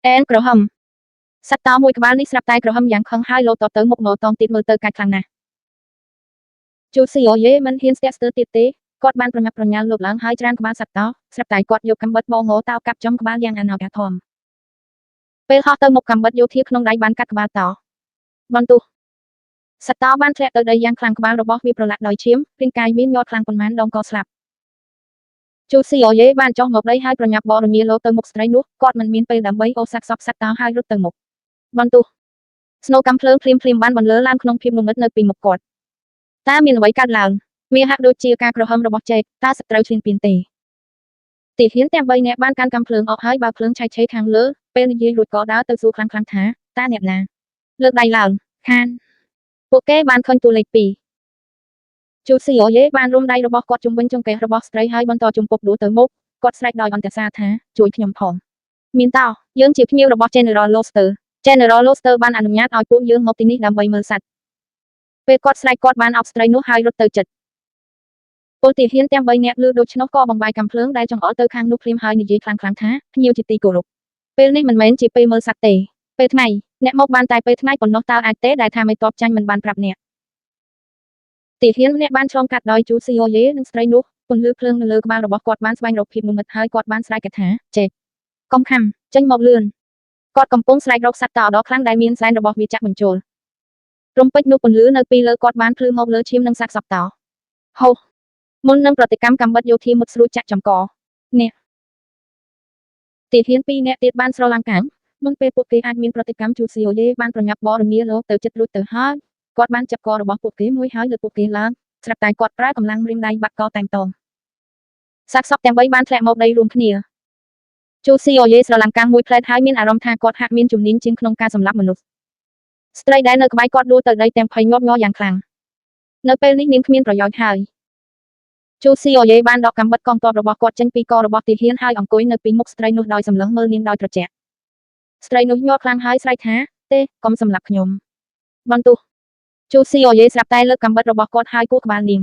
អែនក្រហមសត្វតោមួយក្បាលនេះស្រាប់តែក្រហមយ៉ាងខឹងហើយលោតទៅមុខងតងទៀតមើលទៅកាច់ខ្លាំងណាស់ជូស៊ីអូយេមិនហ៊ានស្ទាក់ស្ទើរទៀតទេគាត់បានប្រញាប់ប្រញាល់លោកឡើងហើយច្រានក្បាលសត្វតោស្រាប់តែគាត់យកកាំបិតបងងតោកាប់ចំក្បាលយ៉ាងអាណោចអាធំពេលហោះទៅមុខកាំបិតយោធាក្នុងដៃបានកាត់ក្បាលតោបន្ទុះសត្វតោបានធ្លាក់ទៅដីយ៉ាងខ្លាំងក្បាលរបស់វាប្រឡាក់ដោយឈាមរាងកាយមានញាត់ខ្លាំងប៉ុន្មានដងក៏ស្លាប់ជូស៊ីអូយេបានចុះមកដីហើយប្រញាប់បរមាលោទៅមុខស្ត្រីនោះគាត់មិនមានពេលដើម្បីអូសសាក់សពសត្វតោហើយរត់ទៅមុខបន្ទុះស្នូកាំភ្លើងភ្លាមបានបន្លឺឡើងក្នុងភាពងងឹតនៅពីមុខគាត់តើមានអ្វីកើតឡើងវាហាក់ដូចជាការក្រហមរបស់ចេកតើសត្រូវឈ្លានពានទេទាហានទាំង3នាក់បានកាន់កាំភ្លើងអស់ហើយបើភ្លើងឆៃឆេខាងលើពេលនិយាយរួចក៏ដើរទៅសួរខ្លាំងថាតើអ្នកណាលើកដៃឡើងខានពួកគេបានឃើញតួលេខ2ជូស៊ីអូយេបានរុំដៃរបស់គាត់ជុំវិញចង្កេះរបស់ស្ត្រីហើយបន្តជំពប់ដួលទៅមុខគាត់ស្រែកដោយអន្តរសាថាជួយខ្ញុំផងមានតោយើងជាភ្ញៀវរបស់ General Lobster General Lobster បានអនុញ្ញាតឲ្យពួកយើងមកទីនេះដើម្បីមើលសត្វពេលគាត់ស្រែកគាត់បានអោបស្ត្រីនោះហើយរត់ទៅជិតពលទាហានទាំង3នាក់លឺដូច្នោះក៏បំបាយកាំភ្លើងដែលចង្អុលទៅខាងនោះភ្លាមហើយនិយាយខ្លាំងថាភ្ញៀវជាទីគោរពពេលនេះមិនមែនជាពេលមើលសត្វទេពេលថ្ងៃអ្នកមកបានតែពេលថ្ងៃប៉ុណ្ណោះតើអាចទេដែលថាមិនតបចាញ់មិនបានប្រាប់អ្នកទាហានម្នាក់បានឆ្លងកាត់ដោយជូស៊ីអូយេនិងស្ត្រីនោះពន្លឺភ្លើងនៅលើក្បាលរបស់គាត់បានស្វែងរកភាពងងឹតហើយគាត់បានស្រែកថាចេកកុំខំចេញមកលឿនគាត់កំពុងស្រែករកសត្វតោដ៏ខ្លាំងដែលមានសែនរបស់វាចាក់បញ្ចូលរំពេចនោះពន្លឺនៅពីលើគាត់បានភ្លឺមកលើឈាមនិងសាកសពតោហូមុននឹងប្រតិកម្មកាំបិតយោធាមុតស្រួចចាក់ចំកនេះទាហាន2នាក់ទៀតបានស្រឡាំងកាំងមុនពេលពួកគេអាចមានប្រតិកម្មជូស៊ីអូយេបានប្រញាប់បរមាលោកទៅចិត្តរួចទៅហើយគាត់បានចាប់ករបស់ពួកគេមួយហើយលើកពួកគេឡើងស្រាប់តែគាត់ប្រើកម្លាំងរៀងដៃបាត់កតែម្ដងសាកសពទាំង3បានធ្លាក់មកដីរួមគ្នាជូស៊ីអូយេស្រឡាំងកាំងមួយផ្លែតហើយមានអារម្មណ៍ថាគាត់ហាក់មានជំនាញជាងក្នុងការសម្លាប់មនុស្សស្ត្រីដែលនៅក្បែរគាត់ដួលទៅដីទាំងភ័យញាប់ញ័រយ៉ាងខ្លាំងនៅពេលនេះនាងគ្មានប្រយោជន៍ហើយជូស៊ីអូយេបានដកកាំបិតកងទ័ពរបស់គាត់ចេញពីករបស់ទាហានហើយអង្គុយនៅពីមុខស្ត្រីនោះដោយសម្លឹងមើលនាងដោយត្រជាក់ស្ត្រីនោះញាប់ខ្លាំងហើយស្រែកថាទេកុំសម្លាប់ខ្ញុំបន្ទុះជូស៊ីអូយេស្រាប់តែលើកកាំបិតរបស់គាត់ហើយគោះក្បាលនាង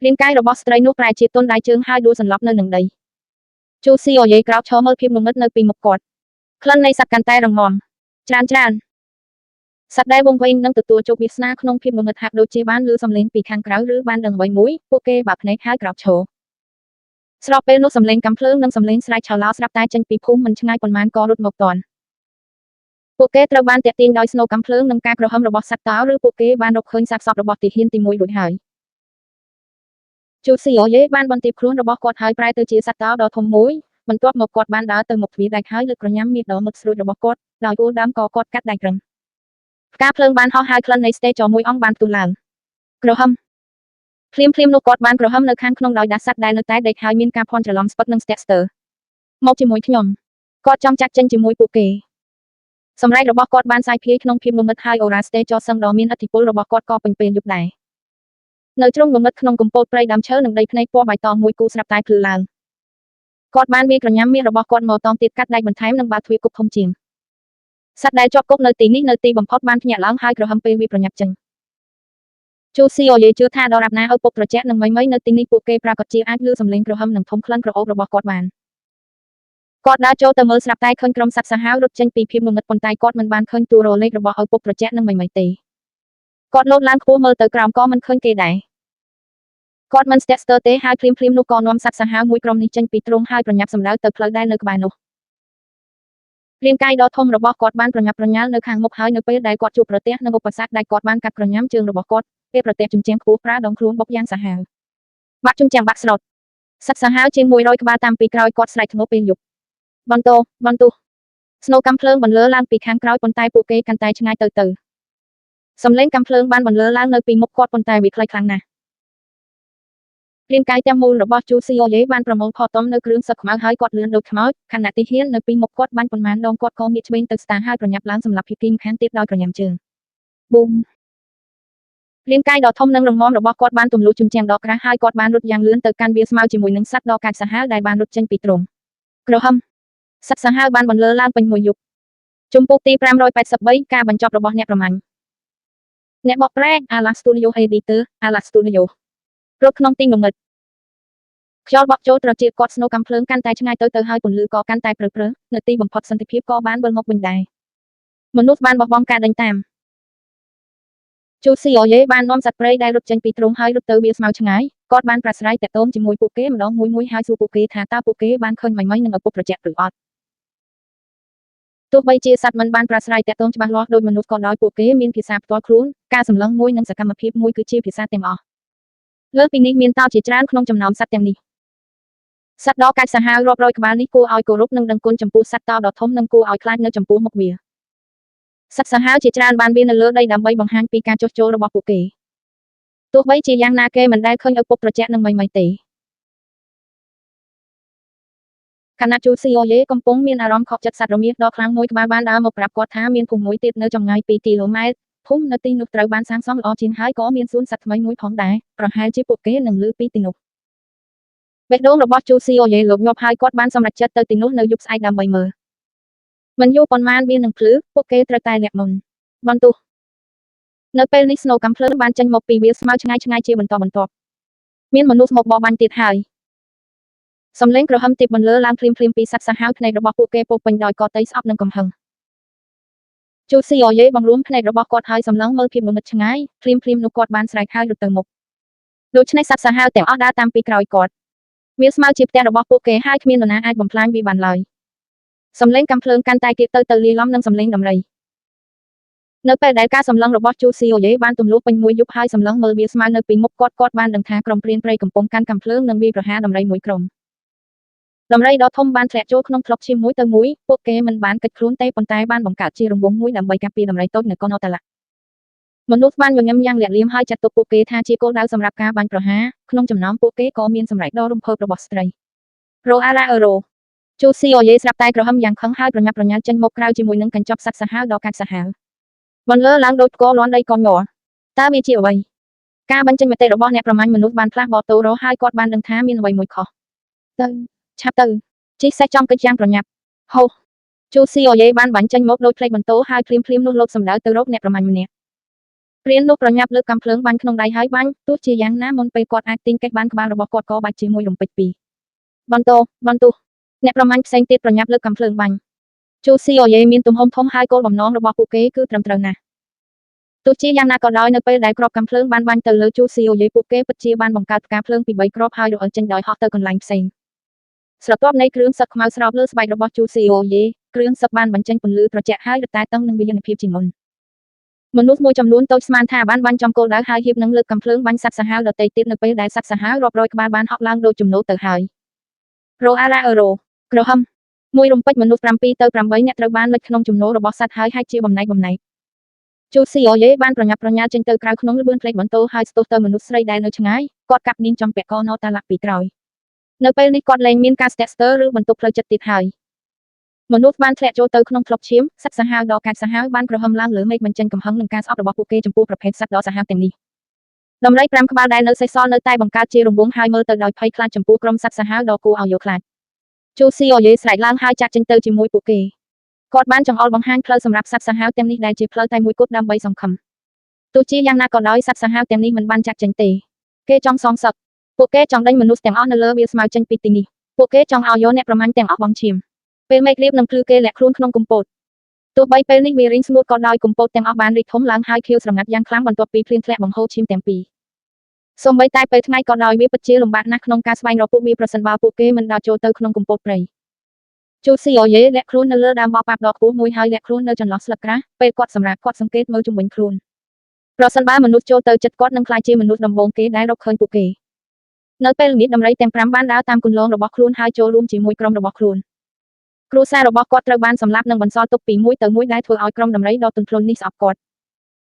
រាងកាយរបស់ស្ត្រីនោះប្រែជាទន់ដៃជើងហើយដួលសន្លប់នៅនឹងដីជូស៊ីអូយេក្រោកឈរមើលភាពងងឹតនៅពីមុខគាត់ក្លិននៃសត្វកាន់តែរងំច្រើនសត្វដែលវង្វេងនឹងទទួលជោគវាសនាក្នុងភាពងងឹតហាក់ដូចជាបានឮសំឡេងពីខាងក្រៅឬបានដឹងអ្វីមួយពួកគេបើកភ្នែកហើយក្រោកឈរស្របពេលនោះសំឡេងកាំភ្លើងនិងសំឡេងស្រែកឆោឡោស្រាប់តែចេញពីភូមិមិនឆ្ងាយប៉ុន្មានក៏រត់មកទាន់ពួកគេត្រូវបានទាក់ទាញដោយស្នូកាំភ្លើងនិងការក្រហមរបស់សត្វតោឬពួកគេបានរកឃើញសាកសពរបស់ទាហានទី1រួចហើយជូស៊ីអូយេបានបន្ទាបខ្លួនរបស់គាត់ហើយប្រែទៅជាសត្វតោដ៏ធំមួយបន្ទាប់មកគាត់បានដើរទៅមុខទ្វារដែកហើយលើកក្រញាំមានដងមុតស្រួចរបស់គាត់ដោយគោលដើមក៏គាត់កាត់ដែករឹងផ្កាភ្លើងបានហោះហើយក្លិននៃស្តេចមួយអង្គបានផ្ទុះឡើងក្រហមភ្លាមនោះគាត់បានក្រហមនៅខាងក្នុងដោយដាស់សត្វដែលនៅតែដេកហើយមានការភ័ន្តច្រឡំស្ពឹកនិងស្ទាក់ស្ទើរមកជាមួយខ្ញុំគាត់ចង់ចាក់ចេញជាមួយពួកគេសម្រែករបស់គាត់បានសាយភាយក្នុងភាពងងឹតហើយអូរ៉ាស្តេចសឹងដ៏មានឥទ្ធិពលរបស់គាត់ក៏ពេញពេលយប់ដែរនៅជ្រុងងងឹតក្នុងកំពតព្រៃដើមឈើនិងដីភ្នែកពណ៌បៃតងមួយគូស្រាប់តែភ្លឺឡើងគាត់បានវាយក្រញាំមាសរបស់គាត់មកតងទៀតកាត់ដែកបន្ថែមនិងបើកទ្វារគុកធំជាងសត្វដែលជាប់គុកនៅទីនេះនៅទីបំផុតបានភ្ញាក់ឡើងហើយក្រហមពេលវាប្រញាប់ចេញជូស៊ីអូយេជឿថាដរាបណាឪពុកត្រជាក់និងមីនៅទីនេះពួកគេប្រាកដជាអាចឮសំឡេងក្រហមនិងធំក្លិនក្រអូបរបស់គាត់បានគាត់ដើរចូលទៅមើលស្រាប់តែឃើញក្រុមសត្វសាហាវរត់ចេញពីភាពងងឹតប៉ុន្តែគាត់មិនបានឃើញតួរលេខរបស់ឪពុកត្រជាក់និងមីទេគាត់លោតឡើងខ្ពស់មើលទៅក្រោមក៏មិនឃើញគេដែរគាត់មិនស្ទាក់ស្ទើរទេហើយភ្លាមនោះក៏នាំសត្វសាហាវមួយក្រុមនេះចេញពីទ្រុងហើយប្រញាប់សម្ដៅទៅផ្លូវដែលនៅក្បែរនោះរាងកាយដ៏ធំរបស់គាត់បានប្រញាប់ប្រញាល់នៅខាងមុខហើយនៅពេលដែលគាត់ជួបប្រទះនឹងឧបសគ្គដែលគាត់បានកាត់ក្រញាំជើងរបស់គាត់ពេលប្រទះជញ្ជាំងខ្ពស់ប្រើដងខ្លួនបុកយ៉ាងសាហាវបាក់ជញ្ជាំងបាក់ស្រុតសត្វសាហាវជាង100ក្បាលតាមពីក្រោយគាត់ស្រែកធ្ងន់ពេលយប់បន្ទុះស្នូកាំភ្លើងបន្លឺឡើងពីខាងក្រោយប៉ុន្តែពួកគេកាន់តែឆ្ងាយទៅសំឡេងកាំភ្លើងបានបន្លឺឡើងនៅពីមុខគាត់ប៉ុន្តែវាខ្លីខ្លាំងណាស់រាងកាយទាំងមូលរបស់ជូស៊ីអូយេបានប្រមូលផតមនៅគ្រឿងសឹកខ្មៅហើយគាត់លឿនដូចខ្មោចខណៈទីហ៊ាននៅពីមុខគាត់បាញ់ប៉ុន្មានដងគាត់ក៏ងាកឆ្វេងទៅស្តាហើយប្រញាប់ឡើងសម្រាប់ភីគីមខាងទៀតដោយក្រញាំជើងប៊ូមរាងកាយដ៏ធំនិងរឹងមាំរបស់គាត់បានទម្លុះជញ្ជាំងដ៏ក្រាស់ហើយគាត់បានរត់យ៉ាងលឿនទៅកាន់វាស្មៅជាមួយនឹងសត្វដ៏កាចសាហាវដែលបានរត់ចេញពីទ្រុងក្រហមសត្វសាហាវបានបន្លឺឡើងពេញមួយយប់ជំពូកទី583ការបញ្ចប់របស់អ្នកប្រមាញ់អ្នកបកប្រែ Ala Studio Editor Ala Studio រត់ក្នុងទីងងឹត ខ្យល់បក់ចូលត្រចៀកគាត់ស្នូកាំភ្លើងកាន់តែឆ្ងាយទៅហើយពន្លឺក៏កាន់តែព្រឹៗនៅទីបំផុតសន្តិភាពក៏បានវិលមកវិញដែរមនុស្សបានបោះបង់ការដេញតាមជូស៊ីអូយេបាននាំសត្វព្រៃដែលរត់ចេញពីទ្រុងហើយរត់ទៅវាស្មៅឆ្ងាយគាត់បានប្រាស្រ័យទាក់ទងជាមួយពួកគេម្ដងមួយហើយសួរពួកគេថាតើពួកគេបានឃើញម៉េចនឹងឪពុកត្រជាក់ឬអត់ទោះបីជាសត្វមិនបានប្រាស្រ័យទាក់ទងច្បាស់លាស់ដោយមនុស្សក៏ដោយពួកគេមានភាសាផ្ទាល់ខ្លួនការសម្លឹងមួយនិងសកម្មភាពមួយគឺជាភាសាទាំងអស់លើសពីនេះមានតោជាច្រើនក្នុងចំណោមសត្វទាំងនេះសត្វដ៏កាចសាហាវរាប់រយក្បាលនេះគួរឲ្យគោរពនិងដឹងគុណចំពោះសត្វតោដ៏ធំនិងគួរឲ្យខ្លាចនៅចំពោះមុខវាសត្វសាហាវជាច្រើនបានវានៅលើដីដើម្បីបង្ហាញពីការចុះចូលរបស់ពួកគេទោះបីជាយ៉ាងណាគេមិនដែលឃើញឪពុកត្រជាក់នឹងមីៗទេខណៈជូស៊ីអូយេកំពុងមានអារម្មណ៍ខកចិត្តសត្វរមាសដ៏ខ្លាំងមួយក្បាលបានដើរមកប្រាប់គាត់ថាមានភូមិមួយទៀតនៅចម្ងាយ2 គីឡូម៉ែត្រភូមិនៅទីនោះត្រូវបានសាងសង់ល្អជាងហើយក៏មានសួនសត្វថ្មីមួយផងដែរប្រហែលជាពួកគេនឹងឮពីទីនោះបេះដូងរបស់ជូស៊ីអូយេលោកញាប់ហើយគាត់បានសម្រេចចិត្តទៅទីនោះនៅយប់ស្អែកដើម្បីមើលមិនយូរប៉ុន្មានវានឹងភ្លឺពួកគេត្រូវតែលាក់មុនបន្ទោះនៅពេលនេះស្នូកាំភ្លើងបានចេញមកពីវាស្មៅឆ្ងាយជាបន្តបន្ទាប់មានមនុស្សមកបោះបាញ់ទៀតហើយសំឡេងក្រហមទីបបន្លឺឡើងភ្លាមពីសត្វសាហាវភ្នែករបស់ពួកគេពោពេញដោយកតៃស្អប់និងកំហឹងជូស៊ីអូយេបង្រួមភ្នែករបស់គាត់ហើយសម្លឹងមើលភាពងងឹតឆ្ងាយភ្លាមនោះគាត់បានស្រែកហើយរត់ទៅមុខដូច្នេះសត្វសាហាវទាំងអស់ដើរតាមពីក្រោយគាត់វាស្មៅជាផ្ទះរបស់ពួកគេហើយគ្មាននរណាអាចបំផ្លាញវាបានឡើយសំឡេងកាំភ្លើងកាន់តែគៀកទៅលាយឡំនឹងសំឡេងដំរីនៅពេលដែលការសម្លឹងរបស់ជូស៊ីអូយេបានទម្លុះពេញមួយយប់ហើយសម្លឹងមើលវាស្មៅនៅពីមុខគាត់បានដឹងថាក្រុមព្រានព្រៃកំពុងកាន់កាំភ្លើងនិងវាយប្រហារដំរីមួយក្រុមដំរីដ៏ធំបានធ្លាក់ចូលក្នុងថ្លុកឈាមមួយទៅមួយពួកគេមិនបានកិច្ចខ្លួនទេប៉ុន្តែបានបង្កើតជារង្វង់មួយដើម្បីការពារដំរីតូចនៅកូនអូតាឡាមនុស្សបានញញឹមយ៉ាងលាក់លៀមហើយចាត់ទុកពួកគេថាជាគោលដៅសម្រាប់ការបាញ់ប្រហារក្នុងចំណោមពួកគេក៏មានសម្រែកដ៏រំភើបរបស់ស្ត្រីរ៉ូអាឡាអឺរ៉ូជូស៊ីអូយេស្រាប់តែក្រហមយ៉ាងខឹងហើយប្រញាប់ប្រញាល់ចេញមកក្រៅជាមួយនឹងកញ្ចប់សត្វសាហាវដ៏កាចសាហាវបន្លឺឡើងដូចផ្គរលាន់ដីកញ័រតើវាជាអ្វីការបញ្ចេញមតិរបស់អ្នកប្រមាញ់មនុស្សបានផ្លាស់បតូរ៉ូហើយគាត់បានដឹងថាមានអ្វីមួយខុសទៅឆាប់ទៅជិះសេះចំកិច្ចយ៉ាងប្រញាប់ហូជូស៊ីអូយេបានបាញ់ចេញមកដូចផ្លេចបន្ទោហើយភ្លាមនោះលោកសម្ដៅទៅរកអ្នកប្រមាញ់ម្នាក់ព្រាននោះប្រញាប់លើកកាំភ្លើងបាញ់ក្នុងដៃហើយបាញ់ទោះជាយ៉ាងណាមុនពេលគាត់អាចទាញកិច្ចបានក្បាលរបស់គាត់ក៏បាច់ជាមួយរំពេចពីរបន្ទោអ្នកប្រមាញ់ផ្សេងទៀតប្រញាប់លើកកាំភ្លើងបាញ់ជូស៊ីអូយេមានទំហំធំហើយគោលបំណងរបស់ពួកគេគឺត្រឹមត្រូវណាស់ទោះជាយ៉ាងណាក៏ដោយនៅពេលដែលគ្រាប់កាំភ្លើងបានបាញ់ទៅលើជូស៊ីអូយេពួកគេពិតជាបានបង្កើតផ្កាភ្លើងពី3គ្រាប់ហើយរអិលចេញដោយហោះទៅកន្លែងផ្សេងស្រទាប់នៃគ្រឿងសឹកខ្មៅស្រោបលើស្បែករបស់ជូស៊ីអូយេគ្រឿងសឹកបានបញ្ចេញពន្លឺត្រជាក់ហើយរតែតឹងនឹងវិញ្ញាណភាពជាងមុនមនុស្សមួយចំនួនតូចស្មានថាបានបាញ់ចំគោលដៅហើយហៀបនឹងលើកកាំភ្លើងបាញ់សត្វសាហាវដទៃទៀតនៅពេលដែលសត្វសាហាវរាប់រយក្បាលបានហក់ឡើងដូចជំនោរទៅហើយរ៉ូអាឡាអឺរ៉ូក្រហមមួយរំពេចមនុស្ស7 ទៅ 8អ្នកត្រូវបានលេចក្នុងជំនោររបស់សត្វហើយហែកជាបំណែកជូស៊ីអូយេបានប្រញាប់ប្រញាល់ចេញទៅក្រៅក្នុងល្បឿនផ្លេចបន្ទោហើយស្ទុះទៅមនុស្សស្រីដែលនៅឆ្ងាយគាត់កាប់នាងចំពាក់កណោតាឡាក់ពីក្រោយនៅពេលនេះគាត់លែងមានការស្ទាក់ស្ទើរឬបន្ទុកផ្លូវចិត្តទៀតហើយមនុស្សបានធ្លាក់ចូលទៅក្នុងថ្លុកឈាមសត្វសាហាវដ៏កាចសាហាវបានក្រហមឡើងលើមេឃបញ្ចេញកំហឹងនឹងការស្អប់របស់ពួកគេចំពោះប្រភេទសត្វដ៏សាហាវទាំងនេះដំរី5ក្បាលដែលនៅសេសសល់នៅតែបង្កើតជារង្វង់ហើយមើលទៅដោយភ័យខ្លាចចំពោះក្រុមសត្វសាហាវដ៏គួរឲ្យយកខ្លាចជូស៊ីអូយេស្រែកឡើងហើយចាក់ចេញទៅជាមួយពួកគេគាត់បានចង្អុលបង្ហាញផ្លូវសម្រាប់សត្វសាហាវទាំងនេះដែលជាផ្លូវតែមួយគត់ដើម្បីសង្ឃឹមទោះជាយ៉ាងណាក៏ដោយសត្វសាហាវទាំងនេះមិនបានចាក់ចេញទេគេចង់សងសឹកពួកគេចង់ដេញមនុស្សទាំងអស់នៅលើវាស្មៅចេញពីទីនេះពួកគេចង់ឲ្យយកអ្នកប្រមាញ់ទាំងអស់បង់ឈាមពេលមេឃរៀបនឹងភ្លឺគេលាក់ខ្លួនក្នុងកំពតទោះបីពេលនេះវារីងស្ងួតក៏ដោយកំពតទាំងអស់បានរីកធំឡើងហើយខៀវស្រងាត់យ៉ាងខ្លាំងបន្ទាប់ពីភ្លៀងធ្លាក់បង្ហូរឈាមទាំងពីរសូម្បីតែពេលថ្ងៃក៏ដោយវាពិតជាលំបាកណាស់ក្នុងការស្វែងរកពួកវាប្រសិនបើពួកគេមិនដើរចូលទៅក្នុងកំពតព្រៃជូស៊ីអូយេលាក់ខ្លួននៅលើដើមបោកប៉ាប់ដ៏ខ្ពស់មួយហើយលាក់ខ្លួននៅចន្លោះស្លឹកក្រាស់ពេលគាត់សម្រាប់គាត់សង្កេតមើលជុំវិញខ្លួនប្រសិនបើមនុស្សចូលទៅជិតគាត់នឹងក្លាយជាមនុស្សដំបូងគេដែលរកឃើញពួកគេនៅពេលល្ងាចដំរីទាំង5បានដើរតាមគន្លងរបស់ខ្លួនហើយចូលរួមជាមួយក្រុមរបស់ខ្លួនគ្រួសាររបស់គាត់ត្រូវបានសម្លាប់និងបន្សល់ទុកពីមួយទៅមួយដែលធ្វើឲ្យក្រុមដំរីដ៏ទន់ភ្លន់នេះស្អប់គាត់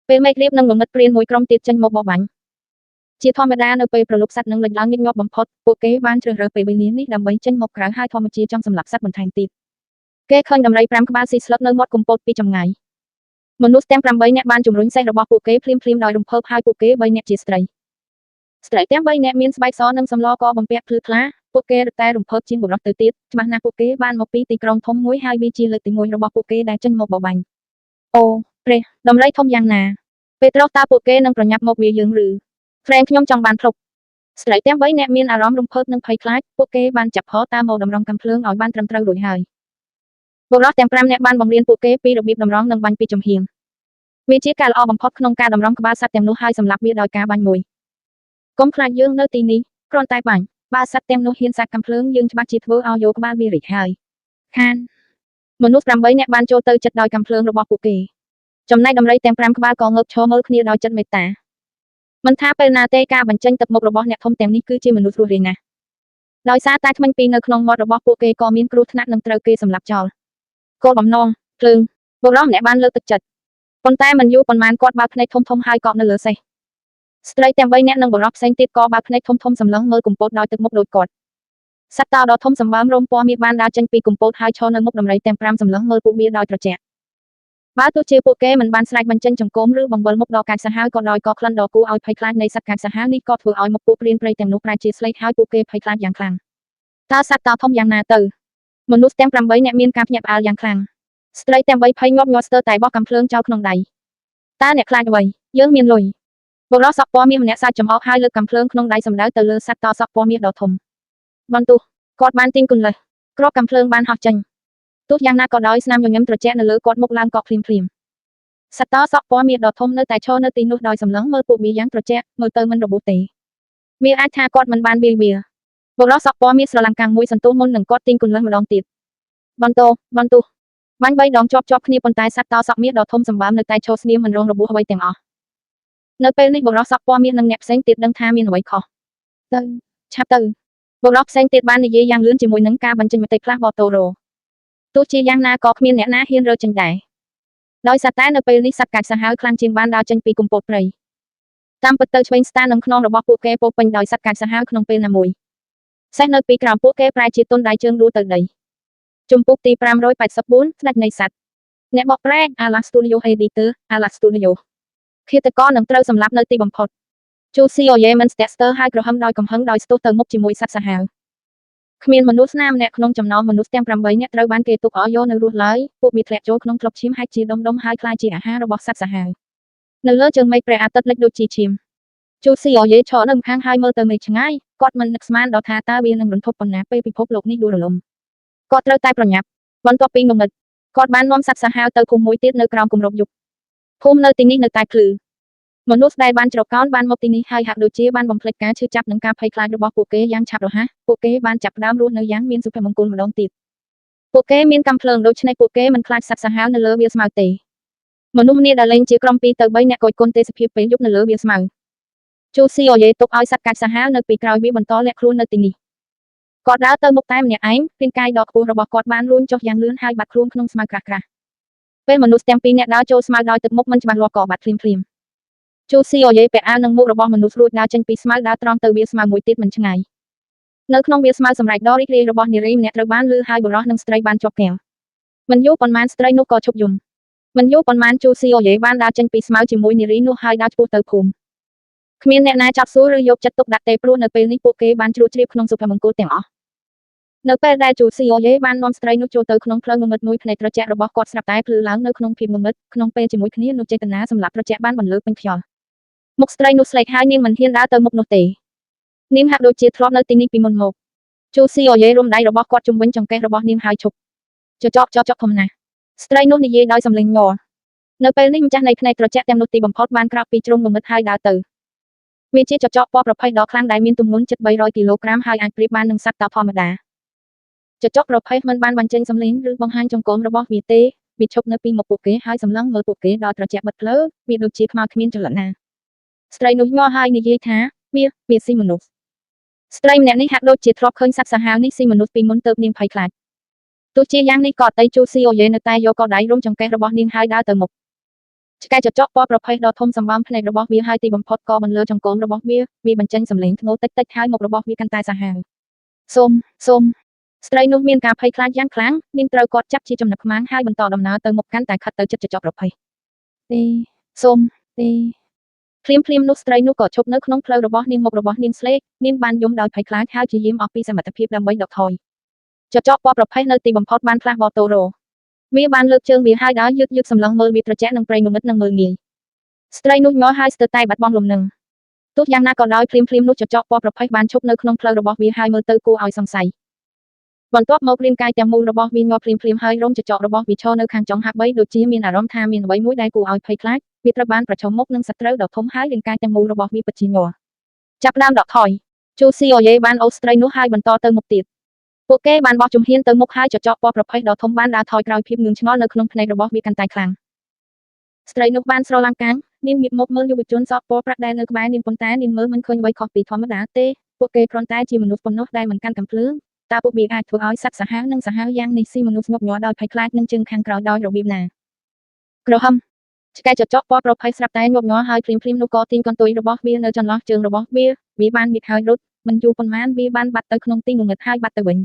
ពេលមេឃរៀបនឹងងងឹតព្រានមួយក្រុមទៀតចេញមកបោះបាញ់ជាធម្មតានៅពេលប្រលប់សត្វនឹងលេចឡើងញឹកញាប់បំផុតពួកគេបានជ្រើសរើសពេលវេលានេះដើម្បីចេញមកក្រៅហើយធម្មជាតិចង់សម្លាប់សត្វបន្ថែមទៀតគេឃើញដំរី5ក្បាលស៊ីស្លឹកនៅមាត់កំពតពីចម្ងាយមនុស្សទាំង8នាក់បានជំរុញសេះរបស់ពួកគេភ្លាមដោយរំភើបហើយពួកគេ3នាក់ជាស្ត្រីទាំង3នាក់មានស្បែកសនិងសម្លកបំពាក់ភ្លឺថ្លាពួកគេរតែរំភើបជាងបុរសទៅទៀតច្បាស់ណាស់ពួកគេបានមកពីទីក្រុងធំមួយហើយវាជាលើកទី1របស់ពួកគេដែលចេញមកបរបាញ់អូព្រះដំរីធំយ៉ាងណាពេលត្រោះតើពួកគេនឹងប្រញាប់មកវាយើងឬហ្វ្រេងខ្ញុំចង់បានភ្លុក ស្ត្រីទាំង3នាក់មានអារម្មណ៍រំភើបនិងភ័យខ្លាចពួកគេបានចាប់ផតាមម៉ូតម្រង់កាំភ្លើងឲ្យបានត្រឹមត្រូវរួចហើយបុរសទាំង5នាក់បានបង្រៀនពួកគេពីរបៀបតម្រង់និងបាញ់ពីចំហៀងវាជាការល្អបំផុតក្នុងការតម្រង់ក្បាលសត្វទាំងនោះហើយសម្លាប់វាដោយការបាញ់មួយកុំខ្លាចយើងនៅទីនេះគ្រាន់តែបាញ់បើសត្វទាំងនោះហ៊ានសាកកាំភ្លើងយើងច្បាស់ជាធ្វើឲ្យយកក្បាលវារីកហើយខានមនុស្ស8នាក់បានចូលទៅជិតដោយកាំភ្លើងរបស់ពួកគេចំណែកដំរីទាំង5ក្បាលក៏ងើបឈរមើលគ្នាដោយចិត្តមេត្តាមិនថាពេលណាទេការបញ្ចេញទឹកមុខរបស់អ្នកធំទាំងនេះគឺជាមនុស្សរស់រានណាស់ដោយសារតែធ្មេញពីនៅក្នុងមាត់របស់ពួកគេក៏មានគ្រោះថ្នាក់នឹងត្រូវគេសម្លាប់ចោលគោលបំណងភ្លើងបុរសម្នាក់បានលើកទឹកចិត្តប៉ុន្តែមិនយូរប៉ុន្មានគាត់បើកភ្នែកធំៗហើយកប់នៅលើសេះស្ត្រីទាំង3នាក់និងបុរសផ្សេងទៀតក៏បើកភ្នែកធំៗសម្លឹងមើលកំពតដោយទឹកមុខដូចគាត់សត្វតោដ៏ធំសម្បើមរោមពណ៌មាសបានដើរចេញពីកំពតហើយឈរនៅមុខដំរីទាំង5សម្លឹងមើលពួកវាដោយត្រជាក់បើទោះជាពួកគេមិនបានស្រែកបញ្ចេញចង្កូមឬបង្វិលមុខដល់កាចសាហាវក៏ដោយក៏ក្លិនដ៏គួរឲ្យភ័យខ្លាចនៃសត្វកាចសាហាវនេះក៏ធ្វើឲ្យមុខពួកព្រានព្រៃទាំងនោះប្រែជាស្លេកហើយពួកគេភ័យខ្លាចយ៉ាងខ្លាំងតើសត្វតោធំយ៉ាងណាទៅមនុស្សទាំង8នាក់មានការភ្ញាក់ផ្អើលយ៉ាងខ្លាំងស្ត្រីទាំង3ភ័យងាប់ញាល់ស្ទើរតែបោះកាំភ្លើងចោលក្នុងដៃតើអ្នកខ្លាចអ្វីយើងមានលុយបុរសសក់ពណ៌មាសម្នាក់សាច់ចំអកហើយលើកកាំភ្លើងក្នុងដៃសម្ដៅទៅលើសត្វតោសក់ពណ៌មាសដ៏ធំបន្ទោះគាត់បានទាញគន្លឹះគ្រាប់កាំភ្លើងបានហោះចេញទោះយ៉ាងណាក៏ដោយស្នាមញញឹមត្រជាក់នៅលើគាត់មុខឡើងកក់ភ្លាមសត្វតោសក់ពណ៌មាសដ៏ធំនៅតែឈរនៅទីនោះដោយសម្លឹងមើលពួកវាយ៉ាងត្រជាក់មើលទៅមិនរបួសទេវាអាចថាគាត់មិនបានវាយវាបុរសសក់ពណ៌មាសស្រឡាំងកាំងមួយសន្ទុះមុននឹងគាត់ទាញគន្លឹះម្ដងទៀតបន្ទោបាញ់3ដងជាប់គ្នាប៉ុន្តែសត្វតោសក់មាសដ៏ធំសម្បើមនៅតែឈរស្ងៀមមិនរងរបួសអ្វីទាំងអស់នៅពេលនេះបុរសសក់ពណ៌មាសនិងអ្នកផ្សេងទៀតដឹងថាមានអ្វីខុសទៅឆាប់ទៅបុរសផ្សេងទៀតបាននិយាយយ៉ាងលឿនជាមួយនឹងការបញ្ចេញមតិខ្លះបតូរ៉ូទោះជាយ៉ាងណាក៏គ្មានអ្នកណាហ៊ានរើចេញដែរដោយសារតែនៅពេលនេះសត្វកាចសាហាវខ្លាំងជាងបានដើរចេញពីគុម្ពោតព្រៃតាមពិតទៅឆ្វេងស្តានឹងខ្នងរបស់ពួកគេពោពេញដោយសត្វកាចសាហាវក្នុងពេលណាមួយសេះនៅពីក្រោមពួកគេប្រែជាទុនដៃជើងដួលទៅដីជំពូកទី584ស្ដេចនៃសត្វអ្នកបកប្រែ Ala Studio Editor Ala Studio ឃាតករនឹងត្រូវសម្លាប់នៅទីបំផុតជូស៊ីអូយេមិនស្ទាក់ស្ទើរហើយក្រហមដោយកំហឹងដោយស្ទុះទៅមុខជាមួយសត្វសាហាវគ្មានមនុស្សណាម្នាក់ក្នុងចំណោមមនុស្សទាំង8នាក់ត្រូវបានគេទុកឲ្យយកនៅរស់ឡើយពួកវាធ្លាក់ចូលក្នុងក្លឹបឈាមហែកជាដុំៗហើយក្លាយជាអាហាររបស់សត្វសាហាវនៅលើជើងមេឃព្រះអាទិត្យលិចដូចជាឈាមជូស៊ីអូយេឈរនៅម្ខាងហើយមើលទៅមេឃឆ្ងាយគាត់មិននឹកស្មានដល់ថាតើវានឹងរន្ធត់ប៉ុណ្ណាពេលពិភពលោកនេះដួលរលំគាត់ត្រូវតែប្រញាប់បន្ទាប់ពីងងឹតគាត់បាននាំសត្វសាហាវទៅភូមិមួយទៀតនៅក្រោមគម្របយប់ភូមិនៅទីនេះនៅតែភ្លឺមនុស្សដែលបានច្រកោនបានមកទីនេះហើយហាក់ដូចជាបានបំភ្លេចការឈឺចាប់និងការភ័យខ្លាចរបស់ពួកគេយ៉ាងឆាប់រហ័សពួកគេបានចាប់ផ្ដើមរស់នៅយ៉ាងមានសុភមង្គលម្ដងទៀតពួកគេមានកាំភ្លើងដូច្នេះពួកគេមិនខ្លាចសត្វសាហាវនៅលើវាលស្មៅទេមនុស្សម្នាដែលលេងជាក្រុម2ទៅ3នាក់គយគន់ទេសភាពពេលយប់នៅលើវាលស្មៅជូស៊ីអូយេទុកឲ្យសត្វកាចសាហាវនៅពីក្រោយវាបន្តលាក់ខ្លួននៅទីនេះគាត់ដើរទៅមុខតែម្នាក់ឯងរាងកាយដ៏ខ្ពស់របស់គាត់បានលូនចុះយ៉ាងលឿនហើយបាត់ខ្លួនក្នុងស្មៅក្រាស់ៗពេលមនុស្សទាំងពីរនាក់ដើរចូលស្មៅដោយទឹកមុខមិនច្បាស់លាស់ក៏បាត់ភ្លាមជូស៊ីអូយេពាក់អាវនឹងមុខរបស់មនុស្សរួចដើរចេញពីស្មៅដើរត្រង់ទៅវាលស្មៅមួយទៀតមិនឆ្ងាយនៅក្នុងវាលស្មៅសម្រេចដ៏រីករាយរបស់នារីម្នាក់ត្រូវបានលឺហើយបុរសនិងស្ត្រីបានជាប់គាំងមិនយូរប៉ុន្មានស្ត្រីនោះក៏ឈប់យំមិនយូរប៉ុន្មានជូស៊ីអូយេបានដើរចេញពីស្មៅជាមួយនារីនោះហើយដើរឆ្ពោះទៅភូមិគ្មានអ្នកណាចាប់សួរឬយកចិត្តទុកដាក់ទេព្រោះនៅពេលនេះពួកគេបានជ្រួតជ្រាបក្នុងសុភមង្គលទាំងអស់នៅពេលដែលជូស៊ីអូយេបាននាំស្ត្រីនោះចូលទៅក្នុងផ្លូវងងឹតមួយភ្នែកត្រជាក់របស់គាត់ស្រាប់តែភ្លឺឡើងនៅក្នុងភាពងងឹតក្នុងពេលជាមួយគ្នានោះចេតនាសម្រាប់ត្រជាក់បានបន្លឺពេញខ្យល់មុខស្ត្រីនោះស្លេកហើយនាងមិនហ៊ានដើរទៅមុខនោះទេនាងហាក់ដូចជាធ្លាប់នៅទីនេះពីមុនមកជូស៊ីអូយេរុំដៃរបស់គាត់ជុំវិញចង្កេះរបស់នាងហើយឈប់ចចកធំណាស់ស្ត្រីនោះនិយាយដោយសំឡេងញ័រនៅពេលនេះម្ចាស់នៃភ្នែកត្រជាក់ទាំងនោះទីបំផុតបានក្រោកពីជ្រុងងងឹតហើយដើរទៅវាជាចចកពណ៌ប្រភេទដ៏ខ្លាំងដែលមានទម្ងន់ជិត300គីឡូក្រាមហើយអាចប្រៀបបាននឹងសត្វតោធម្មតាចចកប្រភេទមិនបានបញ្ចេញសំឡេងឬបង្ហាញចង្កូមរបស់វាទេវាឈប់នៅពីមុខពួកគេហើយសម្លឹងមើលពួកគេដោយត្រជាក់បិទភ្លើវាដូចជាខ្មៅគ្មានចលនាស្ត្រីនោះញ័រហើយនិយាយថាវាស៊ីមនុស្សស្ត្រីម្នាក់នេះហាក់ដូចជាធ្លាប់ឃើញសត្វសាហាវនេះស៊ីមនុស្សពីមុនទៅនាងភ័យខ្លាចទោះជាយ៉ាងនេះក៏អតីជូស៊ីអូយេនៅតែយកកដៃរុំចង្កេះរបស់នាងហើយដើរទៅមុខឆ្កែចចកពណ៌ប្រភេទដ៏ធំសម្បើមភ្នែករបស់វាហើយទីបំផុតក៏បន្លឺចង្កូមរបស់វាបញ្ចេញសំឡេងធ្ងន់តិចៗហើយមុខរបស់វាកាន់តែសាហាវសូមស្ត្រីនោះមានការភ័យខ្លាចយ៉ាងខ្លាំងនាងត្រូវគាត់ចាប់ជាចំណឹកខ្មាំងហើយបន្តដំណើរទៅមុខកាន់តែខិតទៅជិតចចកប្រភេទទេភ្លាមនោះស្ត្រីនោះក៏ឈប់នៅក្នុងផ្លូវរបស់នាងមុខរបស់នាងស្លេកនាងបានយំដោយភ័យខ្លាចហើយព្យាយាមអស់ពីសមត្ថភាពដើម្បីដកថយចចកពណ៌ប្រភេទនៅទីបំផុតបានផ្លាស់បតូរ៉ូវាបានលើកជើងវាហើយដើរយឺតសម្លឹងមើលវាត្រជាក់នឹងព្រៃងងឹតនឹងមើលងាយស្ត្រីនោះញ័រហើយស្ទើរតែបាត់បង់លំនឹងទ ទោះយ៉ាងណាក៏ដោយភ្លាមៗនោះចចកពណ៌ប្រផេះបានឈប់នៅក្នុងផ្លូវរបស់វាហើយមើលទៅគួរឲ្យសង្ស័យបន្ទាប់មករាងកាយទាំងមូលរបស់វាងាប់ភ្លាមៗហើយរោមចចករបស់វាឈរនៅខាងចុងហាក់បីដូចជាមានអារម្មណ៍ថាមានអ្វីមួយដែលគួរឲ្យភ័យខ្លាចវាត្រូវបានប្រឈមមុខនឹងសត្រូវដ៏ធំហើយរាងកាយទាំងមូលរបស់វាពិតជាញ័រចាប់ផ្ដើមដកថយជូស៊ីអូយេបានអូសស្ត្រីនោះហើយបន្តទៅមុខទៀតពួកគេបានបោះជំហានទៅមុខហើយចចកពណ៌ប្រផេះដ៏ធំបានដើរថយក្រោយភាពងឿងឆ្ងល់នៅក្នុងភ្នែករបស់វាកាន់តែខ្លាំងស្ត្រីនោះបានស្រឡាំងកាំងនាងងាកមកមើលយុវជនសក់ពណ៌ប្រាក់ដែលនៅក្បែរនាងប៉ុន្តែនាងមើលមិនឃើញអ្វីខុសពីធម្មតាទេពួកគេគ្រាន់តែជាមនុស្សប៉ុណ្ណោះដែលមិនកាន់កាំភ្លើងតើពួកវាអាចធ្វើឲ្យសត្វសាហាវនិងសាហាវយ៉ាងនេះស៊ីមនុស្សងប់ញ័រដោយភ័យខ្លាចនឹងជើងខាងក្រោយដោយរបៀបណាក្រហមឆ្កែចចកពណ៌ប្រផេះស្រាប់តែញាប់ញ័រហើយភ្លាមៗនោះក៏ទាញកន្ទុយរបស់វានៅចន្លោះជើងរបស់វាបានងាកហើយរត់មិនយូរប៉ុន្មានវាបានបាត់ទៅក្នុងទីងងឹតហើយបាត់ទៅវិ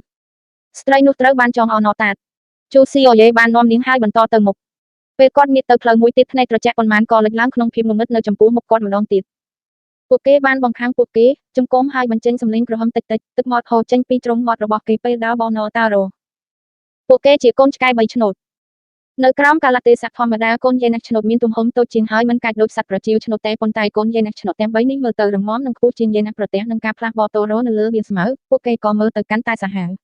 ញស្ត្រីនោះត្រូវបានចងអណតាតជូស៊ីអូយេបាននាំនាងហើយបន្តទៅមុខពេលគាត់ងាកទៅផ្លូវមួយទៀតភ្នែកត្រជាក់ប៉ុន្មានក៏លេចឡើងក្នុងភាពងងឹតនៅចំពោះមុខគាត់ម្ដងទៀតពួកគេបានបង្ខាំងពួកគេចង្គមហើយបញ្ចេញសំឡេងក្រហមតិចៗទឹកមាត់ហូរចេញពីទ្រុងមាត់របស់គេពេលដើរបោណតារ៉ូពួកគេជាកូនឆ្កែ3ឆ្នូតនៅក្រោមកាលៈទេសៈធម្មតាកូនយេណាស់ឆ្នូតមានទំហំតូចជាងហើយមិនកាច់ដូចសត្វប្រជាឆ្នូតទេប៉ុន្តែកូនយេណាស់ឆ្នូតទាំង3នេះមើលទៅរឹងមាំនិងខ្ពស់ជាងយេណាស់ប្រទេសនឹងការផ្លាស់បតូរ៉ូនៅលើវាស្មៅពួកគេក៏មើលទៅកាន់តែសាហាវ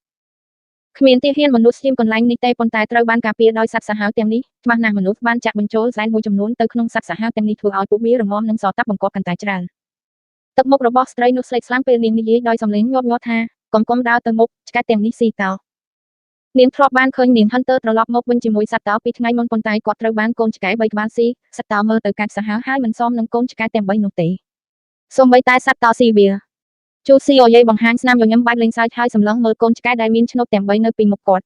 គ្មានទាហានមនុស្សឈាមកន្លែងនេះទេប៉ុន្តែត្រូវបានការពារដោយសត្វសាហាវទាំងនេះច្បាស់ណាស់មនុស្សបានចាក់បញ្ចូលសែនមួយចំនួនទៅក្នុងសត្វសាហាវទាំងនេះធ្វើឲ្យពួកវារឹងមាំនិងសតាប់បង្កប់កាន់តែច្រើនទឹកមុខរបស់ស្ត្រីនោះស្លេកស្លាំងពេលនាងនិយាយដោយសំឡេងញាប់ញ័រថាកុំដើរទៅមុខឆ្កែទាំងនេះស៊ីតោនាងធ្លាប់បានឃើញនាងហិនទ័រត្រឡប់មកវិញជាមួយសត្វតោពីថ្ងៃមុនប៉ុន្តែគាត់ត្រូវបានកូនឆ្កែ3ក្បាលស៊ីសត្វតោមើលទៅកាច់សាហាវហើយមិនសមនឹងកូនឆ្កែទាំង3នោះទេសូម្បីតែសត្វតោស៊ីវាជូស៊ីអូយេបង្ហាញស្នាមញញឹមបែបលេងសើចហើយសម្លឹងមើលកូនឆ្កែដែលមានឆ្នូតទាំង3នៅពីមុខគាត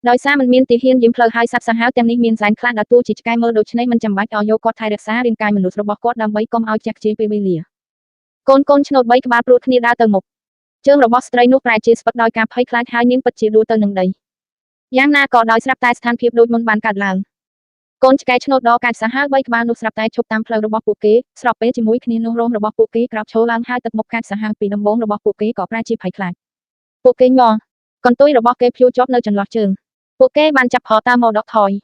់ដោយសារមិនមានទាហានយាមផ្លូវហើយសត្វសាហាវទាំងនេះមានសែនខ្លះដែលតួជាឆ្កែមើលដូច្នេះមិនចាំបាច់ឲ្យយកគាត់ថែរក្សារាងកាយមនុស្សរបស់គាត់ដើម្បីកុំឲ្យចាក់ជាពេលវេលាកូនឆ្នូត3ក្បាលព្រួតគ្នាដើរទៅមុខជើងរបស់ស្ត្រីនោះប្រែជាស្វិតដោយការភ័យខ្លាចហើយនាងពិតជាដួលទៅនឹងដីយ៉ាងណាក៏ដោយស្រាប់តែស្ថានភាពដូចមុនបានកើតឡើងកូនឆ្កែឆ្នូតដ៏កាចសាហាវ3ក្បាលនោះស្រាប់តែឈប់តាមផ្លូវរបស់ពួកគេស្របពេលជាមួយគ្នានោះរោមរបស់ពួកគេក្រោកឈរឡើងហើយទឹកមុខកាចសាហាវពីដំបូងរបស់ពួកគេក៏ប្រែជាភ័យខ្លាចពួកគេញ័រកន្ទុយរបស់គេភួរជាប់នៅចន្លោះជើងពួកគេបានចាប់ផតាមមកដកថយ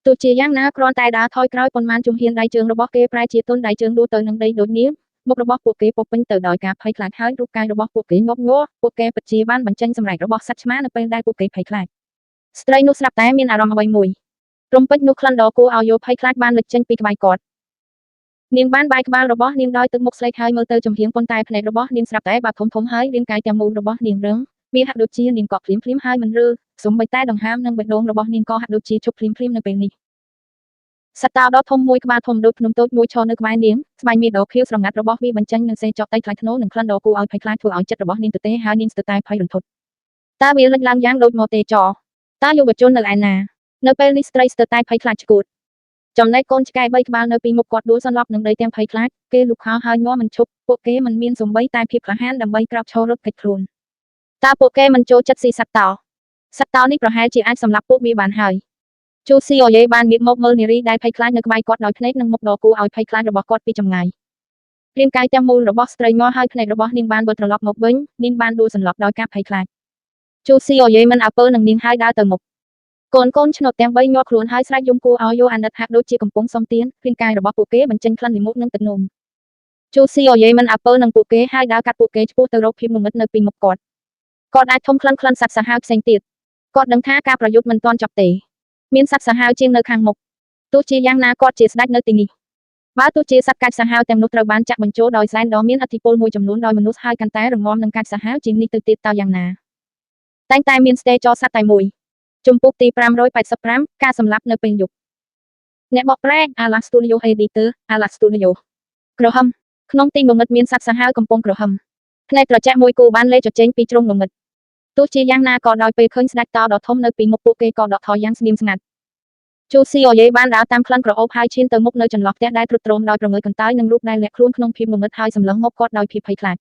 ទោះជាយ៉ាងណាគ្រាន់តែដើរថយក្រោយប៉ុន្មានជំហានដៃជើងរបស់គេប្រែជាទន់ដៃជើងដួលទៅនឹងដីដូចនាងមុខរបស់ពួកគេពោពេញទៅដោយការភ័យខ្លាចហើយរូបកាយរបស់ពួកគេងប់ញ័រពួកគេពិតជាបានបញ្ចេញសម្រែករបស់សត្វឆ្មានៅពេលដែលពួកគេភ័យខ្លាចស្ត្រីនោះស្រាប់តែមានអារម្មណ៍អ្វីមួយរំពេចនោះក្លិនដ៏គួរឲ្យយល់ភ័យខ្លាចបានលេចចេញពីក្បែរគាត់នាងបានបែរក្បាលរបស់នាងដោយទឹកមុខស្លេកហើយមើលទៅចំហៀងប៉ុន្តែភ្នែករបស់នាងស្រាប់តែបាក់ធំហើយរាងកាយទាំងមូលរបស់នាងរឹងវាហាក់ដូចជានាងក៏ភ្លាមហើយមិនរើសូម្បីតែដង្ហើមនិងបេះដូងរបស់នាងក៏ហាក់ដូចជាឈប់ភ្លាមនៅពេលនេះសត្វតោដ៏ធំមួយក្បាលធំដូចភ្នំតូចមួយឈរនៅក្បែរនាងស្បែកមាសដ៏ខៀវស្រងាត់របស់វាបញ្ចេញនូវសេចក្ដីថ្លៃថ្នូរនិងក្លិនដ៏គួរឲ្យភ័យខ្លាចធ្វើឲ្យចិត្តរបស់នាងទទេហើយនាងស្ទើរតែភ័យរន្ធត់តើវាលេចឡើងយ៉ាងដូចម៉ូតេចតើយុវជននៅឯណានៅពេលនេះស្ត្រីស្ទើរតែភ័យខ្លាចឆ្កួតចំណែកកូនឆ្កែ3ក្បាលនៅពីមុខគាត់ដួលសន្លប់នឹងដីទាំងភ័យខ្លាចគេលូកខោហើយងាប់មិនឈប់ពួកគេមិនមានសំបីតែភាពក្លាហានដើម្បីក្រោកឈររត់គេចខ្លួនតើពួកគេមិនចូលចិត្តស៊ីសត្វតោនេះប្រហែលជាអាចសម្លាប់ពួកវាបានហើយជូស៊ីអូយេបានងាកមកមើលនារីដែលភ័យខ្លាចនៅក្បែរគាត់ដោយភ្នែកនិងមុខដ៏គួរឲ្យភ័យខ្លាចរបស់គាត់ពីចម្ងាយរាងកាយទាំងមូលរបស់ស្ត្រីញ័រហើយភ្នែករបស់នាងបានវិលត្រឡប់មកវិញនាងបានដួលសន្លប់ដោយការភ័យខ្លាចជូស៊ីអូយេមិនអើពើនឹងនាងហើយដើរទៅមុខកូនឆ្នូតទាំង3ញាប់ខ្លួនហើយស្រែកយំគួរឲ្យយល់អាណិតហាក់ដូចជាកំពុងសុំទានរាងកាយរបស់ពួកគេបញ្ចេញក្លិនលាមកនិងទឹកនោមជូស៊ីអូយេមិនអើពើនឹងពួកគេហើយដើរកាត់ពួកគេឆ្ពោះទៅរកភាពងងឹតនៅពីមុខគាត់អាចធំក្លិនសត្វសាហាវផ្សេងទៀតគាត់ដឹងថាការប្រយុទ្ធមិនទាន់ចប់ទេមានសត្វសាហាវជាងនៅខាងមុខទោះជាយ៉ាងណាគាត់ជាស្ដេចនៅទីនេះបើទោះជាសត្វកាចសាហាវទាំងនោះត្រូវបានចាក់បញ្ចូលដោយសែនដ៏មានឥទ្ធិពលមួយចំនួនដោយមនុស្សហើយកាន់តែរងំនឹងកាចសាហាវជាងនេះទៅទៀតតើយ៉ាងណាតែងតែមានស្តេចសត្វតែមួយជំពូកទី585ការសម្លាប់នៅពេលយប់អ្នកបកប្រែ Ala Studio Editor Ala Studio ក្រហមក្នុងទីងងឹតមានសត្វសាហាវកំពុងក្រហមភ្នែកត្រជាក់មួយគូបានលេចចេញពីជ្រុងងងឹតទោះជាយ៉ាងណាក៏ដោយពេលឃើញស្ដេចតោដ៏ធំនៅពីមុខពួកគេក៏ដកថយយ៉ាងស្ងៀមស្ងាត់ជូស៊ីអូយេបានដើរតាមក្លិនក្រអូបហើយឈានទៅមុខនៅចន្លោះផ្ទះដែលទ្រុឌទ្រោមដោយប្រងើយកន្តើយនិងរូបដែលលាក់ខ្លួនក្នុងភាពងងឹតហើយសម្លឹងមកគាត់ដោយភាពភ័យខ្លាច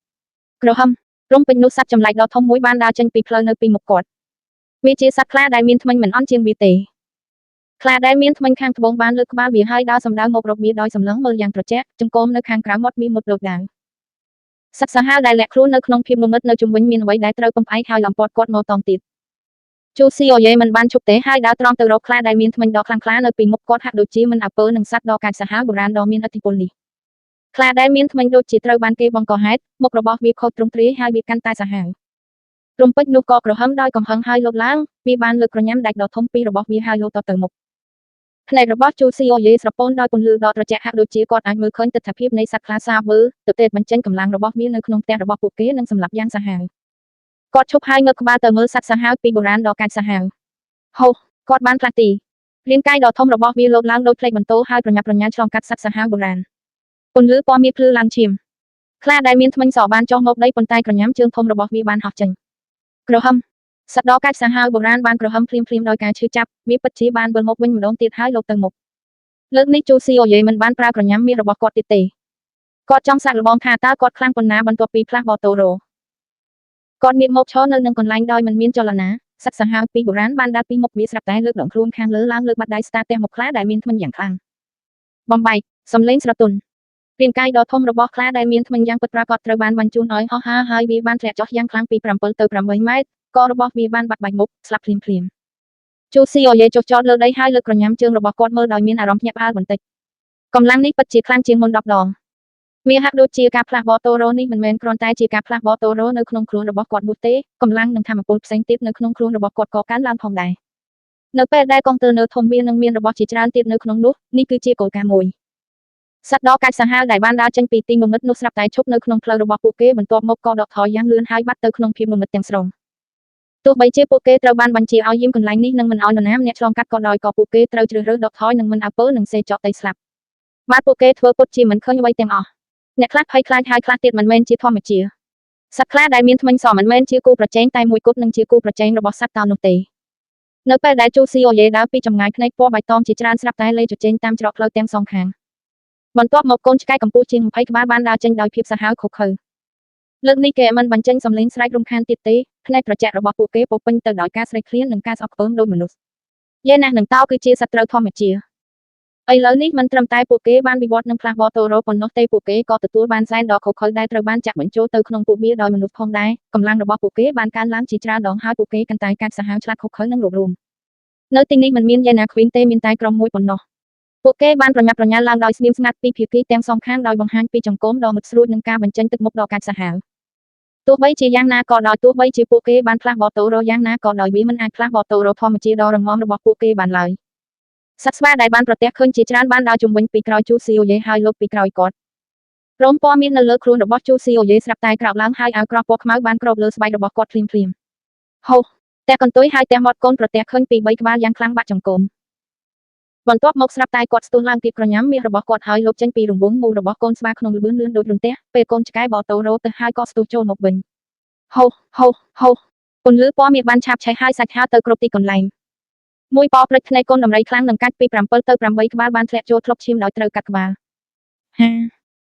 ក្រហមរំពេញនោះសត្វចម្លែកដ៏ធំមួយបានដើរចេញពីផ្លូវនៅពីមុខគាត់វាជាសត្វខ្លាដែលមានធ្មេញមិនអន់ជាងវាទេខ្លាដែលមានធ្មេញខាងត្បូងបានលើកក្បាលវាហើយដើរសម្ដៅមករកវាដោយសម្លឹងមើលយ៉ាងត្រជាក់ចង្គមនៅខាងក្រៅមាត់មានមុតដូចដាវសត្វសាហាវដែលលាក់ខ្លួននៅក្នុងភាពងងឹតនៅជុំវិញមានអ្វីដែលត្រូវពំផ្អែកហើយអំពាត់គាត់មកតង់ទៀតជូស៊ីអូយេមិនបានឈប់ទេហើយដើរត្រង់ទៅរកខ្លាដែលមានធ្មេញដ៏ខ្លាំងក្លានៅពីមុខគាត់ហាក់ដូចជាមិនអើពើនឹងសត្វដ៏កាចសាហាវបុរាណដ៏មានឥទ្ធិពលនេះ ខ្លាដែលមានធ្មេញដូចជាត្រូវបានគេបង្កហេតុមុខរបស់វាខូចទ្រង់ទ្រាយហើយវាកាន់តែសាហាវព្រំពេជ្រនោះក៏ក្រហមដោយកំហឹងហើយលោតឡើងវាបានលើកក្រញាំដាច់ដ៏ធំពីររបស់វាហើយលោតទៅមុខផ្នែករបស់ជូស៊ីអូយេស្រពោនដោយពន្លឺដ៏ត្រជាក់ហាក់ដូចជាគាត់អាចមើលឃើញទិដ្ឋភាពនៃសត្វខ្លាសាវើទៅទេបញ្ចេញកម្លាំងរបស់វានៅក្នុងផ្ទះរបស់ពួកគេនិងសម្លាប់យ៉ាងសាហាវគាត់ឈប់ហើយងើបក្បាលទៅមើលសត្វសាហាវពីបុរាណដ៏កាចសាហាវហូគាត់បានផ្លាស់ទីរាងកាយដ៏ធំរបស់វាលោតឡើងដោយផ្លេកបន្ទោហើយប្រញាប់ប្រញាល់ឆ្លងកាត់សត្វសាហាវបុរាណពន្លឺពណ៌មាសភ្លឺឡើងឈាមខ្លាដែលមានធ្មេញសបានចុះមកដីប៉ុន្តែក្រញាំជើងធំរបស់វាបានហោះចេញក្រហមសត្វដ៏កាចសាហាវបុរាណបានក្រហមភ្លាមដោយការឈឺចាប់វាពិតជាបានវិលមកវិញម្ដងទៀតហើយលោកទៅមុខលើកនេះជូស៊ីអូយេមិនបានប្រើក្រញាំមាសរបស់គាត់ទៀតទេគាត់ចង់សាកល្បងថាតើគាត់ខ្លាំងប៉ុណ្ណាបន្ទាប់ពីផ្លាស់បតូរ៉ូគាត់ងាកមកឈរនៅនឹងកន្លែងដោយមិនមានចលនាសត្វសាហាវពីបុរាណបានដាល់ពីមុខវាស្រាប់តែលើកដងខ្លួនខាងលើឡើងលើកបាត់ដៃស្តាទះមកខ្លាដែលមានធ្មេញយ៉ាងខ្លាំងបំបែកសំឡេងស្រទន់រាងកាយដ៏ធំរបស់ខ្លាដែលមានធ្មេញយ៉ាងពិតប្រាកដត្រូវបានបញ្ជូនឲ្យហោះហើរហើយវាបានធ្លាក់ចុះយ៉ាងខ្លាំងពី7ទៅ8ម៉ែត្រករបស់វាបានបាត់បែកមុខស្លាប់ភ្លាមជូស៊ីអូយេចុះចតលើដីហើយលើកក្រញាំជើងរបស់គាត់មើលដោយមានអារម្មណ៍ភ្ញាក់ផ្អើលបន្តិចកម្លាំងនេះពិតជាខ្លាំងជាងមុន10ដងវាហាក់ដូចជាការផ្លាស់បតូរ៉ូនេះមិនមែនគ្រាន់តែជាការផ្លាស់បតូរ៉ូនៅក្នុងខ្លួនរបស់គាត់នោះទេកម្លាំងនិងធម៌ពលផ្សេងទៀតនៅក្នុងខ្លួនរបស់គាត់ក៏កើនឡើងផងដែរនៅពេលដែលកុងទ័រន័រធំវានឹងមានរបស់ជាច្រើនទៀតនៅក្នុងនោះនេះគឺជាគោលការណ៍មួយសត្វដ៏កាចសាហាវដែលបានដើរចេញពីទីងងឹតនោះស្រាប់តែឈប់នៅក្នុងផ្លូវរបស់ពួកគេបន្ទាប់មកក៏ដកថយយ៉ាងលឿនហើយបាត់ទៅក្នុងភាពងងឹតទាំងស្រុងទោះបីជាពួកគេត្រូវបានបញ្ជាឲ្យយាមកន្លែងនេះនិងមិនឲ្យនរណាម្នាក់ឆ្លងកាត់ក៏ដោយក៏ពួកគេត្រូវជ្រើសរើសដកថយនិងមិនអើពើនឹងសេចកដីស្លាប់បាទពួកគេធ្វើពុតជាមិនឃើញអ្វីទាំងអស់អ្នកខ្លះភ័យខ្លាចហើយខ្លះទៀតមិនមែនជាធម្មជាសត្វខ្លាដែលមានធ្មេញសមិនមែនជាគូប្រជែងតែមួយគត់នឹងជាគូប្រជែងរបស់សត្វតោនោះទេនៅពេលដែលជូស៊ីអូយេដើរពីចម្ងាយភ្នែកពណ៌បៃតងជាច្រើនស្រាប់តែលេចជជែងតាមច្រកផ្លូវទាំងសងខាងបន្ទាប់មកកូនឆ្កែកម្ពស់ជាង20ក្បាលបានដើរចេញដោយភាពសាហាវខុសខើលើកនេះគេមិនបញ្ចេញសំឡេងស្រែករំខានទៀតទេភ្នែកត្រជាក់របស់ពួកគេពោពេញទៅដោយការស្រេកឃ្លាននិងការស្អប់ខ្ពើមដូចមនុស្សយេណាស់នឹងតោគឺជាសត្រូវធម្មជាតិឥឡូវនេះមិនត្រឹមតែពួកគេបានវិវត្តនិងផ្លាស់បតូរ៉ូប៉ុណ្ណោះទេពួកគេក៏ទទួលបានសែនដ៏ខុសខើដែលត្រូវបានចាក់បញ្ចូលទៅក្នុងពួកវាដោយមនុស្សផងដែរកម្លាំងរបស់ពួកគេបានកើនឡើងជាច្រើនដងហើយពួកគេកាន់តែកាចសាហាវឆ្លាតខុសខើនិងរួបរមនៅទីនេះមិនមានយេណាឃ្វីនទេមានតែក្រុមមួយប៉ុណ្ណោះពួកគេបានប្រញាប់ប្រញាល់ឡើងដោយស្ងៀមស្ងាត់ពីភាគីទាំងសងខាងដោយបង្ហាញពីចង្កូមដ៏មុតស្រួចនិងការបញ្ចេញទឹកមុខដ៏កាចសាហាវទោះបីជាយ៉ាងណាក៏ដោយទោះបីជាពួកគេបានផ្លាស់បតូរ៉ូយ៉ាងណាក៏ដោយវាមិនអាចផ្លាស់បតូរ៉ូធម្មជាតិដ៏រឹងមាំរបស់ពួកគេបានឡើយសត្វស្វាដែលបានប្រទះឃើញជាច្រើនបានដើរជុំវិញពីក្រោយជូស៊ីអូយេហើយលុបពីក្រោយគាត់រោមពណ៌មាននៅលើខ្លួនរបស់ជូស៊ីអូយេស្រាប់តែក្រោកឡើងហើយអាវក្រោះពណ៌ខ្មៅបានគ្របលើស្បែករបស់គាត់ភ្លាមហូតែកន្ទុយហើយតែមាត់កូនប្រទះឃើញពី3ក្បាលយ៉ាងខ្លាំងបាក់ចង្កូមបន្ទាប់មកស្រាប់តែគាត់ស្ទុះឡើងពីក្រញាំមាសរបស់គាត់ហើយលុបចេញពីរង្វង់មូលរបស់កូនស្វាក្នុងល្បឿនលឿនដូចរន្ទះពេលកូនឆ្កែបតូរ៉ូទៅហើយក៏ស្ទុះចូលមកវិញហូពន្លឺពណ៌មាសបានឆាបឆេះហើយសាច់ហើរទៅគ្រប់ទីកន្លែងមួយប៉ព្រិចភ្នែកកូនដំរីខ្លាំងនឹងកាច់ពី7ទៅ8ក្បាលបានធ្លាក់ចូលធ្លុកឈាមដោយត្រូវកាត់ក្បាល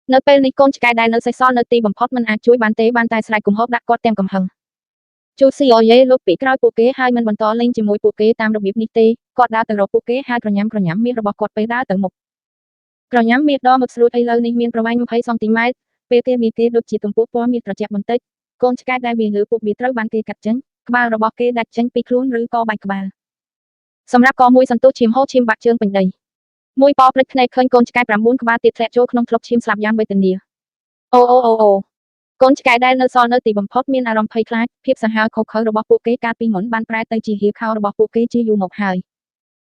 នៅពេលនេះកូនឆ្កែដែលនៅសេសសល់នៅទីបំផុតមិនអាចជួយបានទេបានតែស្រែកគំហកដាក់គាត់ទាំងកំហឹងជូស៊ីអូយេលុបពីក្រោយពួកគេហើយមិនបន្តលេងជាមួយពួកគេតាមរបៀបនេះទេគាត់ដើរទៅរកពួកគេហើយក្រញាំមាសរបស់គាត់ពេលដើរទៅមុខក្រញាំមាសដ៏មុតស្រួចឥឡូវនេះមានប្រវែង20សង់ទីម៉ែត្រពេលគេមានគេដូចជាទំពក់ពណ៌មាសត្រជាក់បន្តិចកូនឆ្កែដែលវាលើពួកវាត្រូវបានគេកាត់ចេញក្បាលរបស់គេដាច់ចេញពីខ្លួនឬក៏បែកក្បាលសម្រាប់កមួយសន្ទុះឈាមហូរឈាមបាក់ជើងពេញដីមួយប៉ព្រិចភ្នែកឃើញកូនឆ្កែ9ក្បាលទៀតធ្លាក់ចូលក្នុងធ្លុកឈាមស្លាប់យ៉ាងវេទនាអូកូនឆ្កែដែលនៅសល់នៅទីបំផុតមានអារម្មណ៍ភ័យខ្លាចភាពសាហាវខុសខើរបស់ពួកគេកាលពីមុនបានប្រែទៅជាហៀវខោរបស់ពួកគេជាយូរមកហើ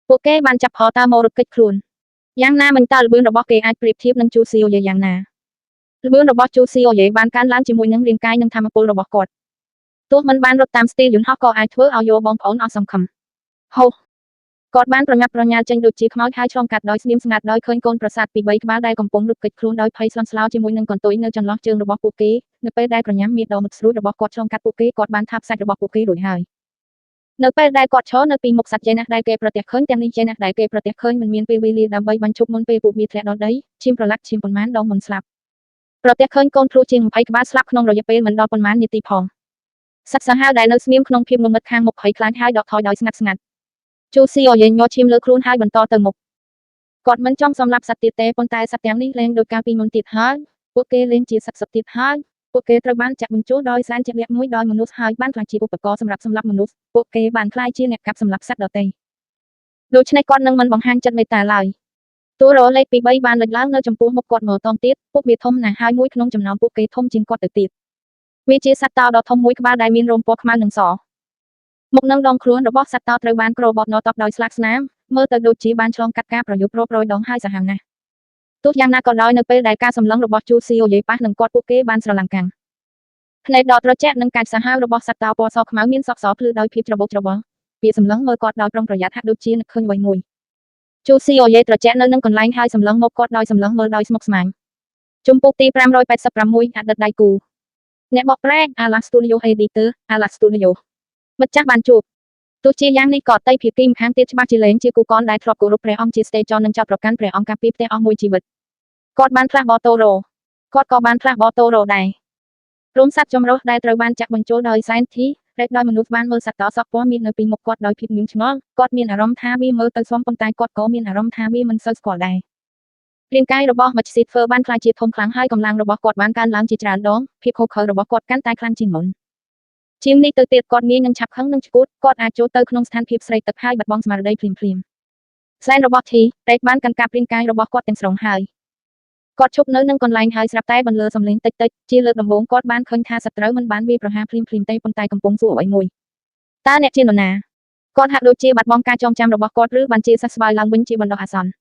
យពួកគេបានចាប់ផតើមករត់គេចខ្លួនយ៉ាងណាមិញតើល្បឿនរបស់គេអាចប្រៀបធៀបនឹងជូស៊ីអូយេយ៉ាងណាល្បឿនរបស់ជូស៊ីអូយេបានកើនឡើងជាមួយនឹងរាងកាយនិងធម៌ពលរបស់គាត់ទោះមិនបានរត់តាមស្ទីលយន្តហោះក៏អាចធ្វើឲ្យយោបងប្អូនអស់សង្ឃឹមហូគាត់បានប្រញាប់ប្រញាល់ចេញដូចជាខ្មោចហើយឆ្លងកាត់ដោយស្ងៀមស្ងាត់ដោយឃើញកូនប្រាសាទពី3ក្បាលដែលកំពុងរត់គេចខ្លួនដោយភ័យស្លន់ស្លោជាមួយនឹងកន្ទុយនៅចន្លោះជើងរបស់ពួកគេនៅពេលដែលក្រញាំមាសដ៏មុតស្រួចរបស់គាត់ឆ្លងកាត់ពួកគេគាត់បានថាបសាច់របស់ពួកគេរួចហើយនៅពេលដែលគាត់ឈរនៅពីមុខសត្វយេណាស់ដែលគេប្រទះឃើញទាំងនេះយេណាស់ដែលគេប្រទះឃើញមិនមានពេលវេលាដើម្បីបញ្ឈប់មុនពេលពួកវាធ្លាក់ដល់ដីឈាមប្រឡាក់ឈាមប៉ុន្មានដងមុនស្លាប់ប្រទះឃើញកូនភ្លោះជាង20ក្បាលស្លាប់ក្នុងរយៈពេលមិនដល់ប៉ុន្មាននាទីផងសត្វសាហាវដែលនៅស្ងៀមក្នុងភាពងងឹតខាងមុខភ័យខ្លាចហើយដកថយដោយស្ងាត់ជូស៊ីអូយេញ័រឈាមលើខ្លួនហើយបន្តទៅមុខគាត់មិនចង់សម្លាប់សត្វទៀតទេប៉ុន្តែសត្វទាំងនេះលែងដោយកាលពីមុនទៀតហើយពួកគេលែងជាសត្វសុទ្ធទៀតហើយពួកគេត្រូវបានចាក់បញ្ចូលដោយសែនជាក់លាក់មួយដោយមនុស្សហើយបានក្លាយជាឧបករណ៍សម្រាប់សម្លាប់មនុស្សពួកគេបានក្លាយជាអ្នកកាប់សម្លាប់សត្វដទៃដូច្នេះគាត់នឹងមិនបង្ហាញចិត្តមេត្តាឡើយ តួរលេខពី3បានលេចឡើងនៅចំពោះមុខគាត់ម្ដងទៀតពួកវាធំណាស់ហើយមួយក្នុងចំណោមពួកគេធំជាងគាត់ទៅទៀតវាជាសត្វតោដ៏ធំមួយក្បាលដែលមានរោមពណ៌ខ្មៅនិងសមុខនិងដងខ្លួនរបស់សត្វតោត្រូវបានគ្របបណតបដោយស្លាកស្នាមមើលទៅដូចជាបានឆ្លងកាត់ការប្រយុទ្ធរាប់រយដងហើយសាហាវណាស់ទោះយ៉ាងណាក៏ដោយនៅពេលដែលការសម្លឹងរបស់ជូស៊ីអូយេប៉ះនឹងគាត់ពួកគេបានស្រឡាំងកាំងភ្នែកដកត្រជាក់និងកាច់សាហាវរបស់សត្វតោពណ៌សខ្មៅមានសក់សភ្លឺដោយភាពច្របូកច្របល់វាសម្លឹងមើលគាត់ដោយប្រុងប្រយ័ត្នហាក់ដូចជានឹកឃើញអ្វីមួយជូស៊ីអូយេត្រជាក់នៅនឹងកន្លែងហើយសម្លឹងមកគាត់ដោយសម្លឹងមើលដោយស្មុគស្មាញជំពូកទី586អតីតដៃគូអ្នកបកប្រែក Ala Studio Editor Ala Studio ម្ចាស់បានជួបទោះជាយ៉ាងនេះក៏តៃភាគីម្ខាងទៀតច្បាស់ជាលែងជាគូកនដែលធ្លាប់គោរពព្រះអង្គជាស្តេចននិងចោទប្រកាន់ព្រះអង្គកាពីផ្ទះអស់មួយជីវិតគាត់បានផ្លាស់បតូរ៉ូគាត់ក៏បានផ្លាស់បតូរ៉ូដែររោមសត្វចម្រុះដែលត្រូវបានចាក់បញ្ចូលដោយសែនធីរែកដោយមនុស្សបានមើលសត្វតសក់ពណ៌មាននៅពីមុខគាត់ដោយភាពងឿងឆ្ងល់គាត់មានអារម្មណ៍ថាវាមើលទៅសមប៉ុន្តែគាត់ក៏មានអារម្មណ៍ថាវាមិនសូវស្គាល់ដែររាងកាយរបស់មច្ឆស៊ីធ្វើបានខ្លាចជាធំខ្លាំងហើយកម្លាំងរបស់គាត់បានកើនឡើងជាច្រើនដងភាពខុសខើរបស់គាត់កាន់តែខ្លាំងជាងមុនជាងនេះទៅទៀតគាត់ងាយនឹងឆាប់ខឹងនិងឆ្កួតគាត់អាចចូលទៅក្នុងស្ថានភាពស្រេកទឹកហើយបាត់បង់ស្មារតីភ្លាមសែនរបស់ធីរែកបានកាន់កាប់រាងកាយរបស់គាត់ទាំងស្រុងហើយគាត់ឈប់នៅនឹងកន្លែងហើយស្រាប់តែបន្លឺសំឡេងតិចៗជាលើកដំបូងគាត់បានឃើញថាសត្រូវមិនបានវាយប្រហារភ្លាមទេប៉ុន្តែកំពុងសួរអ្វីមួយតើអ្នកជានរណាគាត់ហាក់ដូចជាបាត់បង់ការចងចាំរបស់គាត់ឬបានជាសះស្បើយឡើងវិញជាបណ្ដោះអាសន្ន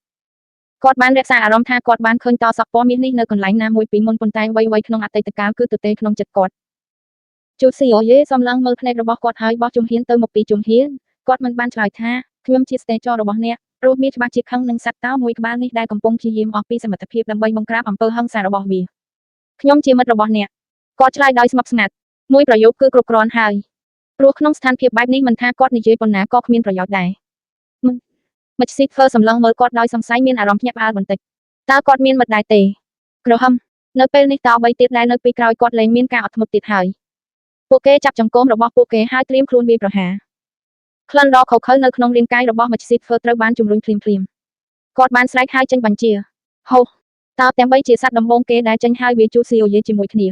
គាត់បានរក្សាអារម្មណ៍ថាគាត់បានឃើញតសក់ពណ៌មាសនេះនៅកន្លែងណាមួយពីមុនប៉ុន្តែអ្វីៗក្នុងអតីតកាលគឺទទេក្នុងចិត្តគាត់ជូស៊ីអូយេសំឡឹងមើលភ្នែករបស់គាត់ហើយបោះជំហានទៅមុខពីជំហានគាត់មិនបានឆ្លើយថាខ្ញុំជាស្តេចរបស់អ្នកព្រោះមានច្បាស់ជាខឹងនឹងសត្វតោមួយក្បាលនេះដែលកំពុងព្យាយាមអស់ពីសមត្ថភាពដើម្បីបង្ក្រាបអំពើហិង្សារបស់វាខ្ញុំជាមិត្តរបស់អ្នកគាត់ឆ្លើយដោយស្ងប់ស្ងាត់មួយប្រយោគគឺគ្រប់គ្រាន់ហើយព្រោះក្នុងស្ថានភាពបែបនេះមិនថាគាត់និយាយប៉ុណ្ណាក៏គ្មានប្រយោជន៍ដែរមច្ឆស៊ីធ្វើសម្លឹងមើលគាត់ដោយសង្ស័យមានអារម្មណ៍ភ្ញាក់ផ្អើលបន្តិចតើគាត់មានមិត្តដែរទេក្រហមនៅពេលនេះតោ3ទៀតដែលនៅពីក្រោយគាត់លែងមានការអត់ធ្មត់ទៀតហើយពួកគេចាប់ចង្កូមរបស់ពួកគេហើយត្រៀមខ្លួនវាយប្រហារក្លិនដ៏ខុសខើនៅក្នុងរាងកាយរបស់មច្ឆស៊ីធ្វើត្រូវបានជំរុញភ្លាមគាត់បានស្រែកហើយចេញបញ្ជាហូតើទាំង3ជាសត្វដំបងគេដែលចេញហើយវាជូស៊ីអូយេជាមួយគ្ន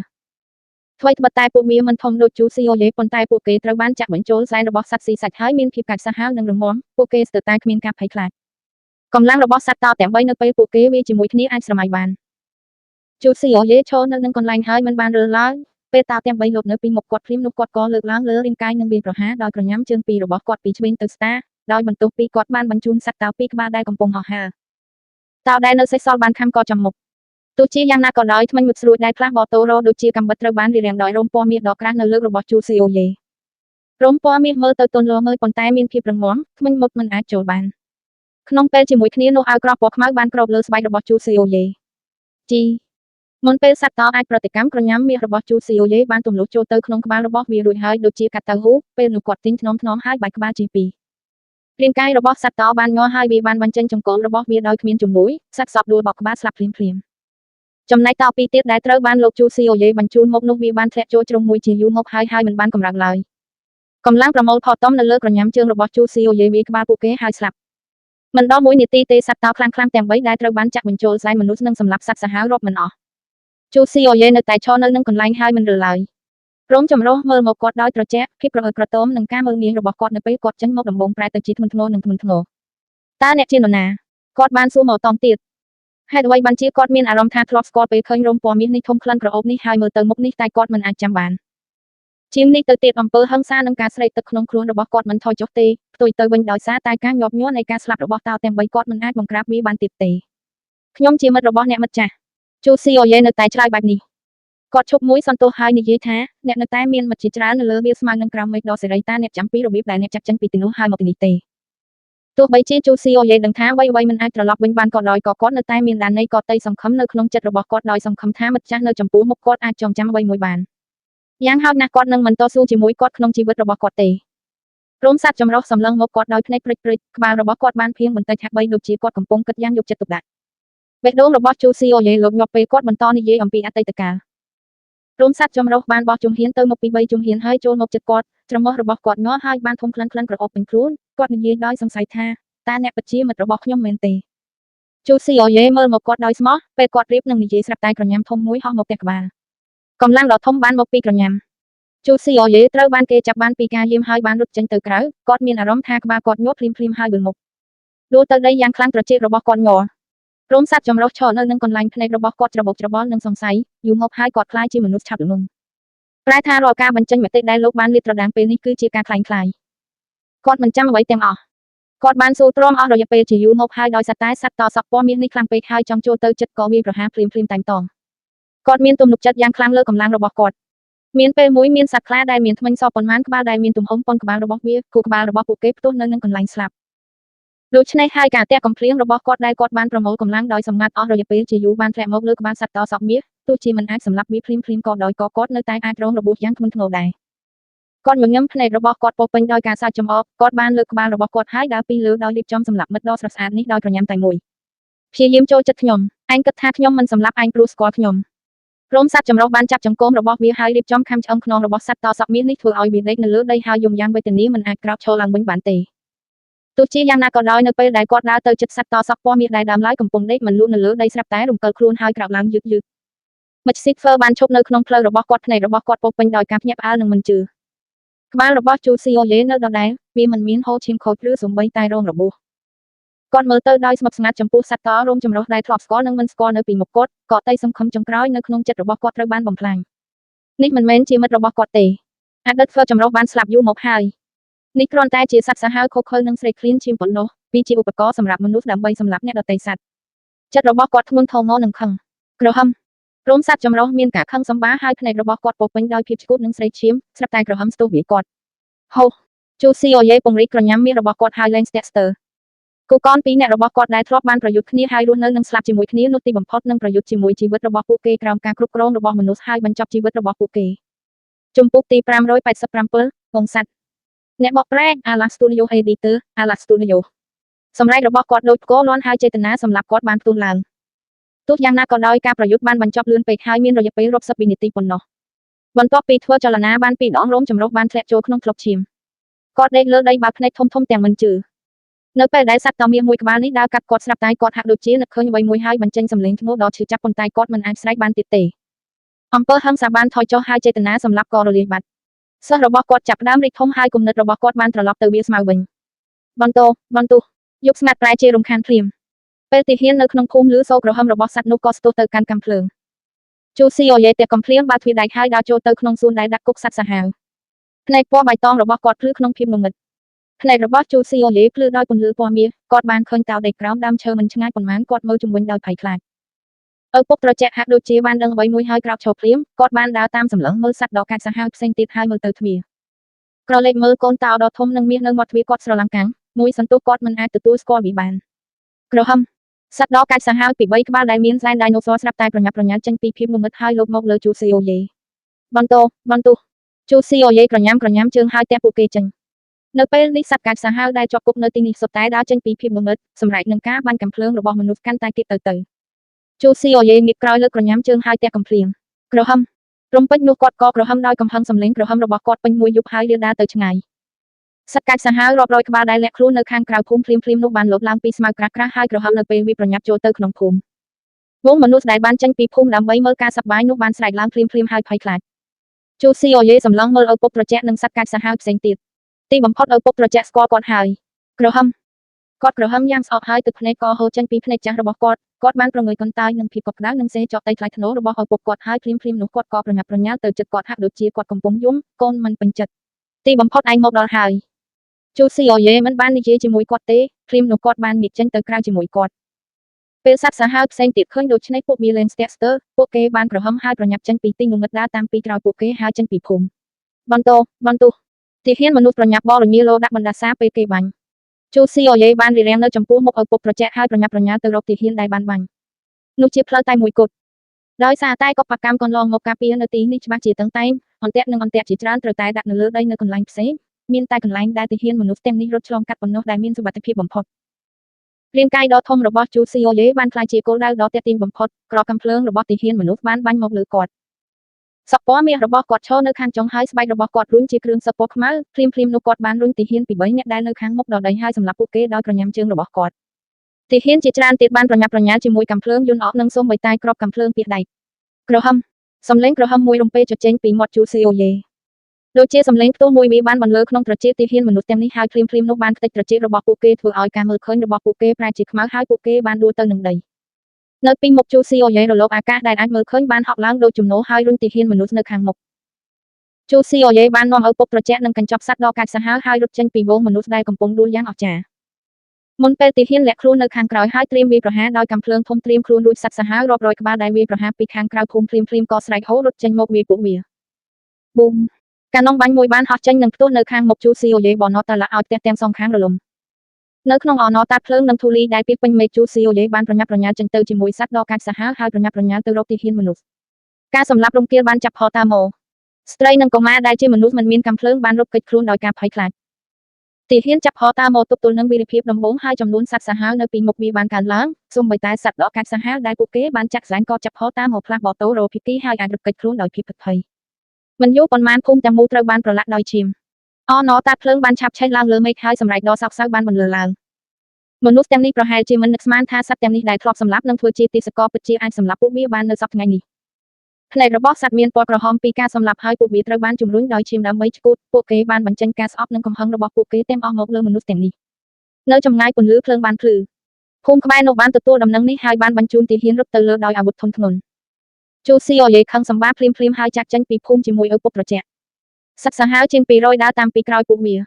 ាថ្មីត្បិតតែពួកវាមិនធំដូចជូស៊ីអូយេប៉ុន្តែពួកគេត្រូវបានចាក់បញ្ចូលសែនរបស់សត្វស៊ីសាច់ហើយមានភាពកាចសាហាវនិងរឹងមាំពួកគេស្ទើរតែគ្មានការភ័យខ្លាចកម្លាំងរបស់សត្វតោទាំង3នៅពេលពួកគេវាជាមួយគ្នាអាចស្រមៃបានជូស៊ីអូយេឈរនៅនឹងកន្លែងហើយមិនបានរើឡើយពេលតោទាំង3លុបនៅពីមុខគាត់ភ្លាមនោះគាត់ក៏លើកឡើងលើរាងកាយនិងវាយប្រហារដោយក្រញាំជើងពីររបស់គាត់ពីឆ្វេងទៅស្តាដោយបន្ទោសពីគាត់បានបញ្ជូនសត្វតោពីរក្បាលដែលកំពុងហោះហើរតោដែលនៅសេសសល់បានខំកចំមុខទោះជាយ៉ាងណាក៏ដោយថ្មិញមុតស្រួយដែលផ្លាស់បតូរ៉ូដូចជាកំបិតត្រូវបានរារាំងដោយរោមពណ៌មាសដ៏ក្រាស់នៅលើរបស់ជូស៊ីអូយេរោមពណ៌មាសមើលទៅទន់ល្មើយប៉ុន្តែមានភាពរឹងមាំថ្មិញមុតមិនអាចចូលបានក្នុងពេលជាមួយគ្នានោះអាវក្រោះពណ៌ខ្មៅបានគ្របលើស្បែករបស់ជូស៊ីអូយេជីមុនពេលសត្វតោអាចប្រតិកម្មក្រញាំមាសរបស់ជូស៊ីអូយេបានទម្លុះចូលទៅក្នុងក្បាលរបស់វារួចហើយដូចជាកាត់ទៅហ៊ូពេលនោះគាត់ទិញថ្នមហើយបែកក្បាលជាពីររាងកាយរបស់សត្វតោបានញ័រហើយវាបានបញ្ចេញចង្កូមរបស់វាដោយគ្មានជំនួយសត្វសពដួលបោកក្បាលស្លាប់ភ្លាមចំណែកតោពីរទៀតដែលត្រូវបានលោកជូស៊ីអូយេបញ្ជូនមកនោះវាបានធ្លាក់ចូលជ្រុងមួយជាយូរមកហើយមិនបានកម្រើកឡើយកម្លាំងប្រមូលផលតំនៅលើក្រញាំជើងរបស់ជូស៊ីអូយេវាក្បាលពួកគេហើយស្លាប់មិនដល់1នាទីទេសត្វតោខ្លាំងទាំង3ដែលត្រូវបានចាក់បញ្ចូលសែនមនុស្សនិងសម្លាប់សត្វសាហាវរាប់មិនអស់ជូស៊ីអូយេនៅតែឈរនៅនឹងកន្លែងហើយមិនរើឡើយព្រមចម្រុះមើលមកគាត់ដោយត្រជាក់ភាពប្រអើក្រទមនឹងការមើលងាយរបស់គាត់នៅពេលគាត់ចេញមកដំបងប្រែទៅជាធ្ងន់ធ្ងរតើអ្នកជានរណាគាត់បានសួរមកតទៀតហេតុអ្វីបានជាគាត់មានអារម្មណ៍ថាធ្លាប់ស្គាល់ពេលឃើញរោមពណ៌មាសនេះធំក្លិនក្រអូបនេះហើយមើលទៅមុខនេះតែគាត់មិនអាចចាំបានជាងនេះទៅទៀតអំពើហិង្សានិងការស្រេកទឹកក្នុងខ្លួនរបស់គាត់មិនថយចុះទេផ្ទុយទៅវិញដោយសារតែការញាប់ញ័រនៃការស្លាប់របស់តោទាំង3គាត់មិនអាចបង្ក្រាបវាបានទៀតទេខ្ញុំជាមិត្តរបស់អ្នកមិត្តចាស់ជូស៊ីអូយេនៅតែឆ្លើយបែបនេះគាត់ឈប់មួយសន្ទោសហើយនិយាយថាអ្នកនៅតែមានមិត្តជាច្រើននៅលើវាស្មើនឹងក្រោមមេឃដ៏សេរីតាអ្នកចាំពីរបៀបដែលអ្នកចាក់ចេញពីទីនោះហើយមកទីនេះទេទោះបីជាជូស៊ីអូយេដឹងថាអ្វីមិនអាចត្រឡប់វិញបានក៏ដោយក៏គាត់នៅតែមានដាននៃកតៃសង្ឃឹមនៅក្នុងចិត្តរបស់គាត់ដោយសង្ឃឹមថាមិត្តចាស់នៅចំពោះមុខគាត់អាចចងចាំអ្វីមួយបានយ៉ាងហោចណាស់គាត់នឹងមិនតស៊ូជាមួយគាត់ក្នុងជីវិតរបស់គាត់ទេរោមសត្វចម្រុះសម្លឹងមកគាត់ដោយភ្នែកព្រិចក្បាលរបស់គាត់បានភៀងបន្តិចហាក់បីដូចជាគាត់កំពុងគិតយ៉ាងយកចិត្តទុកដាក់បេះដូងរបស់ជូស៊ីអូយេលោកញាប់ពេលគាត់បន្តនិយាយអំពីអតីតកាលរោមសត្វចម្រុះបានបោះជំហានទៅមុខពី3ជំហានហើយចូលមកជិតគាត់ច្រមុះរបស់គាត់ញ័រហើយបានធំក្លិនក្រអូបពេញខ្លួនគាត់និយាយដោយសង្ស័យថាតើអ្នកពិតជាមិត្តរបស់ខ្ញុំមែនទេជូស៊ីអូយេមើលមកគាត់ដោយស្មោះពេលគាត់រៀបនឹងនិយាយស្រាប់តែក្រញាំធំមួយហោះមកផ្ទះក្បាលកម្លាំងដ៏ធំបានមកពីក្រញាំជូស៊ីអូយេត្រូវបានគេចាប់បានពីការយាមហើយបានរត់ចេញទៅក្រៅគាត់មានអារម្មណ៍ថាក្បាលគាត់ញាប់ភ្លាមហើយវិលមុខដួលទៅដីយ៉ាងខ្លាំងត្រចៀករបស់គាត់ញ័រ រោមសត្វចម្រុះឈរនៅនឹងកន្លែងភ្នែករបស់គាត់ច្របូកច្របល់នឹងសង្ស័យយូរមកហើយគាត់ខ្លាចជាមនុស្សឆាប់ល្ងង់ប្រែថារាល់ការបញ្ចេញមតិដែលលោកបានលាតត្រដាងពេលនេះគឺជាការខ្លែងខ្លាយគាត់មិនចាំអ្វីទាំងអស់គាត់បានស៊ូទ្រាំអស់រយៈពេលជាយូរមកហើយដោយសារតែសត្វតសក់ពណ៌មាសនេះខ្លាំងពេកហើយចង់ចូលទៅចិត្តក៏វាយប្រហារភ្លាមតែម្ដងគាត់មានទំនុកចិត្តយ៉ាងខ្លាំងលើកម្លាំងរបស់គាត់មានពេលមួយមានសត្វខ្លាដែលមានធ្មេញសប៉ុន្មានក្បាលដែលមានទំហំប៉ុនក្បាលរបស់វាគូក្បាលរបស់ពួកគេផ្ទុះនៅនឹងកន្លែងស្លាប់ដូច្នេះហើយការតាក់កំភ្លៀងរបស់គាត់ដែលគាត់បានប្រមូលកម្លាំងដោយសម្ងាត់អស់រយៈពេលជាយូរបានធ្លាក់មកលើក្បាលសត្វតសក់មាសទោះជាមិនអាចសម្លាប់វាភ្លាមក៏ដោយក៏គាត់នៅតែអាចរងរបួសយ៉ាងធ្ងន់ធ្ងរដែរគាត់ញញឹមភ្នែករបស់គាត់ពោពេញដោយការសើចចំអកគាត់បានលើកក្បាលរបស់គាត់ហើយដើរពីលើដោយរៀបចំសម្លាប់មិត្តដ៏ស្រស់ស្អាតនេះដោយប្រញាំតែមួយព្យាយាមចូលចិត្តខ្ញុំឯងគិតថាខ្ញុំមិនសម្លាប់ឯងព្រោះស្គាល់ខ្ញុំរោមសត្វចម្រុះបានចាប់ចង្កូមរបស់វាហើយរៀបចំខាំឆ្អឹងខ្នងរបស់សត្វតសក់មាសនេះធ្វើឲ្យវាដេកនៅលើដីហើយយំយ៉ាងវេទនាមិនអាចក្រោកឈរឡើងវិញបានទេទោះជាយ៉ាងណាក៏ដោយនៅពេលដែលគាត់ដើរទៅជិតសត្វតសក់ពណ៌មាសដែលដើមឡើយកំពុងដេកមិនលូននៅលើដីស្រាប់តែរំកិលខ្លួនហើយក្រោកឡើងយឺតមិត្តស៊ីហ្វឺបានឈប់នៅក្នុងផ្លូវរបស់គាត់ភ្នែករបស់គាត់ពោពេញដោយការភ្ញាក់ផ្អើលនិងមិនជឿក្បាលរបស់ជូស៊ីអូយេនៅដដែលវាមិនមានហូរឈាមខូចឬសូម្បីតែរងរបួសគាត់មើលទៅដោយស្ងប់ស្ងាត់ចំពោះសត្វតរោមចម្រុះដែលធ្លាប់ស្គាល់និងមិនស្គាល់នៅពីមុខគាត់ក៏តែសង្ឃឹមចុងក្រោយនៅក្នុងចិត្តរបស់គាត់ត្រូវបានបំផ្លាញនេះមិនមែនជាមិត្តរបស់គាត់ទេអតីតហ្វឺចម្រុះបានស្លាប់យូរមកហើយនេះគ្រាន់តែជាសត្វសាហាវខុសខើនិងស្រេកឃ្លានឈាមប៉ុណ្ណោះវាជាឧបករណ៍សម្រាប់មនុស្សដើម្បីសម្លាប់អ្នកដទៃសត្វចិត្តរបស់គាត់ធ្ងន់ធ្ងរនិងខឹងក្រហមរោមសត្វចម្រុះមានការខឹងសម្បាហើយភ្នែករបស់គាត់ពោពេញដោយភាពឆ្កួតនិងស្រេកឈាមស្រាប់តែក្រហមស្ទុះវាគាត់ហូជូស៊ីអូយេពង្រីកក្រញាំមាសរបស់គាត់ហើយលែងស្ទាក់ស្ទើរគូកនពីរអ្នករបស់គាត់ដែលធ្លាប់បានប្រយុទ្ធគ្នាហើយរស់នៅនិងស្លាប់ជាមួយគ្នានោះទីបំផុតនឹងប្រយុទ្ធជាមួយជីវិតរបស់ពួកគេក្រោមការគ្រប់គ្រងរបស់មនុស្សហើយបញ្ចប់ជីវិតរបស់ពួកគេជំពូកទី587វងសត្វអ្នកបកប្រែ Ala Studio Editor Ala Studio សម្រែករបស់គាត់ដូចផ្គរលាន់ហើយចេតនាសម្រាប់គាត់បានផ្ទុះឡើងទោះយ៉ាងណាក៏ដោយការប្រយុទ្ធបានបញ្ចប់លឿនពេកហើយមានរយៈពេលរាប់សិបវិនាទីប៉ុណ្ណោះបន្ទាប់ពីធ្វើចលនាបានពីរដងរោមចម្រុះបានធ្លាក់ចូលក្នុងក្លុកឈាមគាត់ដេកលើដីបើភ្នែកធំទាំងមិនជឿនៅពេលដែលសត្វតមាសមួយក្បាលនេះដើរកាត់គាត់ស្រាប់តែគាត់ហាក់ដូចជានឹកឃើញអ្វីមួយហើយបញ្ចេញសំឡេងធ្ងន់ដ៏ឈឺចាប់ប៉ុន្តែគាត់មិនអាចស្រែកបានទៀតទេអំពើហិង្សាបានថយចុះហើយចេតនាសម្លាប់ក៏រលាយបាត់សិស្សរបស់គាត់ចាប់ផ្ដើមរីកធំហើយគំនិតរបស់គាត់បានត្រឡប់ទៅវាស្មៅវិញបន្ទោយុគស្ងាត់ប្រែជារំខានភ្លាមពេលទីហ៊ាននៅក្នុងភូមិឮសូរក្រហមរបស់សត្វនោះក៏ស្ទុះទៅកាន់កាំភ្លើងជូស៊ីអូយេតែកំភ្លៀងបើទ្វារដែកហើយដើរចូលទៅក្នុងសួនដែលដាក់គុកសត្វសាហាវភ្នែកពណ៌បៃតងរបស់គាត់ភ្លឺក្នុងភាពងងឹតភ្នែករបស់ជូស៊ីអូយេភ្លឺដោយពន្លឺពណ៌មាសគាត់បានឃើញតោដេកក្រោមដើមឈើមិនឆ្ងាយប៉ុន្មានគាត់មើលជុំវិញដោយភ័យខ្លាចឪពុកត្រជាក់ហាក់ដូចជាបានដឹងអ្វីមួយហើយក្រោកឈរភ្លាមគាត់បានដើរតាមសម្លឹងមើលសត្វដ៏កាចសាហាវផ្សេងទៀតហើយមើលទៅទ្វារក្រឡេកមើលកូនតោដ៏ធំនិងមាសនៅមាត់ទ្វារគាត់ស្រឡំកាំងមួយសន្ទុះគាត់មិនអាចទទួលស្គាល់វាបានក្រហមសត្វដ៏កាចសាហាវពី3ក្បាលដែលមានសែនដៃណូស័រស្រាប់តែប្រញាប់ប្រញាល់ចេញពីភាពងងឹតហើយលោតមកលើជូស៊ីអូយេបន្ទោជូស៊ីអូយេក្រញាំជើងហើយទះពួកគេចេញនៅពេលនេះសត្វកាចសាហាវដែលជាប់គុកនៅទីនេះសុទ្ធតែដើរចេញពីភាពងងឹតសម្រែកនឹងការបាញ់កាំភ្លើងរបស់មនុស្សកាន់តែទៀតទៅជូស៊ីអូយេងាកក្រោយលើក្រញាំជើងហើយទះកំភ្លៀងក្រហមរំពេចនោះគាត់ក៏ក្រហមដោយកំហឹងសំឡេងក្រហមរបស់គាត់ពេញមួយយប់ហើយលាដើរទៅឆ្ងាយសត្វកាចសាហាវរាប់រយក្បាលដែលលាក់ខ្លួននៅខាងក្រៅភូមិភ្លាមនោះបានលោតឡើងពីស្មៅក្រាស់ហើយក្រហមនៅពេលវាប្រញាប់ចូលទៅក្នុងភូមិវងមនុស្សដែលបានចេញពីភូមិដើម្បីមើលការសប្បាយនោះបានស្រែកឡើងភ្លាមហើយភ័យខ្លាចជូស៊ីអូយេសម្លឹងមើលឪពុកត្រជាក់និងសត្វកាចសាហាវផ្សេងទៀតទីបំផុតឪពុកត្រជាក់ស្គាល់គាត់ហើយក្រហមគាត់ក្រហមយ៉ាងស្អប់ហើយទឹកភ្នែកក៏ហូរចេញពីភ្នែកចាស់របស់គាត់បានប្រងើយកន្តើយនឹងភាពកក់ក្ដៅនិងសេចក្ដីថ្លៃថ្នូររបស់ឪពុកគាត់ហើយភ្លាមនោះគាត់ក៏ប្រញាប់ប្រញាល់ទៅជិតគាត់ហាក់ដូចជាគាត់កំពុងយំកូនមិនពេញចិត្តទីបំផុតឯងមកដល់ហើយជូស៊ីអូយេមិនបាននិយាយជាមួយគាត់ទេភ្លាមនោះគាត់បានងាកចេញទៅក្រៅជាមួយគាត់ពេលសត្វសាហាវផ្សេងទៀតឃើញដូច្នេះពួកវាលែងស្ទាក់ស្ទើរពួកគេបានក្រហមហើយប្រញាប់ចេញពីទីងងឹតដើរតាមពីក្រោយពួកគេហើយចេញពីភូមិបន្ទោទីហ៊ានមនុស្សប្រញាប់បរញីលោដាក់បណ្ដាសាពេលគេបាញ់ជូស៊ីអូយេបានរៀបរៀងនៅចំពោះមុខឪពុកត្រជាក់ហើយប្រញាប់ប្រញាល់ទៅរកទីហ៊ានដែលបានបាញ់នោះជាផ្លូវតែមួយគត់ដោយសារតែកបកម្មកន្លងមកការពារនៅទីនេះច្បាស់ជាតឹងតែងអន្ទាក់ជាច្រើនត្រូវតែដាក់នៅលើដីនៅកន្លែងផ្សេងមានតែកន្លែងដែលទីហ៊ានមនុស្សទាំងនេះរត់ឆ្លងកាត់ប៉ុណ្ណោះដែលមានសុវត្ថិភាពបំផុតរាងកាយដ៏ធំរបស់ជូស៊ីអូយេបានក្លាយជាគោលដៅដ៏ទាក់ទាញបំផុតក្របកាំភ្លើងរបស់ទីហ៊ានមនុស្សបានបាញ់មកលើគាត់សពពណ៌មាសរបស់គាត់ឈរនៅខាងចុងហើយស្បែករបស់គាត់រុញជាគ្រឿងសពពណ៌ខ្មៅភ្លាមនោះគាត់បានរុញទីហ៊ានពី3នាក់ដែលនៅខាងមុខដល់ដីហើយសម្លាប់ពួកគេដោយក្រញាំជើងរបស់គាត់ទីហ៊ានជាច្រើនទៀតបានប្រញាប់ប្រញាល់ជាមួយកាំភ្លើងយន្តអកនិងសូមបីតែក្របកាំភ្លើងពីដៃក្រហមសំឡេងក្រហមមួយរំពេចចេញពីមាត់ជូស៊ីអូយេដូចជាសំឡេងផ្ទុះមួយវាបានបន្លឺក្នុងត្រចៀកទីហ៊ានមនុស្សទាំងនេះហើយភ្លាមនោះបានខ្ទេចត្រចៀករបស់ពួកគេធ្វើឲ្យការមើលឃើញរបស់ពួកគេប្រែជាខ្មៅហើយពួកគេបានដួលទៅនឹងដី នៅពីមុខ Chuseoye រលកអាកាសដែលអាចមើលឃើញបានហក់ឡើងដូចជំនោរហើយរុញទាហានមនុស្សនៅខាងមុខ Chuseoye បាននាំឪពុកត្រជាក់និងកញ្ចប់សត្វដ៏កាចសាហាវហើយរត់ចេញពីហ្វូងមនុស្សដែលកំពុងដួលយ៉ាងអស្ចារ្យ មុនពេលទាហានលាក់ខ្លួននៅខាងក្រោយហើយត្រៀមវាយប្រហារដោយកាំភ្លើងធំត្រៀមខ្លួនរួចសត្វសាហាវរាប់រយក្បាលដែលវាយប្រហារពីខាងក្រៅភូមិភ្លាមៗក៏ស្រែកហូររត់ចេញមកវាយពួកវា ប៊ូម កាណុងបាញ់មួយបានហោះចេញនិងផ្ទុះនៅខាងមុខ Chuseoye បនតឡាឲ្យផ្ទះទាំងសងខាងរលំ នៅក្នុងអណតាភ្លើងនិងធូលីដែលពីពេញមេឃ Chuseoye បានប្រញាប់ប្រញាល់ចេញទៅជាមួយសត្វដ៏កាចសាហាវហើយប្រញាប់ប្រញាល់ទៅរកទាហានមនុស្ស ការសម្លាប់រង្គាលបានចាប់ផតាម៉ូ ស្ត្រីនិងកុមារដែលជាមនុស្សមិនមានកាំភ្លើងបានរត់គេចខ្លួនដោយការភ័យខ្លាច ទាហានចាប់ផតាម៉ូទប់ទល់នឹងវីរភាពដំបូងហើយចំនួនសត្វសាហាវនៅពីមុខវាបានកើនឡើងសូម្បីតែសត្វដ៏កាចសាហាវដែលពួកគេបានចាក់ស្លែងក៏ចាប់ផតាម៉ូផ្លាស់បតូរ៉ូភីគីហើយអាចរត់គេចខ្លួនដោយភាពភិតភ័យ មិនយូរប៉ុន្មានភូមិទាំងមូលត្រូវបានប្រឡាក់ដោយឈាម អណតាភ្លើងបានឆាប់ឆេះឡើងលើមេឃហើយសម្រែកដ៏សោកសៅបានបន្លឺឡើង មនុស្សទាំងនេះប្រហែលជាមិននឹកស្មានថាសត្វទាំងនេះដែលធ្លាប់សម្លាប់និងធ្វើជាទេសកលពិតជាអាចសម្លាប់ពួកវាបាននៅសប្តាហ៍ថ្ងៃនេះ ផ្នែករបស់សត្វមានពណ៌ក្រហមពីការសម្លាប់ហើយពួកវាត្រូវបានជំរុញដោយឈាមដើម្បីឆ្កួតពួកគេបានបញ្ចេញការស្អប់និងកំហឹងរបស់ពួកគេទាំងអស់មកលើមនុស្សទាំងនេះ នៅចម្ងាយពន្លឺភ្លើងបានភ្លឺ ភូមិក្បែរនោះបានទទួលដំណឹងនេះហើយបានបញ្ជូនទាហានរត់ទៅលើដោយអាវុធធុនធ្ងន់ Chuseoye ខឹងសម្បាភ្លាមៗហើយចាក់ចេញពីភូមិជាមួយឪពុកត្រជាក់ សត្វសាហាវជាង200ដើរតាមពីក្រោយពួកវា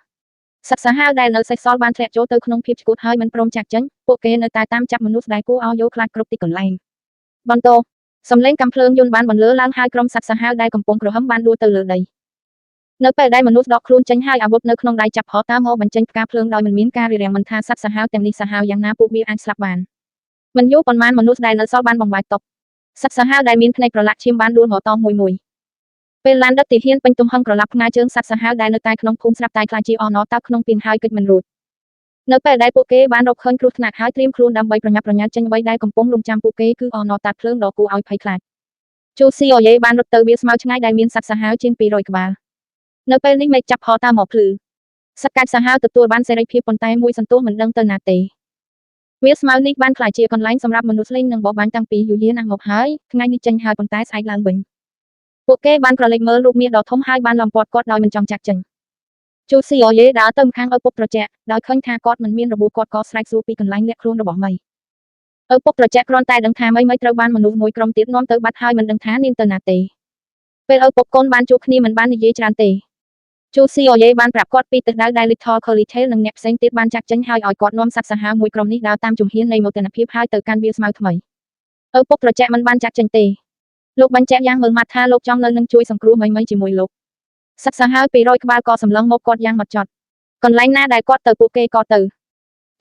សត្វសាហាវដែលនៅសេសសល់បានធ្លាក់ចូលទៅក្នុងភាពឆ្កួតហើយមិនព្រមចាក់ចេញពួកគេនៅតែតាមចាប់មនុស្សដែលគួរឲ្យយកខ្លាចគ្រប់ទីកន្លែង បន្តសំឡេងកាំភ្លើងយន្តបានបន្លឺឡើងហើយក្រុមសត្វសាហាវដែលកំពុងក្រហមបានដួលទៅលើដី នៅពេលដែលមនុស្សដកខ្លួនចេញហើយអាវុធនៅក្នុងដៃចាប់ផតាម៉ូបញ្ចេញផ្កាភ្លើងដោយមិនមានការរារាំងមិនថាសត្វសាហាវទាំងនេះសាហាវយ៉ាងណាពួកវាអាចស្លាប់បាន មិនយូរប៉ុន្មានមនុស្សដែលនៅសល់បានបំបាយតុក សត្វសាហាវដែលមានភ្នែកប្រឡាក់ឈាមបានដួលមកតមួយមួយ ពេលឡានដឹកទាហានពេញទំហឹងប្រឡាប់ផ្ងាជើងសត្វសាហាវដែលនៅតែក្នុងភូមិស្រាប់តែខ្លាចជាអណតាក្នុងពីងហើយគេចមិនរួច នៅពេលដែលពួកគេបានរកឃើញគ្រោះថ្នាក់ហើយត្រៀមខ្លួនដើម្បីប្រញាប់ប្រញាល់ចេញអ្វីដែលកំពុងរងចាំពួកគេគឺអណតាភ្លើងដ៏គួរឲ្យភ័យខ្លាច Chuseoye បានរត់ទៅវាលស្មៅឆ្ងាយដែលមានសត្វសាហាវជាង200ក្បាល នៅពេលនេះមេឃចាប់ផតាមកភ្លឺ សត្វកាចសាហាវទទួលបានសេរីភាពប៉ុន្តែមួយសន្ទុះមិនដឹងទៅណាទេ វាលស្មៅនេះបានក្លាយជាកន្លែងសម្រាប់មនុស្សលេងនិងបបបាញ់តាំងពីយូរយារណាស់មកហើយថ្ងៃនេះចេញហើយប៉ុន្តែស្អែកឡើងវិញ ពួកគេបានក្រឡេកមើលរូបមាសដ៏ធំហើយបានលំពាត់គាត់ដោយមិនចង់ចាក់ចេញ Chuseoye ដើរទៅម្ខាងឪពុកត្រជាក់ដោយឃើញថាគាត់មិនមានរបួសគាត់ក៏ស្រែកសួរពីកន្លែងលាក់ខ្លួនរបស់មី ឪពុកត្រជាក់គ្រាន់តែដឹងថាមីត្រូវបានមនុស្សមួយក្រុមទៀតនាំទៅបាត់ហើយមិនដឹងថានាងទៅណាទេ ពេលឪពុកកូនបានជួបគ្នាមិនបាននិយាយច្រើនទេ Chuseoye បានប្រាប់គាត់ពីទិសដៅដែល Little Curly Tail និងអ្នកផ្សេងទៀតបានចាក់ចេញហើយឲ្យគាត់នាំសត្វសាហាវមួយក្រុមនេះដើរតាមជំហាននៃមោទនភាពហើយទៅកាន់វាលស្មៅថ្មី ឪពុកត្រជាក់មិនបានចាក់ចេញទេ លោកបញ្ជាក់យ៉ាងមើលម៉ាត់ថាលោកចង់នៅនឹងជួយសង្គ្រោះមីជាមួយលោក សត្វសាហាវ200ក្បាលក៏សម្លឹងមកគាត់យ៉ាងម៉ត់ចត់ កន្លែងណាដែលគាត់ទៅពួកគេក៏ទៅ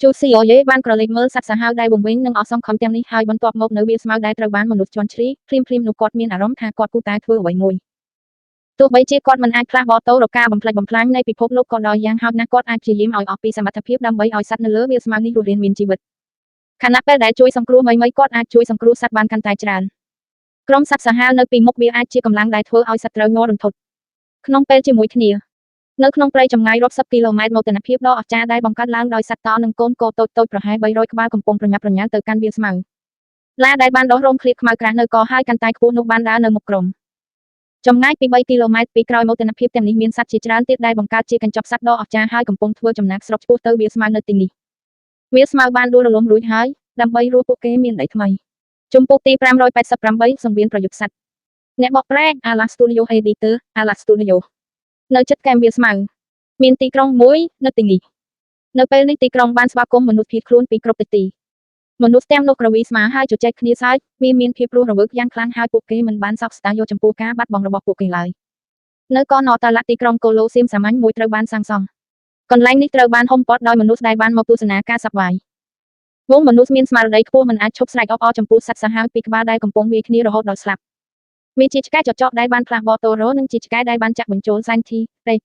Chuseoye បានក្រឡេកមើលសត្វសាហាវដែលវង្វេងនិងអស់សង្ឃឹមទាំងនេះហើយបន្ទាប់មកនៅវាលស្មៅដែលត្រូវបានមនុស្សជន់ឈ្លីភ្លាមៗនោះគាត់មានអារម្មណ៍ថាគាត់គួរតែធ្វើអ្វីមួយ ទោះបីជាគាត់មិនអាចផ្លាស់បតូរការបំផ្លិចបំផ្លាញនៃពិភពលោកក៏ដោយយ៉ាងហោចណាស់គាត់អាចព្យាយាមឲ្យអស់ពីសមត្ថភាពដើម្បីឲ្យសត្វនៅលើវាលស្មៅនេះរស់រានមានជីវិត ខណៈពេលដែលជួយសង្គ្រោះមីគាត់អាចជួយសង្គ្រោះសត្វបានកាន់តែច្រើន ក្រុមសត្វសាហាវនៅពីមុខវាអាចជាកម្លាំងដែលធ្វើឲ្យសត្វត្រូវញ័ររន្ធត់ ក្នុងពេលជាមួយគ្នា នៅក្នុងព្រៃចម្ងាយរាប់សិបគីឡូម៉ែត្រមោទនភាពដ៏អស្ចារ្យដែលបង្កើតឡើងដោយសត្វតោនិងកូនគោតូចៗប្រហែល300ក្បាលកំពុងប្រញាប់ប្រញាល់ទៅកាន់វាលស្មៅ ឡាដែលបានដុះរោមឃ្លៀកខ្មៅក្រាស់នៅកហើយកាន់តែខ្ពស់នោះបានដើរនៅមុខក្រុម ចម្ងាយពី3គីឡូម៉ែត្រពីក្រោយមោទនភាពទាំងនេះមានសត្វជាច្រើនទៀតដែលបង្កើតជាកញ្ចប់សត្វដ៏អស្ចារ្យហើយកំពុងធ្វើចំណាកស្រុកឆ្ពោះទៅវាលស្មៅនៅទីនេះ វាលស្មៅបានដួលរលំរួចហើយដើម្បីរស់ពួកគេមានដីថ្មី ជំពូកទី588សង្វៀនប្រយុទ្ធសត្វ អ្នកបកប្រែ Ala Studio Editor Ala Studio នៅជិតកែមវាលស្មៅ មានទីក្រុងមួយនៅទីនេះ នៅពេលនេះទីក្រុងបានស្វាគមន៍មនុស្សភៀសខ្លួនពីគ្រប់ទិសទី មនុស្សទាំងនោះក្រវីស្មាហើយជជែកគ្នាសើចវាមានភាពរស់រវើកយ៉ាងខ្លាំងហើយពួកគេមិនបានសោកស្ដាយយកចំពោះការបាត់បង់របស់ពួកគេឡើយ នៅកណតាឡាទីក្រុងកូឡូសៀមសាមញ្ញមួយត្រូវបានសាងសង់ កន្លែងនេះត្រូវបានហុំព័ទ្ធដោយមនុស្សដែលបានមកទស្សនាការសប្បាយ វងមនុស្សមានស្មារតីខ្ពស់មិនអាចឈប់ស្រែកអបអរចំពោះសត្វសាហាវពីក្បាលដែលកំពុងវាយគ្នារហូតដល់ស្លាប់ មានជាឆ្កែចចកដែលបានផ្លាស់បតូរ៉ូនិងជាឆ្កែដែលបានចាក់បញ្ចូលសែនធីរេ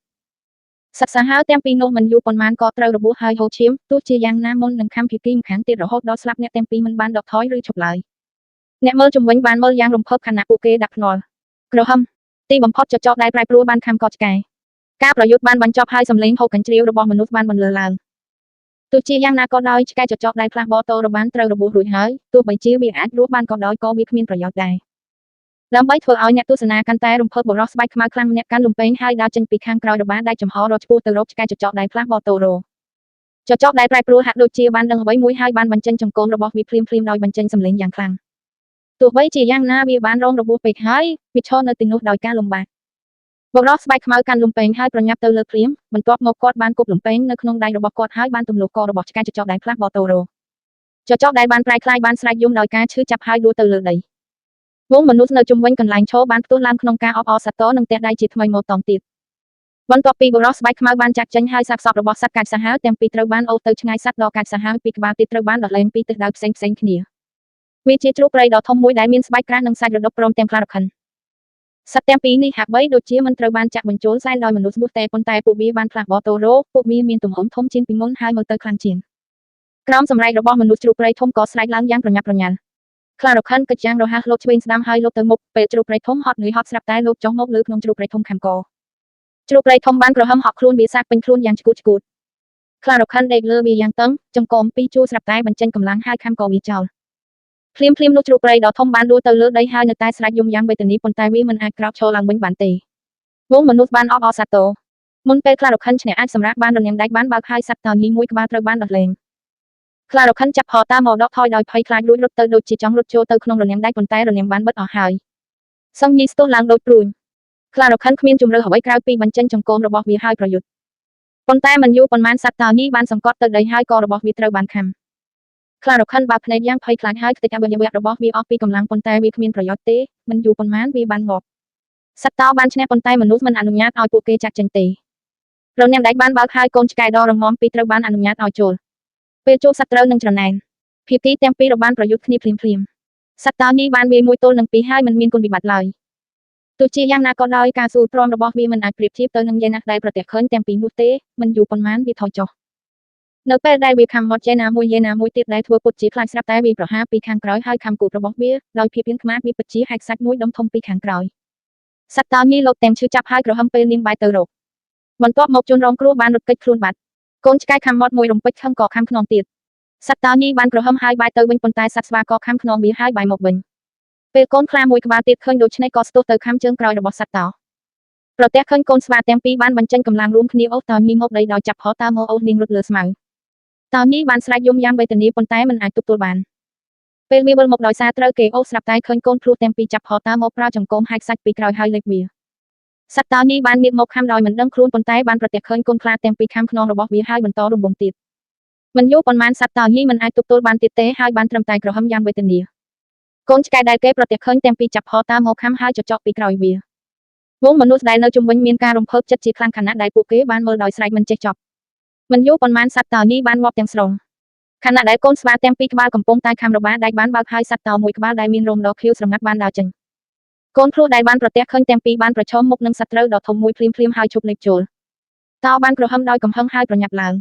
សត្វសាហាវទាំងពីរនោះមិនយូរប៉ុន្មានក៏ត្រូវរបួសហើយហូរឈាមទោះជាយ៉ាងណាមុននឹងខំភីគីម្ខាងទៀតរហូតដល់ស្លាប់អ្នកទាំងពីរមិនបានដកថយឬឈប់ឡើយ អ្នកមើលជំវិញបានមើលយ៉ាងរំភើបខណៈពួកគេដាក់ភ្នាល់ក្រហមទីបំផុតចចកដែលប្រែប្រួលបានខំកកឆ្កែការប្រយុទ្ធបានបញ្ចប់ហើយសម្លេងហូរកញ្ជ្រៀវរបស់មនុស្សបានបន្លឺឡើង ទោះជាយ៉ាងណាក៏ដោយឆ្កែចចកដែលផ្លាស់បតូរ៉ូបានត្រូវរបួសរួចហើយទោះបីជាវាអាចរស់បានក៏ដោយក៏វាគ្មានប្រយោជន៍ដែរ ដើម្បីធ្វើឲ្យអ្នកទស្សនាកាន់តែរំភើបបរោះស្បែកខ្មៅខ្លាំងម្នាក់កាន់លំពេងហើយដើរចេញពីខាងក្រោយរបាដែលចំហរត់ឆ្ពោះទៅរកឆ្កែចចកដែលផ្លាស់បតូរ៉ូ ចចកដែលប្រែប្រួលហាក់ដូចជាបានដឹងអ្វីមួយហើយបានបញ្ចេញចង្កូមរបស់វាភ្លាមៗដោយបញ្ចេញសំឡេងយ៉ាងខ្លាំង ទោះបីជាយ៉ាងណាវាបានរងរបួសពេកហើយវាឈរនៅទីនោះដោយការលំបាកបុរសស្បែកខ្មៅកាន់លំពេងហើយប្រញាប់ទៅលើភ្លាមបន្ទាប់មកគាត់បានគប់លំពេងនៅក្នុងដៃរបស់គាត់ហើយបានទម្លាក់ករបស់ឆ្កែចចកដៃផ្លាស់បតូរ៉ូចចកដៃបានប្រែក្លាយបានស្រែកយំដោយការឈឺចាប់ហើយដួលទៅលើដីវងមនុស្សនៅជុំវិញកន្លែងឈរបានផ្ទុះឡើងក្នុងការអបអរសាទរនិងទះដៃជាថ្មីមកតង់ទៀតបន្ទាប់ពីបុរសស្បែកខ្មៅបានចាក់ចេញហើយសាកសពរបស់សត្វកាចសាហាវទាំងពីរត្រូវបានអូសទៅឆ្ងាយសត្វដ៏កាចសាហាវពីក្បាលទៀតត្រូវបានដកលែងពីទិសដៅផ្សេងៗគ្នាវាជាជ្រូកព្រៃដ៏ធំមួយដែលមានស្បែកក្រាស់និងសាច់រដុបព្រមទាំងខ្លារខិនសត្វទាំងពីរនេះហាក់បីដូចជាមិនត្រូវបានចាក់បញ្ចូលសែនដោយមនុស្សនោះទេប៉ុន្តែពួកវាបានផ្លាស់បតូរ៉ូពួកវាមានទំហំធំជាងពីមុនហើយមើលទៅខ្លាំងជាងក្រោមសម្រែករបស់មនុស្សជ្រូកព្រៃធំក៏ស្រែកឡើងយ៉ាងប្រញាប់ប្រញាល់ខ្លារខិនកិច្ចយ៉ាងរហ័សលោតឆ្វេងស្ដាំហើយលោតទៅមុខពេលជ្រូកព្រៃធំហត់នឿយហត់ស្រាប់តែលោតចុះមកលើក្នុងជ្រូកព្រៃធំខាងកជ្រូកព្រៃធំបានក្រហមហក់ខ្លួនវាសាកពេញខ្លួនយ៉ាងឆ្កួតឆ្កួតខ្លារខិនដេកលើវាយ៉ាងតឹងចង្កូមពីរជួរស្រាប់តែបញ្ចេញកម្លាំងហើយខំក៏វាចោលភ្លាមនោះជ្រូកព្រៃដ៏ធំបានដួលទៅលើដីហើយនៅតែស្រែកយំយ៉ាងវេទនាប៉ុន្តែវាមិនអាចក្រោកឈរឡើងវិញបានទេវងមនុស្សបានអបអរសាទរមុនពេលខ្លារខិនឈ្នះអាចសម្រាប់បានរនាមដៃបានបើកហើយសត្វតើញីមួយក្បាលត្រូវបានដោះលែងខ្លារខិនចាប់ផតាមកដកថយដោយភ័យខ្លាចរួចរត់ទៅដូចជាចង់រត់ចូលទៅក្នុងរនាមដៃប៉ុន្តែរនាមបានបិទអស់ហើយសឹងញីស្ទុះឡើងដូចព្រួញខ្លារខិនគ្មានជំរឿអ្វីក្រៅពីបញ្ចេញចង្កូមរបស់វាហើយប្រយុទ្ធប៉ុន្តែមិនយូរប៉ុន្មានសត្វតើញីបានសង្កត់ទៅដីហើយក៏របស់វាត្រូវបានខំខ្លារខិនបើកភ្នែកយ៉ាងភ័យខ្លាចហើយខ្ទេចអវយវៈរបស់វាអស់ពីកម្លាំងប៉ុន្តែវាគ្មានប្រយោជន៍ទេមិនយូរប៉ុន្មានវាបានងាប់សត្វតោបានឈ្នះប៉ុន្តែមនុស្សមិនអនុញ្ញាតឲ្យពួកគេចាក់ចេញទេរនាមដៃបានបើកហើយកូនឆ្កែដ៏រងំពីរត្រូវបានអនុញ្ញាតឲ្យចូលពេលជួបសត្រូវនឹងច្រណែនភាគីទាំងពីរបានប្រយុទ្ធគ្នាភ្លាមសត្វតោញីបានវាមួយទល់នឹងពីរហើយមិនមានគុណវិបត្តិឡើយទោះជាយ៉ាងណាក៏ដោយការស៊ូទ្រាំរបស់វាមិនអាចប្រៀបធៀបទៅនឹងយេណាស់ដែលប្រទះឃើញទាំងពីរនោះទេមិនយូរប៉ុន្មានវាថយចុះនៅពេលដែលវាខំមាត់យេណាមួយទៀតដែលធ្វើពុតជាខ្លាចស្រាប់តែវាប្រហារពីខាងក្រោយហើយខំគូតរបស់វាដោយភាពហ៊ានខ្មាសវាពិតជាហែកសាច់មួយដុំធំពីខាងក្រោយសត្វតោញីលោកទាំងឈឺចាប់ហើយក្រហមពេលនាងបាយទៅរកបន្ទាប់មកជនរងគ្រោះបានរត់គេចខ្លួនបាត់កូនឆ្កែខំមាត់មួយរំពេចខំក៏ខំខ្នងទៀតសត្វតោញីបានក្រហមហើយបាយទៅវិញប៉ុន្តែសត្វស្វាក៏ខំខ្នងវាហើយបាយមកវិញពេលកូនខ្លាមួយក្បាលទៀតឃើញដូច្នេះក៏ស្ទុះទៅខំជើងក្រោយរបស់សត្វតោប្រទះឃើញកូនស្វាទាំងពីរបានបញ្ចេញកម្លាំងរួមគ្នាអូសតោញីមកដីដោយចាប់ហោតាមកអូសនាងរត់លើស្មៅតោញីបានស្រែកយំយ៉ាងវេទនាប៉ុន្តែមិនអាចទប់ទល់បានពេលវាវិលមកដោយសារត្រូវគេអូសស្រាប់តែឃើញកូនភ្លោះទាំងពីរចាប់ហោតាមកប្រើចង្កូមហែកសាច់ពីក្រោយហើយលេបវាសត្វតោញីបានងាកមកខំដោយមិនដឹងខ្លួនប៉ុន្តែបានប្រទះឃើញកូនខ្លាទាំងពីរខំខ្នងរបស់វាហើយបន្តរំវងទៀតមិនយូរប៉ុន្មានសត្វតោញីមិនអាចទប់ទល់បានទៀតទេហើយបានត្រឹមតែក្រហមយ៉ាងវេទនាកូនឆ្កែដែលគេប្រទះឃើញទាំងពីរចាប់ហោតាមកខំហើយចចកពីក្រោយវាវងមនុស្សដែលនៅជុំវិញមានការរំភើបចិត្តជាខ្លាំងខណៈដែលពួកគេបានមើលដោយស្រែកមិនចេះចប់មិនយូរប៉ុន្មានសត្វតោញីបានងាប់ទាំងស្រុងខណៈដែលកូនស្វាទាំងពីរក្បាលកំពុងតែខំរបាដែកបានបើកហើយសត្វតោមួយក្បាលដែលមានរោមដ៏ខៀវស្រងាត់បានដើរចេញកូនភ្លោះដែលបានប្រទះឃើញទាំងពីរបានប្រឈមមុខនឹងសត្រូវដ៏ធំមួយភ្លាមហើយឈប់លេបចូលតោបានក្រហមដោយកំហឹងហើយប្រញាប់ឡើ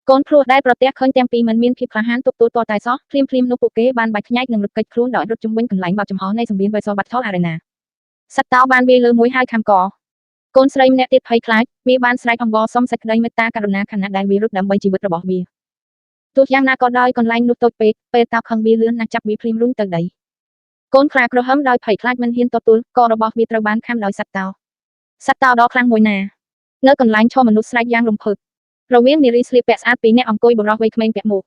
ងកូនភ្លោះដែលប្រទះឃើញទាំងពីរមិនមានភាពក្លាហានទប់ទល់តតែសោះភ្លាមនោះពួកគេបានបាច់ខ្ញាច់និងរត់គេចខ្លួនដោយរត់ជុំវិញកន្លែងបើកចំហនៃសម្បៀងវ៉េសបាត់ថលអារេណាសត្វតោបានវាលើមួយហើយខំកកូនស្រីម្នាក់ទៀតភ័យខ្លាចវាបានស្រែកអង្វរសុំសេចក្តីមេត្តាករុណាខណៈដែលវារត់ដើម្បីជីវិតរបស់វាទោះយ៉ាងណាក៏ដោយកន្លែងនោះតូចពេកពេលតោខឹងវាលឿនណាស់ចាប់វាភ្លាមរុញទៅដីកូនខ្លាក្រហមដោយភ័យខ្លាចមិនហ៊ានទទួលករបស់វាត្រូវបានខំដោយសត្វតោដ៏ខ្លាំងមួយណានៅកន្លែងឈរមនុស្សស្រែកយ៉ាងរំភើបរវាងនារីស្លៀកពាក់ស្អាតពីរនាក់អង្គុយបរោះវ័យក្មេងពាក់មួក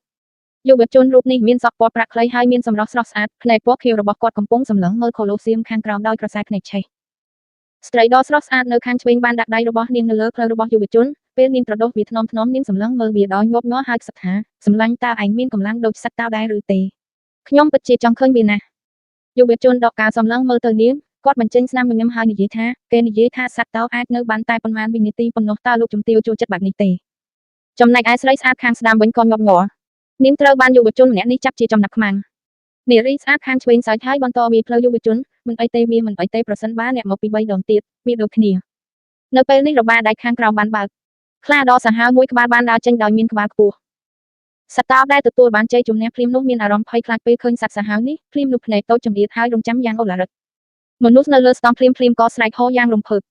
យុវជនរូបនេះមានសក់ពណ៌ប្រាក់ខ្លីហើយមានសម្រស់ស្រស់ស្អាតភ្នែកពណ៌ខៀវរបស់គាត់កំពុងសម្លឹងមើលខូឡូសៀមខាងក្រោមដោយក្រសែភ្នែកឆេះស្ត្រីដ៏ស្រស់ស្អាតនៅខាងឆ្វេងបានដាក់ដៃរបស់នាងនៅលើភ្លៅរបស់យុវជនពេលនាងប្រដុសវាថ្នមនាងសម្លឹងមើលវាដោយញាប់ញ័រហើយខ្សឹបថាសម្លាញ់តើឯងមានកម្លាំងដូចសត្វតោដែរឬទេខ្ញុំពិតជាចង់ឃើញវាណាស់យុវជនដកការសម្លឹងមើលទៅនាងគាត់បញ្ចេញស្នាមញញឹមហើយនិយាយថាគេនិយាយថាសត្វតោអាចនៅបានតែប៉ុន្មានវិនាទីប៉ុណ្ណោះតើលោកជំទាវចូលចិត្តបែបនេះទេចំណែកឯស្រីស្អាតខាងស្ដាំវិញក៏ញាប់ញ័រនាងត្រូវបានយុវជនម្នាក់នេះចាប់ជាចំណាប់ខ្មាំងនារីស្អាតខាងឆ្វេងសើចហើយបន្តវាផ្លូវយុវជនមិនអីទេវាមិនអីទេប្រសិនបើអ្នកមកពី3ដងទៀតវាដូចគ្នានៅពេលនេះរបាដៃខាងក្រោមបានបើកខ្លាដ៏សាហាវមួយក្បាលបានដើរចេញដោយមានក្បាលខ្ពស់សត្វតោដែលទទួលបានជ័យជំនះភ្លាមនោះមានអារម្មណ៍ភ័យខ្លាចពេលឃើញសត្វសាហាវនេះភ្លាមនោះភ្នែកតូចចម្អៀតហើយរងចាំយ៉ាងអូឡារិតមនុស្សនៅលើស្តង់ភ្លាមក៏ស្រែកហោយ៉ាងរំភើប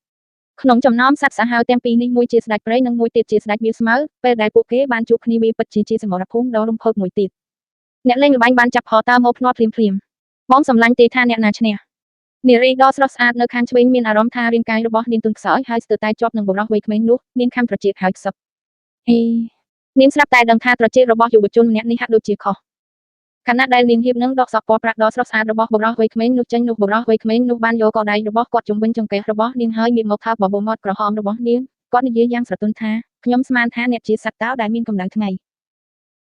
ក្នុងចំណោមសត្វសាហាវទាំងពីរនេះមួយជាស្ដេចព្រៃនិងមួយទៀតជាស្ដេចវាស្មៅពេលដែលពួកគេបានជួបគ្នាវាពិតជាសមរភូមិដ៏រំភើបមួយទៀតអ្នកលេងល្បែងបានចាប់ហោតាមកភ្នាល់ភ្លាមបងសម្លាញ់ទេថាអ្នកណាឈ្នះនារីដ៏ស្រស់ស្អាតនៅខាងឆ្វេងមានអារម្មណ៍ថារាងកាយរបស់នាងទន់ខ្សោយហើយស្ទើរតែជាប់នឹងបុរសវ័យក្មេងនោះនាងខំត្រចៀកហើយខ្សឹបនាងស្រាប់តែដឹងថាត្រចៀករបស់យុវជនម្នាក់នេះហាក់ដូចជាខុស ខណៈដែលនាងហៀបនឹងដកសក់ពណ៌ប្រាក់ដ៏ស្រស់ស្អាតរបស់បុរសវ័យក្មេងនោះចេញនោះបុរសវ័យក្មេងនោះបានយកកដៃរបស់គាត់ជំវិញចង្កេះរបស់នាងហើយងាកមកថាបបោមាត់ក្រហមរបស់នាងគាត់និយាយយ៉ាងស្រទន់ថាខ្ញុំស្មានថាអ្នកជាសត្វតោដែលមានកម្ដៅថ្ងៃ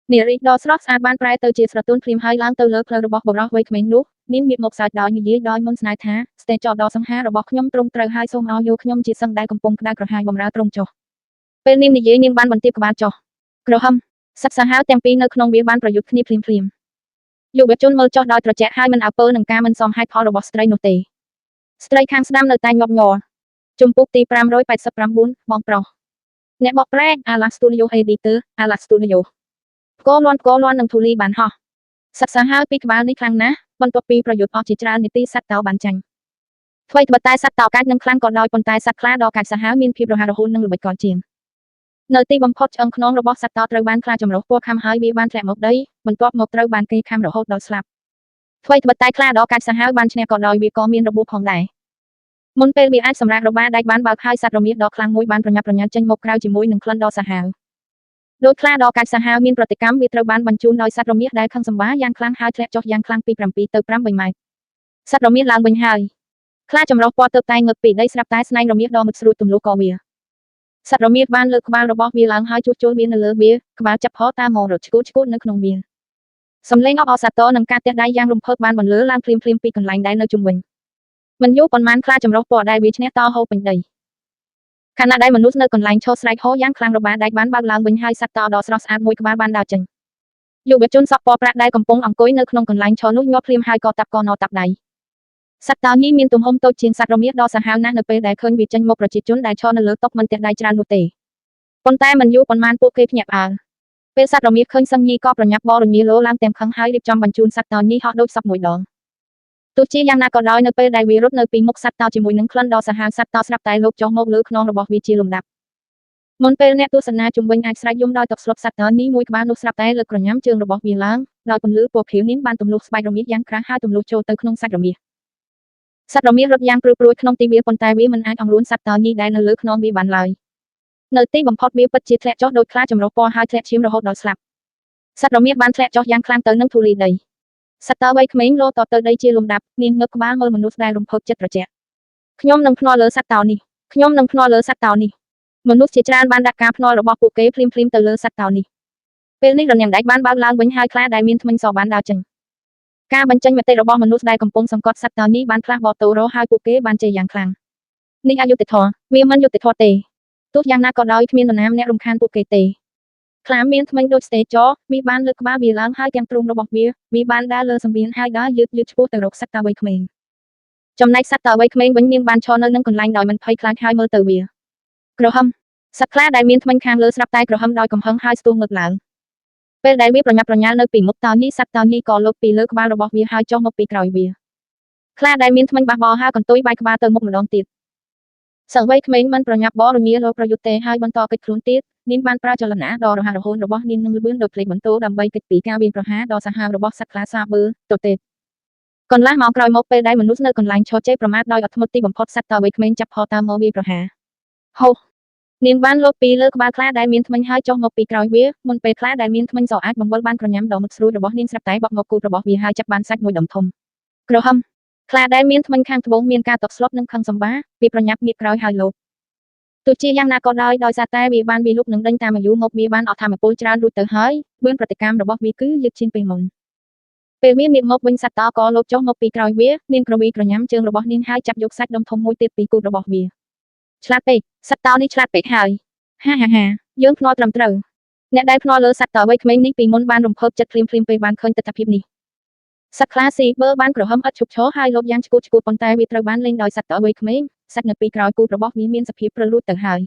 នារីដ៏ស្រស់ស្អាតបានប្រែទៅជាស្រទន់ភ្លាមហើយឡើងទៅលើផ្លូវរបស់បុរសវ័យក្មេងនោះនាងងាកមកសើចដោយនិយាយដោយមុនស្នេហ៍ថាស្ទែចដ៏សង្ហារបស់ខ្ញុំត្រឹមត្រូវហើយសូមឲ្យយកខ្ញុំជាសឹងដែលកំពុងក្តៅក្រហាយបម្រើត្រង់ចុះពេលនាងនិយាយនាងបានបន្ទាបក្បាលចុះក្រហមសត្វសាហាវទាំងពីរនៅក្នុងវាបានប្រយុទ្ធគ្នាភ្លាមយុវជនមើលចុះដោយត្រជាក់ហើយមិនអើពើនឹងការមិនសមហេតុផលរបស់ស្ត្រីនោះទេស្ត្រីខាងស្ដាំនៅតែញាប់ញ័រជំពូកទី589បងប្រុសអ្នកបកប្រែ Ala Studio Editor Ala Studio ផ្គរលាន់នឹងធូលីបានហោះសត្វសាហាវពីរក្បាលនេះខ្លាំងណាស់បន្ទាប់ពីប្រយុទ្ធអស់ជាច្រើននាទីសត្វតោបានចាញ់ថ្មីត្បិតតែសត្វតោកាចនឹងខ្លាំងក៏ដោយប៉ុន្តែសត្វខ្លាដ៏កាចសាហាវមានភាពរហ័សរហួននិងល្បិចកលជាងនៅទីបំផុតឆ្អឹងខ្នងរបស់សត្វតោត្រូវបានខ្លាចម្រុះពណ៌ខាំហើយវាបានធ្លាក់មកដីបន្ទាប់មកត្រូវបានគេខាំរហូតដល់ស្លាប់ថ្មីត្បិតតែខ្លាដ៏កាចសាហាវបានឈ្នះក៏ដោយវាក៏មានរបួសផងដែរមុនពេលវាអាចសម្រាករបាដែកបានបើកហើយសត្វរមាសដ៏ខ្លាំងមួយបានប្រញាប់ប្រញាល់ចេញមកក្រៅជាមួយនឹងក្លិនដ៏សាហាវដោយខ្លាដ៏កាចសាហាវមានប្រតិកម្មវាត្រូវបានបញ្ជូនដោយសត្វរមាសដែលខឹងសម្បាយ៉ាងខ្លាំងហើយធ្លាក់ចុះយ៉ាងខ្លាំងពី7ទៅ8ម៉ែត្រសត្វរមាសឡើងវិញហើយខ្លាចម្រុះពណ៌ទៅតែងើបពីដីស្រាប់តែស្នែងរមាសដ៏មុតស្រួចទម្លុះក៏វាសត្វរមាសបានលើកក្បាលរបស់វាឡើងហើយជួសជុលវានៅលើវាក្បាលចាប់ផតាមមករត់ឈួតនៅក្នុងវាសំឡេងអបអរសាទរនឹងការទះដៃយ៉ាងរំភើបបានបន្លឺឡើងភ្លាមពីកន្លែងដែលនៅជុំវិញមិនយូរប៉ុន្មានខ្លាចម្រុះពណ៌ដែលវាឈ្នះតហូរពេញដីខណៈដែលមនុស្សនៅកន្លែងឈរស្រែកហូរយ៉ាងខ្លាំងរបាដែកបានបើកឡើងវិញហើយសត្វតដ៏ស្រស់ស្អាតមួយក្បាលបានដើរចេញយុវជនសក់ពណ៌ប្រាក់ដែលកំពុងអង្គុយនៅក្នុងកន្លែងឈរនោះញាប់ភ្លាមហើយក៏តាប់កណតាប់ដៃសត្វតោញីមានទំហំតូចជាងសត្វរមាសដ៏សាហាវណាស់នៅពេលដែលឃើញវាចេញមកប្រជាជនដែលឈរនៅលើតុមិនទះដៃច្រើននោះទេប៉ុន្តែមិនយូរប៉ុន្មានពួកគេភ្ញាក់ផ្អើលពេលសត្វរមាសឃើញសឹងញីក៏ប្រញាប់បរញីលោឡើងទាំងខឹងហើយរៀបចំបញ្ជូនសត្វតោញីហោះដូចសពមួយដងទោះជាយ៉ាងណាក៏ដោយនៅពេលដែលវារត់នៅពីមុខសត្វតោជាមួយនឹងក្លិនដ៏សាហាវសត្វតោស្រាប់តែលោកចុះមកលើខ្នងរបស់វាជាលំដាប់មុនពេលអ្នកទស្សនាជុំវិញអាចស្រែកយំដោយទឹកស្លុតសត្វតោញីមួយក្បាលនោះស្រាប់តែលើកក្រញាំជើងរបស់វាឡើងដោយពន្លឺពណ៌ខៀវនាងបានទម្លុះស្បែករមាសយ៉ាងក្រាស់ហើយទម្លុះចូលទៅក្នុងសាច់រមាសសត្វរមាសរត់យ៉ាងព្រឺព្រួយក្នុងទីវាលប៉ុន្តែវាមិនអាចអង្រួនសត្វតោញីដែលនៅលើខ្នងវាបានឡើយនៅទីបំផុតវាពិតជាធ្លាក់ចុះដោយខ្លាចម្រុះពណ៌ហើយធ្លាក់ឈាមរហូតដល់ស្លាប់សត្វរមាសបានធ្លាក់ចុះយ៉ាងខ្លាំងទៅនឹងធូលីដីសត្វតោវ័យក្មេងលោតទៅដីជាលំដាប់នាងងើបក្បាលមើលមនុស្សដែលរំភើបចិត្តត្រជាក់ខ្ញុំនឹងភ្នាល់លើសត្វតោនេះខ្ញុំនឹងភ្នាល់លើសត្វតោនេះមនុស្សជាច្រើនបានដាក់ការភ្នាល់របស់ពួកគេភ្លាមទៅលើសត្វតោនេះពេលនេះរនាំងដែកបានបើកឡើងវិញហើយខ្លាដែលមានធ្មេញសបានដើរចេញការបញ្ចេញមតិរបស់មនុស្សដែលកំពុងសង្កត់សត្វតោនេះបានផ្លាស់បតទៅរកហើយពួកគេបានជ័យយ៉ាងខ្លាំងនេះអយុត្តិធម៌វាមិនយុត្តិធម៌ទេទោះយ៉ាងណាក៏ដោយគ្មាននរណាម្នាក់រំខានពួកគេទេខ្លាមានធ្មេញដូចស្ទេចវាបានលើកក្បាលវាឡើងហើយទាំងទ្រូងរបស់វាបានដើរលើសង្វៀនហើយដើរយឺតឆ្ពោះទៅរកសត្វតោវ័យក្មេងចំណែកសត្វតោវ័យក្មេងវិញនាងបានឈរនៅនឹងកន្លែងដោយមិនភ័យខ្លាចហើយមើលទៅវាក្រហមសត្វខ្លាដែលមានធ្មេញខាងលើស្រាប់តែក្រហមដោយកំហឹងហើយស្ទុះងើបឡើងពេលដែលវាប្រញាប់ប្រញាល់នៅពីមុខតោញីសត្វតោញីក៏លុបពីលើក្បាលរបស់វាហើយចុះមកពីក្រោយវាខ្លាដែលមានធ្មេញបះបោហើរកន្ទុយបែកក្បាលទៅមុខម្ដងទៀតសង្វ័យក្មេងមិនប្រញាប់បរមាលោកប្រយុទ្ធទេហើយបន្តកិច្ចខ្លួនទៀតនាងបានប្រើចលនាដ៏រហ័សរហួនរបស់នាងនឹងលឿនដោយភ្លេចបន្ទោដើម្បីកិច្ចពីការវាយប្រហារដ៏សាហាវរបស់សត្វខ្លាសាប៊ឺទទេកន្លះម៉ោងក្រោយមកពេលដែលមនុស្សនៅកន្លែងឈរជេរប្រមាថដោយអត់ធ្មត់ទីបំផុតសត្វតោវ័យក្មេងចាប់ផតាមមកវាយប្រហារហូនាងបានលុបពីលើក្បាលខ្លាដែលមានធ្មេញហើយចុះមកពីក្រោយវាមុនពេលខ្លាដែលមានធ្មេញសអាចបង្វិលបានក្រញាំដ៏មុតស្រួចរបស់នាងស្រាប់តែបក់មកគូតរបស់វាហើយចាប់បានសាច់មួយដុំធំក្រហមខ្លាដែលមានធ្មេញខាងត្បូងមានការតក់ស្លុតនិងខឹងសម្បាវាប្រញាប់ងាកក្រោយហើយលោតទោះជាយ៉ាងណាក៏ដោយសារតែវាបានវាលុកនឹងដេញតាមអាយុមកវាបានអត់ធម្មពលច្រើនរួចទៅហើយបឿនប្រតិកម្មរបស់វាគឺយឺតជាងពេលមុនពេលវាងាកមកវិញសត្វតោក៏លោតចុះមកពីក្រោយវានាងក្រវីក្រញាំជើងរបស់នាងហើយចាប់យកសាច់ដុំធំមួយទៀតពីគូតរបស់វាឆ្លាតពេកសត្វតោនេះឆ្លាតពេកហើយហាយើងភ្នាល់ត្រឹមត្រូវអ្នកដែលភ្នាល់លើសត្វតោវ័យក្មេងនេះពីមុនបានរំភើបចិត្តភ្លាមពេលបានឃើញទិដ្ឋភាពនេះសត្វខ្លាស៊ីបឺបានក្រហមឥតឈប់ឈរហើយលោតយ៉ាងឆ្កួតប៉ុន្តែវាត្រូវបានលេងដោយសត្វតោវ័យក្មេងសាច់នៅពីក្រោយគូតរបស់វាមានសភាពព្រលួចទៅហើ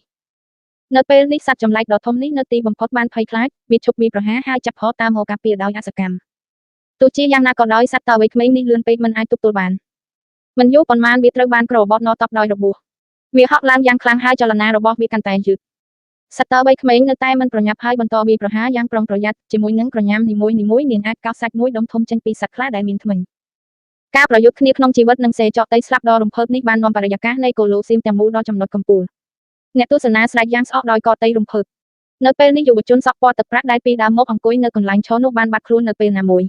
យនៅពេលនេះសត្វចម្លែកដ៏ធំនេះនៅទីបំផុតបានភ័យខ្លាចវាឈប់វាប្រហារហើយចាប់ផតាមមកការពារដោយអសកម្មទោះជាយ៉ាងណាក៏ដោយសត្វតោវ័យក្មេងនេះលឿនពេកមិនអាចទប់ទល់បានមិនយូរប៉ុន្មានវាត្រូវបានក្របបណតប់ដោយរបួសវាហក់ឡើងយ៉ាងខ្លាំងហើយចលនារបស់វាកាន់តែយឺតសត្វតោវ័យក្មេងនៅតែមិនប្រញាប់ហើយបន្តវាប្រហារយ៉ាងប្រុងប្រយ័ត្នជាមួយនឹងក្រញាំនីមួយនាងអាចកោសសាច់មួយដុំធំចេញពីសត្វខ្លាដែលមានធ្មេញការប្រយុទ្ធគ្នាក្នុងជីវិតនិងសេចក្ដីស្លាប់ដ៏រំភើបនេះបាននាំបរិយាកាសនៃកូឡូសៀមទាំងមូលដល់ចំណុចកំពូលអ្នកទស្សនាស្រែកយ៉ាងស្អកដោយកតៃរំភើបនៅពេលនេះយុវជនសក់ពណ៌ទឹកប្រាក់ដែលពីដើមមកអង្គុយនៅកន្លែងឈរនោះបានបាត់ខ្លួននៅពេលណាមួយ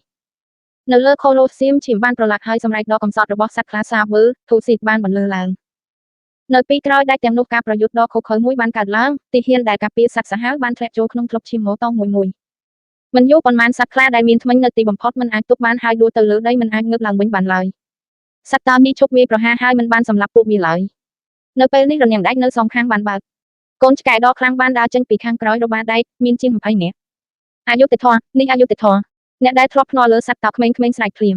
នៅលើ Colosseum ឈាមបានប្រឡាក់ហើយសម្រេចដល់កំសត់របស់សត្វខ្លា Saber Tooth បានបន្លឺឡើងនៅពីក្រោយដែកទាំងនោះការប្រយុទ្ធដ៏ឃោរឃៅមួយបានកើតឡើងទីហ៊ានដែលការពារសត្វសាហាវបានធ្លាក់ចូលក្នុងក្លឹបឈាមម៉ូតូមួយមិនយូរប៉ុន្មានសត្វខ្លាដែលមានធ្មេញនៅទីបំផុតមិនអាចទប់បានហើយដួលទៅលើដីមិនអាចងើបឡើងវិញបានឡើយសត្វតើនេះឈប់វាយប្រហារហើយមិនបានសម្លាប់ពួកវាឡើយនៅពេលនេះរនាំងដែកនៅសងខាងបានបើកកូនឆ្កែដ៏ខ្លាំងបានដើរចេញពីខាងក្រោយរបស់ដែកមានជាង20នាក់អយុធធម៌នេះអយុធធម៌អ្នកដែលធ្លាប់ភ្នាល់លើសត្វតើក្មេងៗស្រែកភ្លាម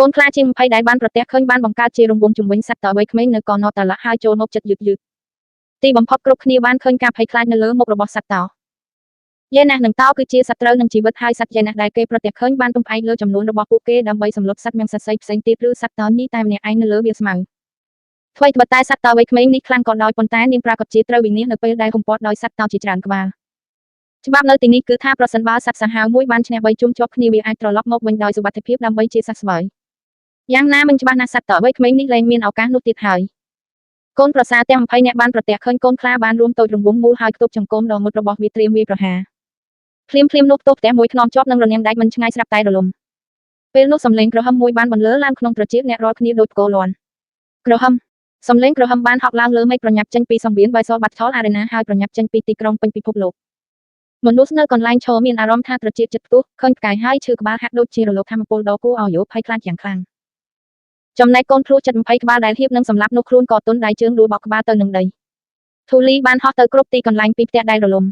កូនខ្លាជាង20ដែលបានប្រទះឃើញបានបង្កើតជារង្វង់ជំវិញសត្វតើវ័យក្មេងនៅកនតឡាក់ហើយចូលមកចិត្តយឺតទីបំផុតគ្រប់គ្នាបានឃើញការភ័យខ្លាចនៅលើមុខរបស់សត្វតើយេណាស់នឹងតោគឺជាសត្រូវនឹងជីវិតហើយសត្វយេណាស់ដែលគេប្រទះឃើញបានទំផ្អែកលើចំនួនរបស់ពួកគេដើម្បីសម្លុតសត្វមៀងសស័យផ្សេងទៀតឬសត្វតើនេះតែម្នាក់ឯងនៅលើវាស្មៅថ្មីត្បិតតែសត្វតើវ័យក្មេងនេះខ្លាំងក៏ដោយប៉ុន្តែនាងប្រាកដជាត្រូវវិនិច្ឆ័យនៅពេលដែលហុំព័ទ្ធដោយសត្វតើជាច្រើនក្បាលច្បាប់នៅទីនេះគឺថាប្រសិនបើសត្វសាហាវមួយបានឈ្នះ3ជុំជាប់គ្នាវាអាចត្រឡប់មកវិញដោយសុវត្ថិភាពដើម្បីជាសះស្បើយយ៉ាងណាមិនច្បាស់ណាស់សត្វតើវ័យក្មេងនេះលែងមានឱកាសនោះទៀតហើយកូនប្រសារទាំង20នាក់បានប្រទះឃើញកូនខ្លាបានរួមតូចរង្វង់មូលហើយខ្ទប់ចង្គមដ៏មុតរបស់វាត្រៀមវាយប្រហារភ្លាមនោះផ្ទប់ផ្ទះមួយខ្នងជាប់នឹងរនាំងដែកមិនឆ្ងាយស្រាប់តែរលំពេលនោះសំឡេងក្រហមមួយបានបន្លឺឡើងក្នុងត្រចៀកអ្នករាល់គ្នាដូចផ្គរលាន់ក្រហមសំឡេងក្រហមបានហក់ឡើងលើមេឃប្រញាប់ចេញពីសង្វៀន Visual Battle Arena ហើយប្រញាប់ចេញពីទីក្រុងពេញពិភពលោកមនុស្សនៅកន្លែងឈរមានអារម្មណ៍ថាត្រចៀកចិត្តផ្ទុះឃើញផ្កាយហើយឈឺក្បាលហាក់ដូចជារលកថាមពលដ៏គួរឲ្យយល់ភ័យខ្លាចយ៉ាងខ្លាំងចំណែកកូនភ្លោះចិត្ត20ក្បាលដែលហៀបនឹងសម្លាប់នោះខ្លួនក៏ទន់ដៃជើងដួលបោកក្បាលទៅនឹងដីធូលីបានហោះទៅគ្រប់ទីកន្លែងពីផ្ទះដែលរលំ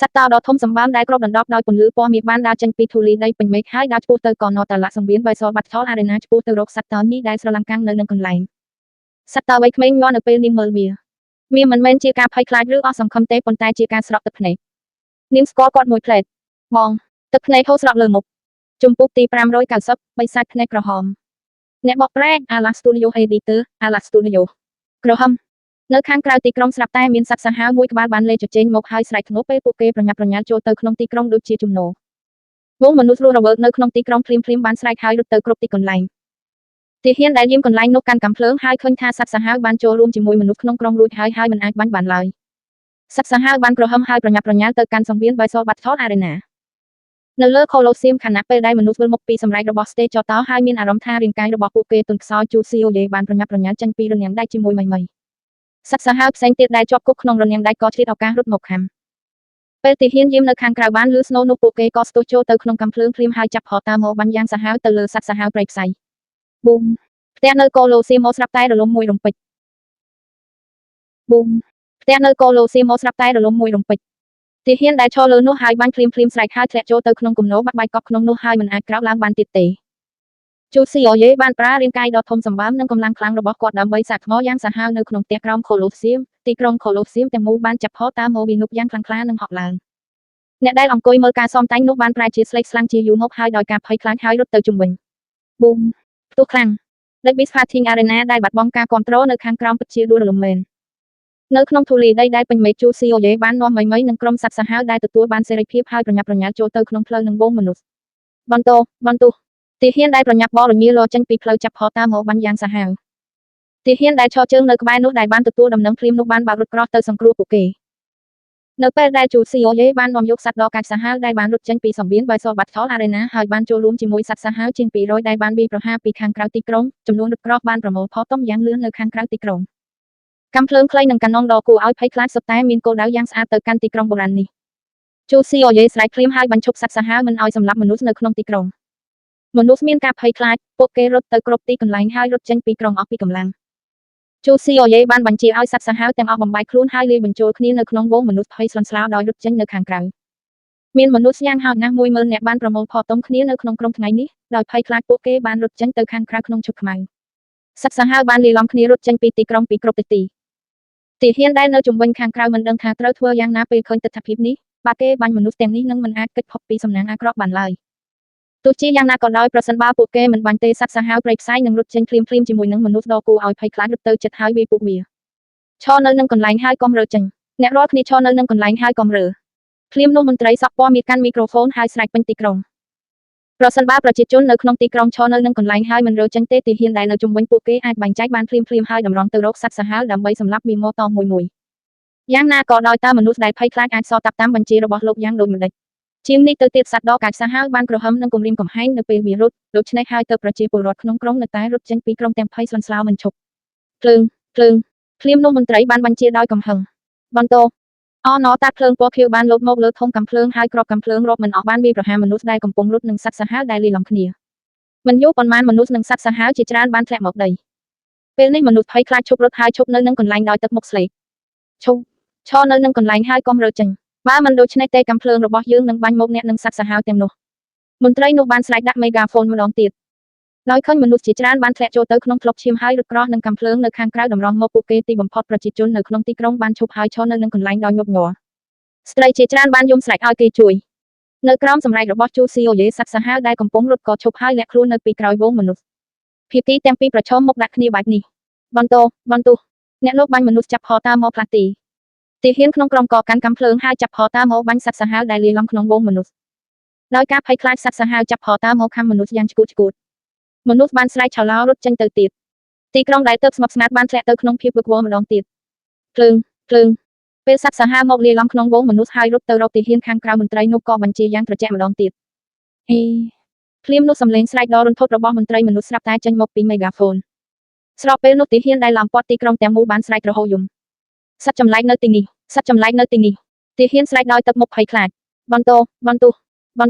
សត្វតើដ៏ធំសម្បើមដែលគ្របដណ្ដប់ដោយពន្លឺពណ៌មាសបានដើរចេញពីធូលីដីពេញមេឃហើយដើរឆ្ពោះទៅកនតឡាក់សង្វៀន Visual Battle Arena ឆ្ពោះទៅរកសត្វតើនេះដែលស្រឡាំងកាំងនៅនឹងកន្លែងសត្វតើវ័យក្មេងញ័រនៅពេលនាងមើលវាមិនមែនជាការភ័យខ្លាចឬអស់សង្ឃឹមទេប៉ុន្តែជាការស្រក់ទឹកភ្នែកនាងស្គាល់គាត់មួយផ្លែតបងទឹកភ្នែកហូរស្រក់លើមុខជំពូកទី590បិសាចភ្នែកក្រហមអ្នកបកប្រែ Ala Studio Editor Ala Studio ក្រហមនៅខាងក្រៅទីក្រុងស្រាប់តែមានសត្វសាហាវមួយក្បាលបានលេចជជែងមកហើយស្រែកធ្ងន់ពេលពួកគេប្រញាប់ប្រញាល់ចូលទៅក្នុងទីក្រុងដូចជាជំនោរវងមនុស្សរស់រវើកនៅក្នុងទីក្រុងភ្លាមបានស្រែកហើយរត់ទៅគ្រប់ទីកន្លែងទាហានដែលយាមកន្លែងនោះកាន់កាំភ្លើងហើយឃើញថាសត្វសាហាវបានចូលរួមជាមួយមនុស្សក្នុងក្រុងរួចហើយមិនអាចបាញ់បានឡើយសត្វសាហាវបានក្រហមហើយប្រញាប់ប្រញាល់ទៅកាន់សង្វៀន Visual Battle Arena នៅលើ Colosseum ខណៈពេលដែលមនុស្សវិលមុខពីសម្រែករបស់ Stage ចតោហើយមានអារម្មណ៍ថារាងកាយរបស់ពួកគេទន់ខ្សោយជូស៊ីអូយេបានប្រញាប់ប្រញាល់ចេញពីរនាំងដែកជាមួយមីសត្វសាហាវផ្សេងទៀតដែលជាប់គុកក្នុងរនាំងដែកក៏ឆ្លៀតឱកាសរត់មកខំពេលទីហ៊ានយាមនៅខាងក្រៅបានលឺស្នូនោះពួកគេក៏ស្ទុះចូលទៅក្នុងកាំភ្លើងភ្លាមហើយចាប់ហោតាមកបាញ់យ៉ាងសាហាវទៅលើសត្វសាហាវព្រៃផ្សៃប៊ូមផ្ទះនៅ Colosseum ស្រាប់តែរលំមួយរំពេចប៊ូមផ្ទះនៅ Colosseum ស្រាប់តែរលំមួយរំពេចទីហ៊ានដែលឈរលើនោះហើយបាញ់ភ្លាមស្រែកហើយធ្លាក់ចូលទៅក្នុងគំនរបាក់បែកកប់ក្នុងនោះហើយមិនអាចក្រោកឡើងបានទៀតទេជូស៊ីអូយេបានប្រើរាងកាយដ៏ធំសម្បើមនិងកម្លាំងខ្លាំងរបស់គាត់ដើម្បីសាកថ្មយ៉ាងសាហាវនៅក្នុងផ្ទះក្រោម Colosseum ទីក្រុង Colosseum ទាំងមូលបានចាប់ផតាម៉ូប៊ីនុបយ៉ាងខ្លាំងក្លានិងហក់ឡើងអ្នកដែលអង្គុយមើលការសំតែងនោះបានប្រែជាស្លេកស្លាំងជាយូរមកហើយដោយការភ័យខ្លាចហើយរត់ទៅជុំវិញប៊ូមផ្ទុះខ្លាំង Davis Fighting Arena ដែលបាត់បង់ការគ្រប់គ្រងនៅខាងក្រោមពិតជាដួលរលំមែននៅក្នុងធូលីដីដែលពេញមេឃជូស៊ីអូយេបាននាំមីនិងក្រុមសត្វសាហាវដែលទទួលបានសេរីភាពហើយប្រញាប់ប្រញាល់ចូលទៅក្នុងផ្លូវនឹងវងមនុស្សបន្ទោទាហានដែលប្រញាប់បរញាលចេញពីផ្លូវចាប់ផតាមកបាញ់យ៉ាងសាហាវទាហានដែលឈរជើងនៅក្បែរនោះដែលបានទទួលដំណឹងភ្លាមនោះបានបើករថក្រោះទៅសង្គ្រោះពួកគេនៅពេលដែលជូស៊ីអូយេបាននាំយកសត្វដ៏កាចសាហាវដែលបានរត់ចេញពីសង្វៀន Visual Battle Arena ហើយបានចូលរួមជាមួយសត្វសាហាវជាង200ដែលបានវាយប្រហារពីខាងក្រៅទីក្រុងចំនួនរថក្រោះបានប្រមូលផលតុំយ៉ាងលឿននៅខាងក្រៅទីក្រុងកាំភ្លើងខ្លីនិងកាណុងដ៏គួរឲ្យភ័យខ្លាចសុទ្ធតែមានគោលដៅយ៉ាងស្អាតទៅកាន់ទីក្រុងបុរាណនេះជូស៊ីអូយេស្រែកភ្លាមហើយបញ្ឈប់សត្វសាហាវមិនឲ្យសម្លាប់មនុស្សនៅក្នុងទីក្រុងមនុស្សមានការភ័យខ្លាចពួកគេរត់ទៅគ្រប់ទីកន្លែងហើយរត់ចេញពីក្រុងអស់ពីកម្លាំងជូស៊ីអូយេបានបញ្ជាឲ្យសត្វសាហាវទាំងអស់បំបាយខ្លួនហើយលាយបញ្ចូលគ្នានៅក្នុងវងមនុស្សភ័យស្លន់ស្លោដោយរត់ចេញនៅខាងក្រៅមានមនុស្សយ៉ាងហោចណាស់10000នាក់បានប្រមូលផលតុំគ្នានៅក្នុងក្រុមថ្ងៃនេះដោយភ័យខ្លាចពួកគេបានរត់ចេញទៅខាងក្រៅក្នុងឈុតខ្មៅសត្វសាហាវបានលាយឡំគ្នារត់ចេញពីទីក្រុងពីគ្រប់ទិសទីហ៊ានដែលនៅជុំវិញខាងក្រៅមិនដឹងថាត្រូវធ្វើយ៉ាងណាពេលឃើញទិដ្ឋភាពនេះបើគេបាញ់មនុស្សទាំងនេះនឹងមិនអាចគេចផុតពីសំណាងអាក្រក់បានឡើយទោះជាយ៉ាងណាក៏ដោយប្រសិនបើពួកគេមិនបាញ់ទេសត្វសាហាវព្រៃផ្សៃនឹងរត់ចេញភ្លាមជាមួយនឹងមនុស្សដ៏គួរឲ្យភ័យខ្លាចរត់ទៅជិតហើយវាពួកវាឈរនៅនឹងកន្លែងហើយកុំរើចេញអ្នករាល់គ្នាឈរនៅនឹងកន្លែងហើយកុំរើភ្លាមនោះមន្ត្រីសក់ពណ៌មានកាន់មីក្រូហ្វូនហើយស្រែកពេញទីក្រុងប្រសិនបើប្រជាជននៅក្នុងទីក្រុងឈរនៅនឹងកន្លែងហើយមិនរើចេញទេទីហ៊ានដែលនៅជុំវិញពួកគេអាចបែងចែកបានភ្លាមហើយតម្រង់ទៅរកសត្វសាហាវដើម្បីសម្លាប់វាមកតមួយយ៉ាងណាក៏ដោយតើមនុស្សដែលភ័យខ្លាចអាចសតាប់តាមបញ្ជារបស់លោកយ៉ាងដូចម្តេច ជាងនេះទៅទៀតសត្វដកកាចសាហាវបានក្រហមនឹងគំរាមកំហែងនៅពេលវារត់ដូច្នេះហើយទៅប្រជាពលរដ្ឋក្នុងក្រុងនៅតែរត់ចេញពីក្រុងទាំងភ័យស្លន់ស្លោមិនឈប់ភ្លើងភ្លាមនោះមន្ត្រីបានបញ្ជាដោយកំហឹងបន្តអណតាត់ភ្លើងពណ៌ខៀវបានលោតមកលើធុងកាំភ្លើងហើយគ្រាប់កាំភ្លើងរាប់មិនអស់បានវាយប្រហារមនុស្សដែលកំពុងរត់និងសត្វសាហាវដែលលាយឡំគ្នាមិនយូរប៉ុន្មានមនុស្សនិងសត្វសាហាវជាច្រើនបានធ្លាក់មកដីពេលនេះមនុស្សភ័យខ្លាចឈប់រត់ហើយឈប់នៅនឹងកន្លែងដោយទឹកមុខស្លេកឈរនៅនឹងកន្លែងហើយកុំរើចេញបើមិនដូច្នេះទេកាំភ្លើងរបស់យើងនឹងបាញ់មកអ្នកនិងសត្វសាហាវទាំងនោះមន្ត្រីនោះបានស្រែកដាក់មេហ្គាហ្វូនម្ដងទៀតដោយឃើញមនុស្សជាច្រើនបានធ្លាក់ចូលទៅក្នុងធ្លុកឈាមហើយរត់ក្រោះនឹងកាំភ្លើងនៅខាងក្រៅតម្រង់មកពួកគេទីបំផុតប្រជាជននៅក្នុងទីក្រុងបានឈប់ហើយឈរនៅនឹងកន្លែងដោយងប់ងល់ស្ត្រីជាច្រើនបានយំស្រែកឲ្យគេជួយនៅក្រោមសម្រែករបស់ជូស៊ីអូយេសត្វសាហាវដែលកំពុងរត់ក៏ឈប់ហើយលាក់ខ្លួននៅពីក្រោយវងមនុស្សភាគីទាំងពីរប្រឈមមុខដាក់គ្នាបែបនេះបន្ទោអ្នកលោកបាញ់មនុស្សចាប់ហោតាមកផ្លាស់ទីហ៊ានក្នុងក្រុមកកាន់កាំភ្លើងហើយចាប់ហោតាមកបាញ់សត្វសាហាវដែលលាយឡំក្នុងវងមនុស្សដោយការភ័យខ្លាចសត្វសាហាវចាប់ហោតាមកខាំមនុស្សយ៉ាងឆ្កួតមនុស្សបានស្រែកឆោឡោរត់ចេញទៅទៀតទីក្រុងដែលទើបស្ងប់ស្ងាត់បានធ្លាក់ទៅក្នុងភាពវឹកវរម្ដងទៀតភ្លើងពេលសត្វសាហាវមកលាយឡំក្នុងវងមនុស្សហើយរត់ទៅរកទីហ៊ានខាងក្រៅមន្ត្រីនោះក៏បញ្ជាយ៉ាងត្រជាក់ម្ដងទៀតភ្លាមនោះសំឡេងស្រែកដ៏រន្ធត់របស់មន្ត្រីមនុស្សស្រាប់តែចេញមកពីមេហ្គាហ្វូនស្របពេលនោះទីហ៊ានដែលឡំពាត់ទីក្រុងទាំងមូលបានស្រែករហូតយំសត្វចម្លែកនៅទីនេះទីហ៊ានស្រែកដោយទឹកមុខភ័យខ្លាចបន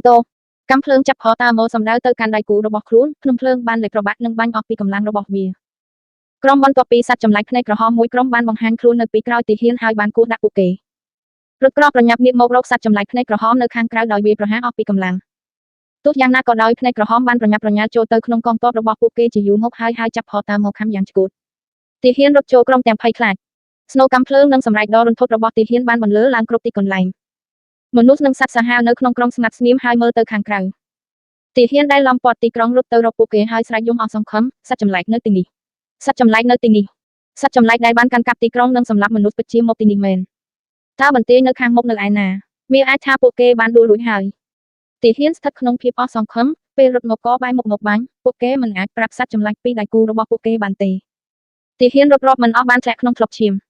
្ទោកាំភ្លើងចាប់ហោតាមកសម្ដៅទៅកាន់ដៃគូរបស់ខ្លួនភ្នំភ្លើងបានលេចប្របាក់និងបាញ់អស់ពីកម្លាំងរបស់វាក្រុមបន្ទាប់ពីសត្វចម្លែកភ្នែកក្រហមមួយក្រុមបានបង្ហាញខ្លួននៅពីក្រោយទីហ៊ានហើយបានគោះដាក់ពួកគេរត់ក្រោះប្រញាប់ងាកមករកសត្វចម្លែកភ្នែកក្រហមនៅខាងក្រៅដោយវាយប្រហារអស់ពីកម្លាំងទោះយ៉ាងណាក៏ដោយភ្នែកក្រហមបានប្រញាប់ប្រញាល់ចូលទៅក្នុងកងទ័ពរបស់ពួកគេជាយូរមកហើយចាប់ហោតាមកខាំយ៉ាងឆ្កួតទីហ៊ានរត់ចូលក្រុមទាំងភ័យខ្លាចស្នូកាំភ្លើងនិងសម្រែកដ៏រន្ធត់របស់ទីហ៊ានបានបន្លឺឡើងគ្រប់ទីកន្លែងមនុស្សនិងសត្វសាហាវនៅក្នុងក្រុងស្ងាត់ស្ងៀមហើយមើលទៅខាងក្រៅទីហ៊ានដែលឡំពាត់ទីក្រុងរត់ទៅរកពួកគេហើយស្រែកយំអស់សង្ឃឹមសត្វចម្លែកនៅទីនេះសត្វចម្លែកដែលបានកាន់កាប់ទីក្រុងនិងសម្លាប់មនុស្សពិតជាមកទីនេះមែនតើបន្ទាយនៅខាងមុខនៅឯណាវាអាចថាពួកគេបានដួលរួចហើយទីហ៊ានស្ថិតក្នុងភាពអស់សង្ឃឹមពេលរត់មកក៏បែរមុខមកបាញ់ពួកគេមិនអាចប្រាប់សត្វចម្លែកពីដៃគូរបស់ពួកគេបានទេទីហ៊ានរត់រាប់មិនអស់បានធ្លាក់ក្នុងធ្លុកឈាម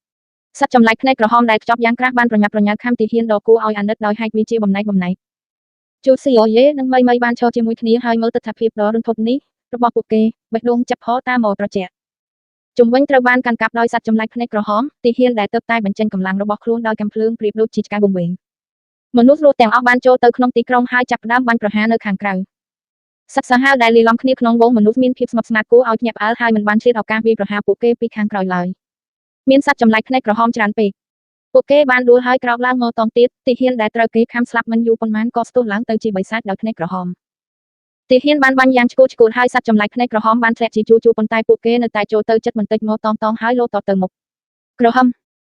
សត្វចម្លែកភ្នែកក្រហមដែលខ្ចប់យ៉ាងក្រាស់បានប្រញាប់ប្រញាល់ខាំទីហ៊ានដ៏គួរឲ្យអាណិតដោយហែកវាជាបំណែកជូស៊ីអូយេនិងមីបានឈរជាមួយគ្នាហើយមើលទិដ្ឋភាពដ៏រន្ធត់នេះរបស់ពួកគេបេះដូងចាប់ហោតាមកត្រជាក់ជំវិញត្រូវបានកាន់កាប់ដោយសត្វចម្លែកភ្នែកក្រហមទីហ៊ានដែលទើបតែបញ្ចេញកម្លាំងរបស់ខ្លួនដោយកាំភ្លើងប្រៀបដូចជាឆ្កែវង្វេងមនុស្សរស់ទាំងអស់បានចូលទៅក្នុងទីក្រុងហើយចាប់ផ្ដើមបាញ់ប្រហារនៅខាងក្រៅសត្វសាហាវដែលលាយឡំគ្នាក្នុងវងមនុស្សមានភាពស្ងប់ស្ងាត់គួរឲ្យភ្ញាក់ផ្អើលហើយមិនបានឆ្លៀតឱកាសវាយប្រហារពួកគេពីខាងក្រោយឡើយមានសត្វចម្លែកភ្នែកក្រហមច្រើនពេកពួកគេបានដួលហើយក្រោកឡើងមកតង់ទៀតទីហ៊ានដែលត្រូវគេខាំស្លាប់មិនយូរប៉ុន្មានក៏ស្ទុះឡើងទៅជាបិសាចដោយភ្នែកក្រហមទីហ៊ានបានបាញ់យ៉ាងឆ្កួតហើយសត្វចម្លែកភ្នែកក្រហមបានធ្លាក់ជាជួរប៉ុន្តែពួកគេនៅតែចូលទៅចិត្តបន្តិចមកតង់ហើយលោតទៅមុខក្រហម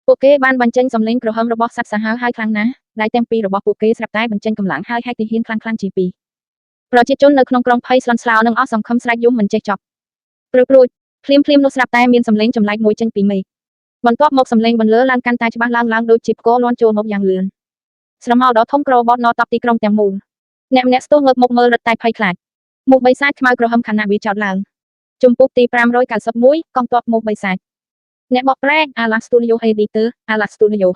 ពួកគេបានបញ្ចេញសំឡេងក្រហមរបស់សត្វសាហាវហើយខ្លាំងណាស់ដែលទាំងពីររបស់ពួកគេស្រាប់តែបញ្ចេញកម្លាំងហើយហែកទីហ៊ានខ្លាំងជាពីរប្រជាជននៅក្នុងក្រុងភ័យស្លន់ស្លោនិងអស់សង្ឃឹមស្រែកយំមិនចេះចប់ព្រឹកព្រួយភ្លាមនោះស្រាប់តែមានសំឡេងចម្លែកមួយចេញពីមេឃបន្ទាប់មកសំឡេងបន្លឺឡើងកាន់តែច្បាស់ឡើងដូចជាផ្គរលាន់ចូលមកយ៉ាងលឿនស្រមោលដ៏ធំក្របបណតប់ទីក្រុងទាំងមូលអ្នកម្នាក់ស្ទុះងើបមុខមើលរឹតតែភ័យខ្លាចមូសបិសាចខ្មៅក្រហមខណៈវាចោតឡើងជំពូកទី591កងទ័ពមូសបិសាចអ្នកបកប្រែ Alas Studio Editor Alas Studio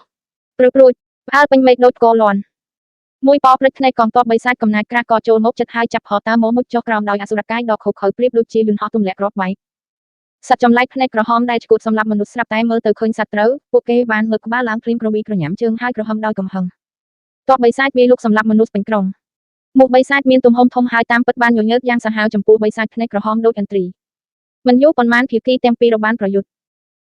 ព្រឹកព្រួយផ្អើលពេញមេឃដូចកលាន់មួយប៉ព្រឹកភ្នែកកងទ័ពបិសាចកំណាចក្រាស់ក៏ចូលមកចិត្តហើយចាប់ហោតាមកមុជចុះក្រោមដោយអសុរកាយដ៏ខុសខើប្រៀបដូចជាយន្តហោះទម្លាក់គ្រាប់បែកសត្វចម្លែកភ្នែកក្រហមដែលឈួតសម្លាប់មនុស្សស្រាប់តែមើលទៅឃើញសត្រូវពួកគេបានងើបក្បាលឡើងព្រៀងក្រវីក្រញាំជើងហើយក្រហមដោយកំហឹងទ័ពបិសាចវាយលុកសម្លាប់មនុស្សពេញក្រុងមូសបិសាចមានទំហំធំហើយតាមពិតបានញញើតយ៉ាងសាហាវចំពោះបិសាចភ្នែកក្រហមដូចឥន្ទ្រីមិនយូរប៉ុន្មានភាគីទាំងពីរបានប្រយុទ្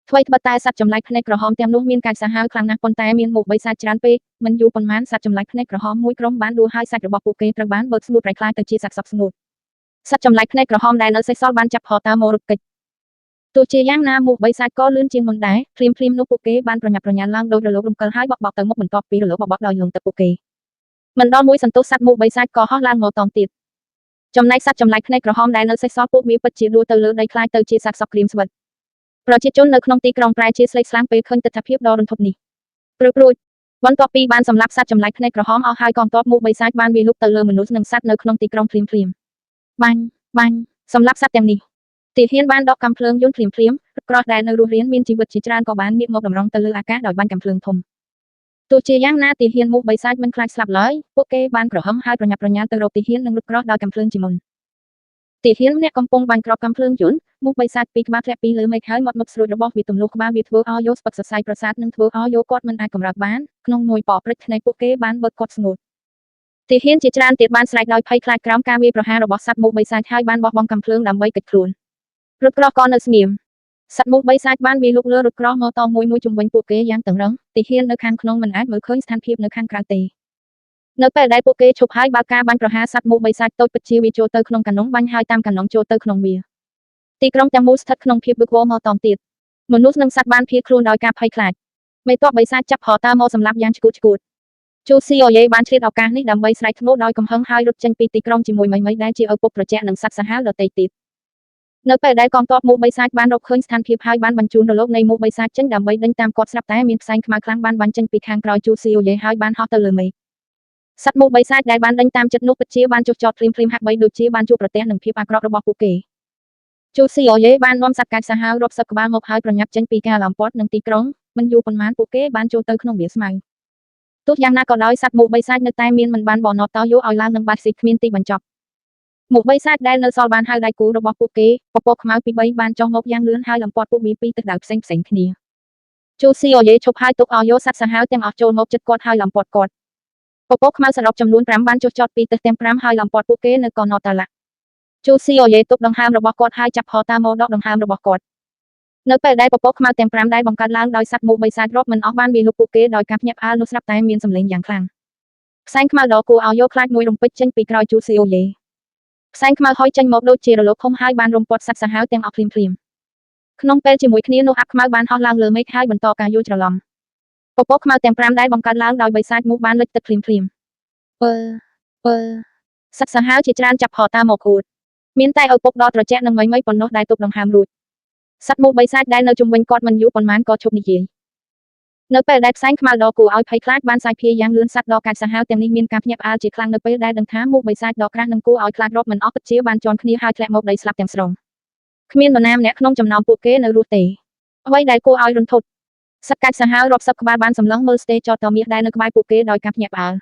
ធថ្មីត្បិតតែសត្វចម្លែកភ្នែកក្រហមទាំងនោះមានកាយសាហាវខ្លាំងណាស់ប៉ុន្តែមានមូសបិសាចច្រើនពេកមិនយូរប៉ុន្មានសត្វចម្លែកភ្នែកក្រហមមួយក្រុមបានដួលហើយសាច់របស់ពួកគេត្រូវបានបើកស្ងួតប្រៃខ្លាយទៅជាសាច់សពស្ងួតសត្វចម្លែកភ្នែកក្រហមដែលនៅសេសសល់បានចាប់ហោតាមករត់គេចទោះជាយ៉ាងណាមូសបិសាចក៏លឿនជាងមុនដែរភ្លាមនោះពួកគេបានប្រញាប់ប្រញាល់ឡើងដោយរលករំកិលហើយបក់ទៅមុខបន្ទាប់ពីរលកបបដោយលងទឹកពួកគេមិនដល់មួយសន្ទុះសត្វមូសបិសាចក៏ហោះឡើងមកតង់ទៀតចំណែកសត្វចម្លែកភ្នែកក្រហមដែលនៅសេសសល់ពួកវាពិតជាដួលទៅលើដីខ្លាយទៅជាសាច់សពក្រៀមស្វិតប្រជាជននៅក្នុងទីក្រុងប្រែជាស្លេកស្លាំងពេលឃើញទិដ្ឋភាពដ៏រន្ធត់នេះព្រឹកព្រួយបន្ទាប់ពីបានសម្លាប់សត្វចម្លែកភ្នែកក្រហមអស់ហើយកងទ័ពមូសបិសាចបានវាយលុកទៅលើមនុស្សនិងសត្វនៅក្នុងទីក្រុងភ្លាមបាញ់សម្លាប់សត្វទាំងនេះទីហ៊ានបានដកកាំភ្លើងយន្តភ្លាមក្រោះដែលនៅរស់រានមានជីវិតជាច្រើនក៏បានងាកមកតម្រង់ទៅលើអាកាសដោយបាញ់កាំភ្លើងធំ ទោះជាយ៉ាងណាទីហ៊ានមូសបិសាចមិនខ្លាចស្លាប់ឡើយពួកគេបានក្រហមហើយប្រញាប់ប្រញាល់ទៅរកទីហ៊ាននិងលុតក្រោះដោយកាំភ្លើងជាមុនទីហ៊ានម្នាក់កំពុងបាញ់គ្រាប់កាំភ្លើងយន្តមូសបិសាចពីរក្បាលធ្លាក់ពីលើមេឃហើយមាត់មុតស្រួចរបស់វាទម្លុះក្បាលវាធ្វើឲ្យយោស្ពឹកសរសៃប្រសាទនិងធ្វើឲ្យយោគាត់មិនអាចកម្រើកបានក្នុងមួយប៉ព្រិចភ្នែកពួកគេបានបើកគាត់ស្ងួតទីហ៊ានជាច្រើនទៀតបានស្រែកដោយភ័យខ្លាចក្រោមការវាយប្រហាររបស់សត្វមូសបិសាចហើយបានបោះបង់កាំភ្លើងដើម្បីគេចខ្លួនរត់ក្រោះក៏នៅស្ងៀមសត្វមូសបិសាចបានវាយលុកលើរត់ក្រោះមកតមួយជំវិញពួកគេយ៉ាងតឹងរឹងទីហ៊ាននៅខាងក្នុងមិនអាចមើលឃើញស្ថានភាពនៅខាងក្រៅទេនៅពេលដែលពួកគេឈប់ហើយបើការបាញ់ប្រហារសត្វមូសបិសាចតូចពិតជាវាចូលទៅក្នុងកាណុងបាញ់ហើយតាមកាណុងចូលទៅក្នុងវាទីក្រុងទាំងមូលស្ថិតក្នុងភាពវឹកវរមកតមទៀតមនុស្សនិងសត្វបានភៀសខ្លួនដោយការភ័យខ្លាចមេទ័ពបិសាចចាប់ហតាមកសម្លាប់យ៉ាងឆ្កួតឆ្កួតជូស៊ីអូយេបានឆ្លៀតឱកាសនេះដើម្បីស្រែកធ្ងន់ដោយកំហឹងហើយរត់ចេញពីទីក្រុងជាមួយមីដែលជាឪពុកត្រជាក់និងសត្វសាហាវដទៃទៀតនៅពេលដែលកងទ័ពមូសបិសាចបានរកឃើញស្ថានភាពហើយបានបញ្ជូនរលកនៃមូសបិសាចចេញដើម្បីដេញតាមគាត់ស្រាប់តែមានផ្សែងខ្មៅខ្លាំងបានបាញ់ចេញពីខាងក្រោយជូស៊ីអូយេហើយបានហោះទៅលើមេឃសត្វមូសបិសាចដែលបានដេញតាមចិត្តនោះពិតជាបានចុះចតភ្លាមហាក់បីដូចជាបានជួបប្រទះនឹងភាពអាក្រក់របស់ពួកគេជូស៊ីអូយេបាននាំសត្វកាចសាហាវរាប់សិបក្បាលមកហើយប្រញាប់ចេញពីការឡោមព័ទ្ធនឹងទីក្រុងមិនយូរប៉ុន្មានពួកគេបានចូលទៅក្នុងវាលស្មៅទោះយ៉ាងណាក៏ដោយសត្វមូសបិសាចនៅតែមានមិនបានបណតតយោឲ្យឡើងនឹងបាត់ស៊ីគ្មានទីបញ្ចប់មូសបិសាចដែលនៅសល់បានហៅដៃគូរបស់ពួកគេពពកខ្មៅពី3បានចុះមកយ៉ាងលឿនហើយឡោមព័ទ្ធពួកវាពីទិសដៅផ្សេងគ្នាជូស៊ីអូយេឈប់ហើយទុកឲ្យយោសត្វសាហាវទាំងអស់ចូលមកជិតគាត់ហើយឡោមព័ទ្ធគាត់ពពកខ្មៅសរុបចំនួន5បានចុះចតពីទិសទាំង5ហើយឡោមព័ទ្ធពួកគេនៅកនតាឡាជូស៊ីអូយេទុកដង្ហើមរបស់គាត់ហើយចាប់ហតាមកដកដង្ហើមរបស់គាត់នៅពេលដែលពពកខ្មៅទាំង5ដែលបង្កើតឡើងដោយសត្វមូសបិសាចរាប់មិនអស់បានវាលុបពួកគេដោយការភ្ញាក់ផ្អើលនោះស្រាប់តែមានសម្លេងយ៉ាងខ្លាំងផ្សែងខ្មៅដ៏គួរឲ្យយកខ្លាចមួយរំពេចចេញពីក្រោយជូស៊ីអូយេផ្សែងខ្មៅហុយចេញមកដូចជារលកធំហើយបានរំពាត់សត្វសាហាវទាំងអស់ភ្លាមក្នុងពេលជាមួយគ្នានោះអាប់ខ្មៅបានហោះឡើងលើមេឃហើយបន្តការយល់ច្រឡំពពកខ្មៅទាំង5ដែលបង្កើតឡើងដោយបិសាចមូសបានលិចទឹកភ្លាមសត្វសាហាវជាច្រើនចាប់ហតាមកអួតមានតែឪពុកដ៏ត្រជាក់និងមីប៉ុណ្ណោះដែលទប់ដង្ហើមរួចសត្វមូសបិសាចដែលនៅជុំវិញគាត់មិនយូរប៉ុន្មានក៏ឈប់និយាយនៅពេលដែលផ្សែងខ្មៅដ៏គួរឲ្យភ័យខ្លាចបានសាយភាយយ៉ាងលឿនសត្វដ៏កាចសាហាវទាំងនេះមានការភ្ញាក់ផ្អើលជាខ្លាំងនៅពេលដែលដឹងថាមូសបិសាចដ៏ក្រាស់និងគួរឲ្យខ្លាចរាប់មិនអស់ពិតជាបានជន់គ្នាហើយធ្លាក់មកដីស្លាប់ទាំងស្រុងគ្មាននរណាម្នាក់ក្នុងចំណោមពួកគេនៅរស់ទេអ្វីដែលគួរឲ្យរន្ធត់សត្វកាចសាហាវរាប់សិបក្បាលបានសម្លឹងមើលស្ទេចតមាសដែលនៅក្បែរពួកគេដោយការភ្ញាក់ផ្អើល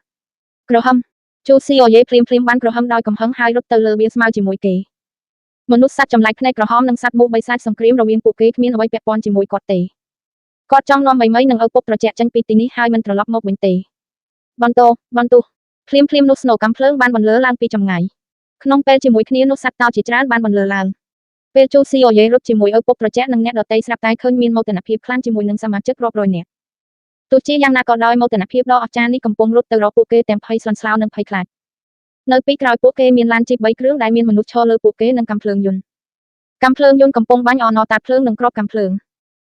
ក្រហមជូស៊ីអូយេភ្លាមបានក្រហមដោយកំហឹងហើយរត់ទៅលើវាលស្មៅជាមួយគេមនុស្សសត្វចម្លែកភ្នែកក្រហមនិងសត្វមូសបិសាចសង្គ្រាមរវាងពួកគេគ្មានអ្វីពាក់ព័ន្ធជាមួយគាត់ទេគាត់ចង់នាំមីនិងឪពុកត្រជាក់ចេញពីទីនេះហើយមិនត្រឡប់មកវិញទេបន្ទោភ្លាមនោះស្នូកាំភ្លើងបានបន្លឺឡើងពីចម្ងាយក្នុងពេលជាមួយគ្នានោះសត្វតោជាច្រើនបានបន្លឺឡើងពេលជូស៊ីអូយេរត់ជាមួយឪពុកត្រជាក់និងអ្នកដទៃស្រាប់តែឃើញមានមោទនភាពខ្លាំងជាមួយនឹងសមាជិករាប់រយនាក់ទោះជាយ៉ាងណាក៏ដោយមោទនភាពដ៏អស្ចារ្យនេះកំពុងរត់ទៅរកពួកគេទាំងភ័យស្លន់ស្លោនិងភ័យខ្លាចនៅពីក្រោយពួកគេមានឡានជីប3គ្រឿងដែលមានមនុស្សឈរលើពួកគេនិងកាំភ្លើងយន្តកំពុងបាញ់អណតាភ្លើងនិងគ្រាប់កាំភ្លើង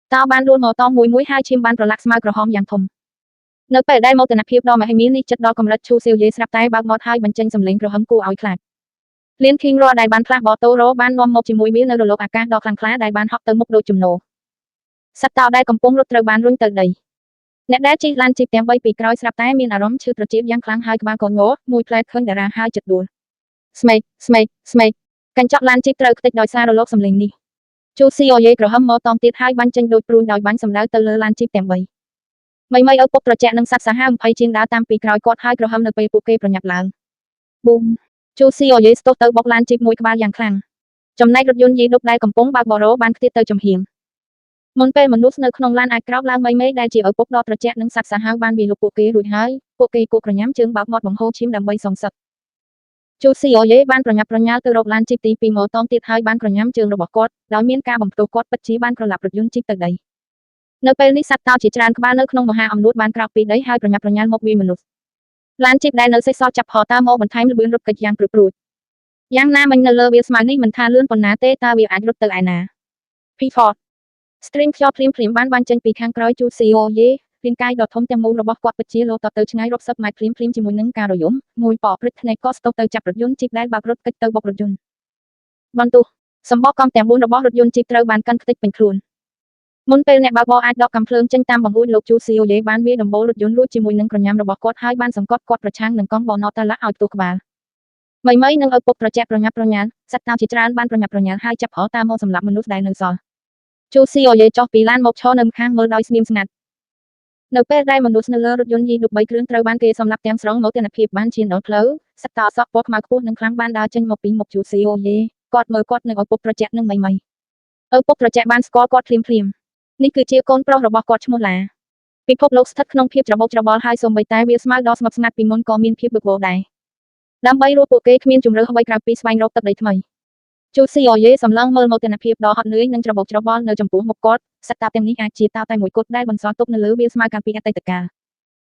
តោបានដួលមកតមួយហើយឈាមបានប្រឡាក់ស្មៅក្រហមយ៉ាងធំនៅពេលដែលមោទនភាពដ៏មហិមានេះចិត្តដល់កម្រិតឈូស៊ីវយេស្រាប់តែបើកមាត់ហើយបញ្ចេញសំឡេងក្រហមគួរឲ្យខ្លាចលៀនឃីងរ៉ដែលបានផ្លាស់បតូរ៉ូបាននាំមកជាមួយវានៅរលកអាកាសដ៏ខ្លាំងក្លាដែលបានហក់ទៅមុខដូចជំនោរសត្វតោដែលកំពុងរត់ត្រូវបានរុញទៅដីអ្នកដែលជិះឡានជីបទាំង3ពីក្រោយស្រាប់តែមានអារម្មណ៍ឈឺត្រចៀកយ៉ាងខ្លាំងហើយក្បាលក៏ញ័រមួយផ្លែតឃើញតារាហើយចិត្តដួលស្មេកកញ្ចក់ឡានជីបត្រូវខ្ទេចដោយសាររលកសំឡេងនេះជូស៊ីអូយេក្រហមមកតទៀតហើយបាញ់ចេញដូចព្រួញដោយបាញ់សម្ដៅទៅលើឡានជីបទាំង3មីឪពុកត្រជាក់និងសត្វសាហាវ20ជាងដើរតាមពីក្រោយគាត់ហើយក្រហមនៅពេលពួកគេប្រញាប់ឡើងប៊ូមជូស៊ីអូយេស្ទោះទៅបុកឡានជីបមួយក្បាលយ៉ាងខ្លាំងចំណែករថយន្តយីដុបដែលកំពុងបើកបរ៉ូបានខ្ទាតទៅចំហៀងមុនពេលមនុស្សនៅក្នុងឡានអាចក្រោកឡើងមីដែលជាឪពុកដ៏ត្រជាក់និងសត្វសាហាវបានវាយលុកពួកគេរួចហើយពួកគេគោកក្រញាំជើងបើកមាត់បង្ហូរឈាមដើម្បីសងសឹកជូស៊ីអូយេបានប្រញាប់ប្រញាល់ទៅរកឡានជីបទី2មកតទៀតហើយបានក្រញាំជើងរបស់គាត់ដោយមានការបំផ្ទុះគាត់ពិតជាបានក្រឡាប់រថយន្តជីបទៅដីនៅពេលនេះសត្វតោជាច្រើនក្បាលនៅក្នុងមហាអំនួតបានក្រោកពីដីហើយប្រញាប់ប្រញាល់មកវាយមនុស្សឡានជីបដែលនៅសេសសល់ចាប់ហតាមកបន្ថែមល្បឿនរត់កិច្ចយ៉ាងព្រឺព្រួចយ៉ាងណាមិញនៅលើវាលស្មៅនេះមិនថាលឿនប៉ុណ្ណាទេតើវាអាចរត់ទៅឯណា P4 String ខ្យល់ភ្លាមបានបាញ់ចេញពីខាងក្រោយជូស៊ីអូយេរាងកាយដ៏ធំទាំងមូលរបស់គាត់ពិតជាលោតទៅឆ្ងាយរាប់សិបម៉ែត្រភ្លាមជាមួយនឹងការរយំមួយប៉ព្រឹកភ្នែកក៏ស្ទប់ទៅចាប់រថយន្តជីបដែលបើករត់កិច្ចទៅបុករថយន្តបន្ទោះសម្បកកង់ទាំង4របស់រថយន្តជីបត្រូវបានកាន់ខ្ទេចពេញខ្លួនមុនពេលអ្នកបើកបរអាចដកកាំភ្លើងចេញតាមបង្អួចលោកជូស៊ីអូយេបានវាយដំបូលរថយន្តរួចជាមួយនឹងក្រញាំរបស់គាត់ហើយបានសង្កត់គាត់ប្រឆាំងនឹងកង់បោណតឡាឲ្យផ្ទុះក្បាលមីនិងឪពុកត្រជាក់ប្រញាប់ប្រញាល់សត្វតោជាច្រើនបានប្រញាប់ប្រញាល់ហើយចាប់ហតាមកសម្លាប់មនុស្សដែលនៅសល់ជូស៊ីអូយេចុះពីឡានមកឈរនៅខាងមើលដោយស្ងៀមស្ងាត់ នៅពេលដែលមនុស្សនៅលើរថយន្តយី13គ្រឿងត្រូវបានគេសម្លាប់ទាំងស្រុងមកទិដ្ឋភាពបានឈានដល់ផ្លូវសត្វតសក់ពណ៌ខ្មៅខ្ពស់និងខ្លាំងបានដើរចេញមកពីមុខជូស៊ីអូយេគាត់មើលគាត់នឹងឪពុកត្រជាក់នឹងមីឪពុកត្រជាក់បានស្គាល់គាត់ភ្លាមនេះគឺជាកូនប្រុសរបស់គាត់ឈ្មោះឡាពិភពលោកស្ថិតក្នុងភាពច្របូកច្របល់ហើយសូម្បីតែវាស្មៅដ៏ស្ងប់ស្ងាត់ពីមុនក៏មានភាពវឹកវរដែរដើម្បីរស់ពួកគេគ្មានជំរឿអ្វីក្រៅពីស្វែងរកទឹកដីថ្មីជូស៊ីអូយេសម្លឹងមើលមកទិដ្ឋភាពដ៏ហត់នឿយនិងច្របូកច្របល់នៅចំពោះមុខគាត់សត្វតាបទាំងនេះអាចជាតោតែមួយគត់ដែលបន្សល់ទុកនៅលើវាស្មៅកាលពីអតីតកាល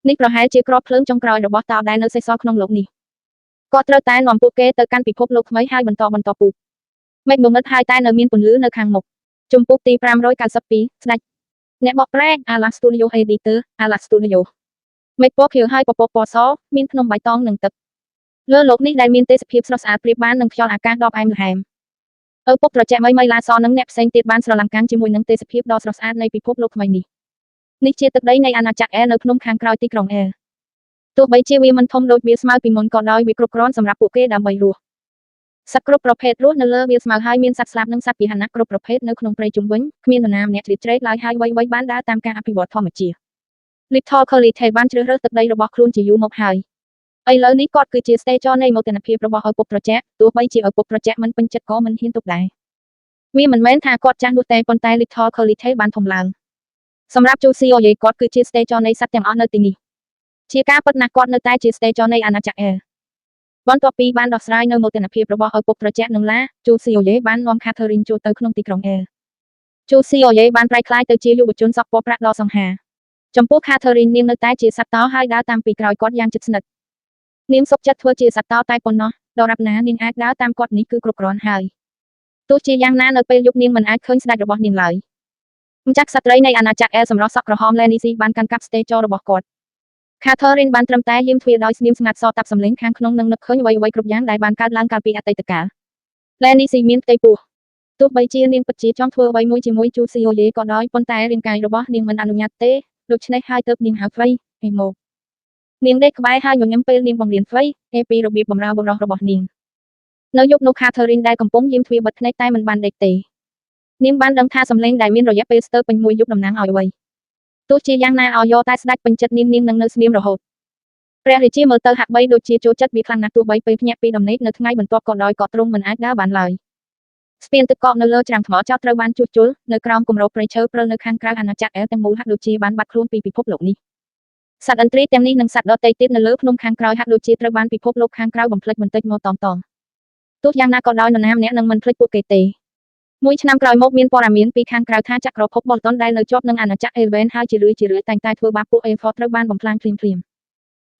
នេះប្រហែលជាគ្រាប់ភ្លើងចុងក្រោយរបស់តោដែលនៅសេសសល់ក្នុងលោកនេះគាត់ត្រូវតែនាំពួកគេទៅកាន់ពិភពលោកថ្មីហើយបន្តពូជមេឃងងឹតហើយតែនៅមានពន្លឺនៅខាងមុខជំពូកទី592ស្ដេចអ្នកបកប្រែ Ala Studio Editor Ala Studio មេឃពណ៌ខៀវហើយពពកពណ៌សមានភ្នំបៃតងនិងទឹកលើលោកនេះដែលមានទេសភាពស្រស់ស្អាតប្រៀបបាននឹងខ្យល់អាកាសដ៏ផ្អែមល្ហែមឪពុកត្រជាក់មីឡាសនិងអ្នកផ្សេងទៀតបានស្រឡាំងកាំងជាមួយនឹងទេសភាពដ៏ស្រស់ស្អាតនៃពិភពលោកថ្មីនេះជាទឹកដីនៃអាណាចក្រអែលនៅភ្នំខាងក្រោយទីក្រុងអែលទោះបីជាវាមិនធំដូចវាស្មៅពីមុនក៏ដោយវាគ្រប់គ្រាន់សម្រាប់ពួកគេដើម្បីរស់សត្វគ្រប់ប្រភេទរស់នៅលើវាស្មៅហើយមានសត្វស្លាបនិងសត្វពាហនៈគ្រប់ប្រភេទនៅក្នុងព្រៃជុំវិញគ្មាននរណាម្នាក់ជ្រៀតជ្រែកឡើយហើយវៃបានដើរតាមការអភិវឌ្ឍធម្មជាតិ Little Colite បានជ្រើសរើសទឹកដីរបស់ខ្លួនជាយូរមកហើយឥឡូវនេះគាត់គឺជាស្តេចនៃមោទនភាពរបស់ឪពុកត្រជាក់ទោះបីជាឪពុកត្រជាក់មិនពេញចិត្តក៏មិនហ៊ានទប់ដែរវាមិនមែនថាគាត់ចាស់នោះទេប៉ុន្តែ Little Colite បានធំឡើងសម្រាប់ជូស៊ីអូយេគាត់គឺជាស្តេចនៃសត្វទាំងអស់នៅទីនេះជាការពិតណាស់គាត់នៅតែជាស្តេចនៃអាណាចក្រអែលបន្ទាប់ពីបានដោះស្រាយនៅមោទនភាពរបស់ឪពុកត្រជាក់និងឡាជូស៊ីអូយេបាននាំ Catherine ចូលទៅក្នុងទីក្រុងអែលជូស៊ីអូយេបានប្រែក្លាយទៅជាយុវជនសក់ពណ៌ប្រាក់ដ៏សង្ហាចំពោះ Catherine នាងនៅតែជាសត្វតោហើយដើរតាមពីក្រោយគាត់យ៉ាងជិតស្និទ្ធនាងសុខចិត្តធ្វើជាសត្វតោតែប៉ុណ្ណោះដរាបណានាងអាចដើរតាមគាត់នេះគឺគ្រប់គ្រាន់ហើយទោះជាយ៉ាងណានៅពេលយប់នាងមិនអាចឃើញស្ដេចរបស់នាងឡើយម្ចាស់ស្ត្រីនៃអាណាចក្រអែលសម្រស់សក់ក្រហម Lenisi បានកាន់កាប់ស្តេចរបស់គាត់ Catherine បានត្រឹមតែយាមទ្វារដោយស្ងៀមស្ងាត់សតាប់សម្លេងខាងក្នុងនិងនឹកឃើញអ្វីៗគ្រប់យ៉ាងដែលបានកើតឡើងកាលពីអតីតកាល Lenisi មានផ្ទៃពោះទោះបីជានាងពិតជាចង់ធ្វើអ្វីមួយជាមួយជូស៊ីអូយេក៏ដោយប៉ុន្តែរាងកាយរបស់នាងមិនអនុញ្ញាតទេដូច្នេះហើយទើបនាងហៅហ្វៃឯមកនាងដេកក្បែរហើយញញឹមពេលនាងបង្រៀនហ្វៃពីរបៀបបម្រើបុរសរបស់នាងនៅយប់នោះ Catherine ដែលកំពុងយាមទ្វារបិទភ្នែកតែមិនបានដេកទេនាងបានដឹងថាសម្លេងដែលមានរយៈពេលស្ទើរពេញមួយយប់តំណាងឲ្យអ្វីទោះជាយ៉ាងណាឲ្យយកតែស្ដេចពេញចិត្តនាងនឹងនៅស្ងៀមរហូតព្រះរាជាមើលទៅហាក់បីដូចជាចូលចិត្តវាខ្លាំងណាស់ទោះបីពេលភ្ញាក់ពីដំណេកនៅថ្ងៃបន្ទាប់ក៏ដោយក៏ទ្រង់មិនអាចដើរបានឡើយស្ពានទឹកកកនៅលើច្រាំងថ្មចោតត្រូវបានជួសជុលនៅក្រោមគម្របព្រៃឈើព្រិលនៅខាងក្រៅអាណាចក្រអែលទាំងមូលហាក់ដូចជាបានបាត់ខ្លួនពីពិភពលោកនេះសត្វឥន្ទ្រីទាំងនេះនិងសត្វដទៃទៀតនៅលើភ្នំខាងក្រោយហាក់ដូចជាត្រូវបានពិភពលោកខាងក្រៅបំផ្លិចបន្តិចមកតង់ទោះយ៉ាងណាក៏ដោយនរណាម្នាក់នឹងមិនភ្លេចពួកគេទេមួយឆ្នាំក្រោយមកមានព័ត៌មានពីខាងក្រៅថាចក្រភព Bolton ដែលនៅជាប់នឹងអាណាចក្រ Elven ហើយជារឿយតែងតែធ្វើបាបពួក Effort ត្រូវបានបំផ្លាញភ្លាម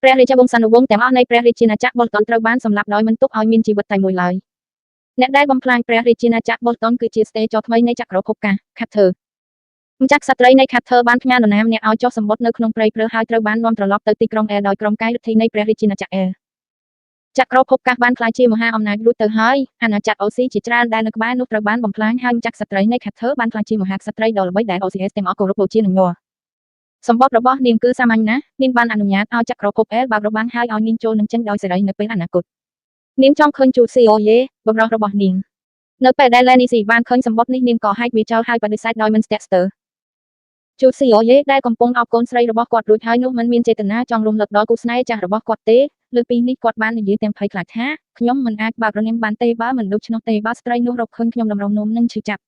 ព្រះរាជវង្សានុវង្សទាំងអស់នៃព្រះរាជាណាចក្រ Bolton ត្រូវបានសម្លាប់ដោយមិនទុកឲ្យមានជីវិតតែមួយឡើយអ្នកដែលបំផ្លាញព្រះរាជាណាចក្រ Bolton គឺជាស្តេចថ្មីនៃចក្រភពកា Cather ម្ចាស់ក្សត្រីនៃ Cather បានផ្ញើនរណាម្នាក់ឲ្យចុះសម្បត្តិនៅក្នុងព្រៃព្រឺហើយត្រូវបាននាំត្រឡប់ទៅទីក្រុងអែលដោយក្រុមកាយរដ្ឋីនៃព្រះរាជាណាចក្រអែលចក្រភពកាសបានក្លាយជាមហាអំណាចរួចទៅហើយអាណាចក្រអូស៊ីជាច្រើនដែលនៅក្បែរនោះត្រូវបានបំផ្លាញហើយម្ចាស់ក្សត្រីនៃ Cather បានក្លាយជាមហាក្សត្រីដ៏ល្បីដែល OCS ទាំងអស់គោរពបូជានិងញ័រសម្បត្តិរបស់នាងគឺសាមញ្ញណាស់នាងបានអនុញ្ញាតឲ្យចក្រភពអែលបើករបាំងហើយឲ្យនាងចូលនិងចេញដោយសេរីនៅពេលអនាគតនាងចង់ឃើញជូស៊ីអូយេបរិសុទ្ធរបស់នាងនៅពេលដែល Lenisi បានឃើញសម្បត្តិនេះនាងក៏ហែកវាចោលហើយបដិសេធដោយមិនស្ទាក់ស្ទើរជូស៊ីអូយេដែលកំពុងអបកូនស្រីរបស់គាត់រួចហើយនោះមិនមានចេតនាចង់រំលឹកដល់គូស្នេហ៍ចាស់របស់គាត់ទេលើពីនេះគាត់បាននិយាយទាំងភ័យខ្លាចថាខ្ញុំមិនអាចបើករនាមបានទេបើមិនដូច្នោះទេបើស្ត្រីនោះរកឃើញខ្ញុំតម្រង់នោមនឹងឈឺចាប់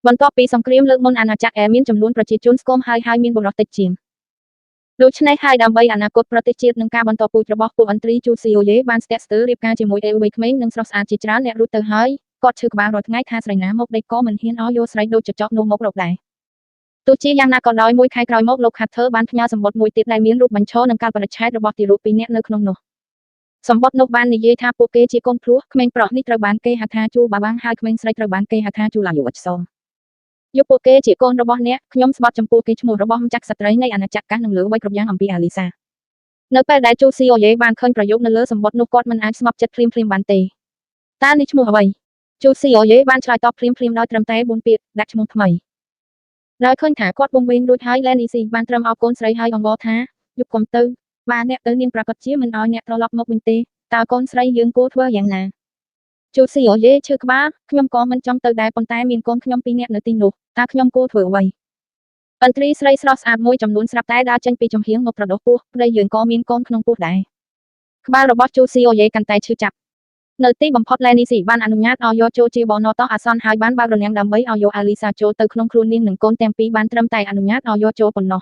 បន្ទាប់ពីសង្គ្រាមលើកមុនអាណាចក្រអែលមានចំនួនប្រជាជនស្គមហើយមានបុរសតិចជាងដូច្នេះហើយដើម្បីអនាគតប្រទេសជាតិនិងការបន្តពូជរបស់ពួកឥន្ទ្រីជូស៊ីអូយេបានស្ទាក់ស្ទើររៀបការជាមួយអេវ័យក្មេងនិងស្រស់ស្អាតជាច្រើនអ្នករួចទៅហើយគាត់ឈឺក្បាលរាល់ថ្ងៃថាស្រីណាមកដេកក៏មិនហ៊ានឲ្យយកស្រីដូចចចកនោះមករកដែរទោះជាយ៉ាងណាក៏ដោយមួយខែក្រោយមកលោក Cather បានផ្ញើសម្បត្តិមួយទៀតដែលមានរូបបញ្ឈរនិងកាលបរិច្ឆេទរបស់ទារកពីរនាក់នៅក្នុងនោះសម្បត្តិនោះបាននិយាយថាពួកគេជាកូនភ្លោះក្មេងប្រុសនេះត្រូវបានគេហៅថាជូបាបាំងហើយក្មេងស្រីត្រូវបានគេហៅថាជូឡាយុអិចសមយកពួកគេជាកូនរបស់អ្នកខ្ញុំស្បត់ចំពោះគេឈ្មោះរបស់ម្ចាស់ក្សត្រីនៃអាណាចក្រកាសនិងលើអ្វីគ្រប់យ៉ាងអំពីអាលីសានៅពេលដែលជូស៊ីអូយេបានឃើញប្រយោគនៅលើសម្បត្តិនោះគាត់មិនអាចស្ងប់ចិត្តភ្លាមបានទេតើនេះឈ្មោះអ្វីជូស៊ីអូយេបានឆ្លើយតបភ្លាមដោយត្រឹមតែ4ពាក្យដាក់ឈ្មោះថ្មីដោយឃើញថាគាត់វង្វេងរួចហើយ Lenisi បានត្រឹមអោបកូនស្រីហើយអង្វរថាយប់កុំទៅបាទអ្នកទៅនាងប្រកាសជាមិនឲ្យអ្នកត្រឡប់មកវិញទេតើកូនស្រីយើងគួរធ្វើយ៉ាងណាជូស៊ីអូយេឈឺក្បាលខ្ញុំក៏មិនចង់ទៅដែរប៉ុន្តែមានកូនខ្ញុំ2នាក់នៅទីនោះតើខ្ញុំគួរធ្វើអ្វី បន្ត្រីស្រីស្រស់ស្អាតមួយចំនួនស្រាប់តែដើរចេញពីចំហៀងមកប្រដោះពោះប្តីយើងក៏មានកូនក្នុងពោះដែរក្បាលរបស់ជូស៊ីអូយេកាន់តែឈឺចាប់នៅទីបំផុតឡែនីស៊ីបានអនុញ្ញាតឲ្យយកចូលជាបនតោះអាសន្នហើយបានបើករនាំងដើម្បីឲ្យយកអាលីសាចូលទៅក្នុងខ្លួននាងនិងកូនទាំងពីរបានត្រឹមតែអនុញ្ញាតឲ្យយកចូលប៉ុណ្ណោះ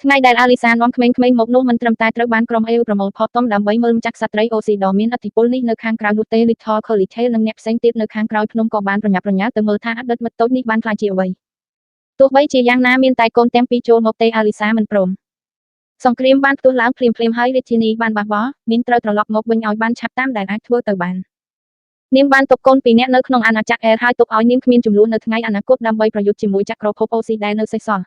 ថ្ងៃដែលអាលីសានាំក្មេងៗមកនោះមិនត្រឹមតែត្រូវបានក្រុមអេវប្រមូលផតតំដើម្បីមើលម្ចាស់ស្ត្រីអូស៊ីដ៏មានឥទ្ធិពលនេះនៅខាងក្រៅនោះទេ Little Curly និងអ្នកផ្សេងទៀតនៅខាងក្រោយភ្នំក៏បានប្រញាប់ប្រញាល់ទៅមើលថាអតីតមិត្តតូចនេះបានក្លាយជាអ្វីទោះបីជាយ៉ាងណាមានតែកូនទាំងពីរចូលមកទេអាលីសាមិនព្រមសង្គ្រាមបានផ្ទុះឡើងភ្លាមៗហើយរាជធានីបានបះបោរនាងត្រូវត្រឡប់មកវិញឲ្យបានឆាប់តាមដែលអាចធ្វើទៅបាននាងបានទុកកូនពីរនាក់នៅក្នុងអាណាចក្រអែលហើយទុកឲ្យនាងគ្មានចំនួននៅថ្ងៃអនាគតដើម្បីប្រយុទ្ធជាមួយចក្រភពអូស៊ីដែលនៅសេសសល់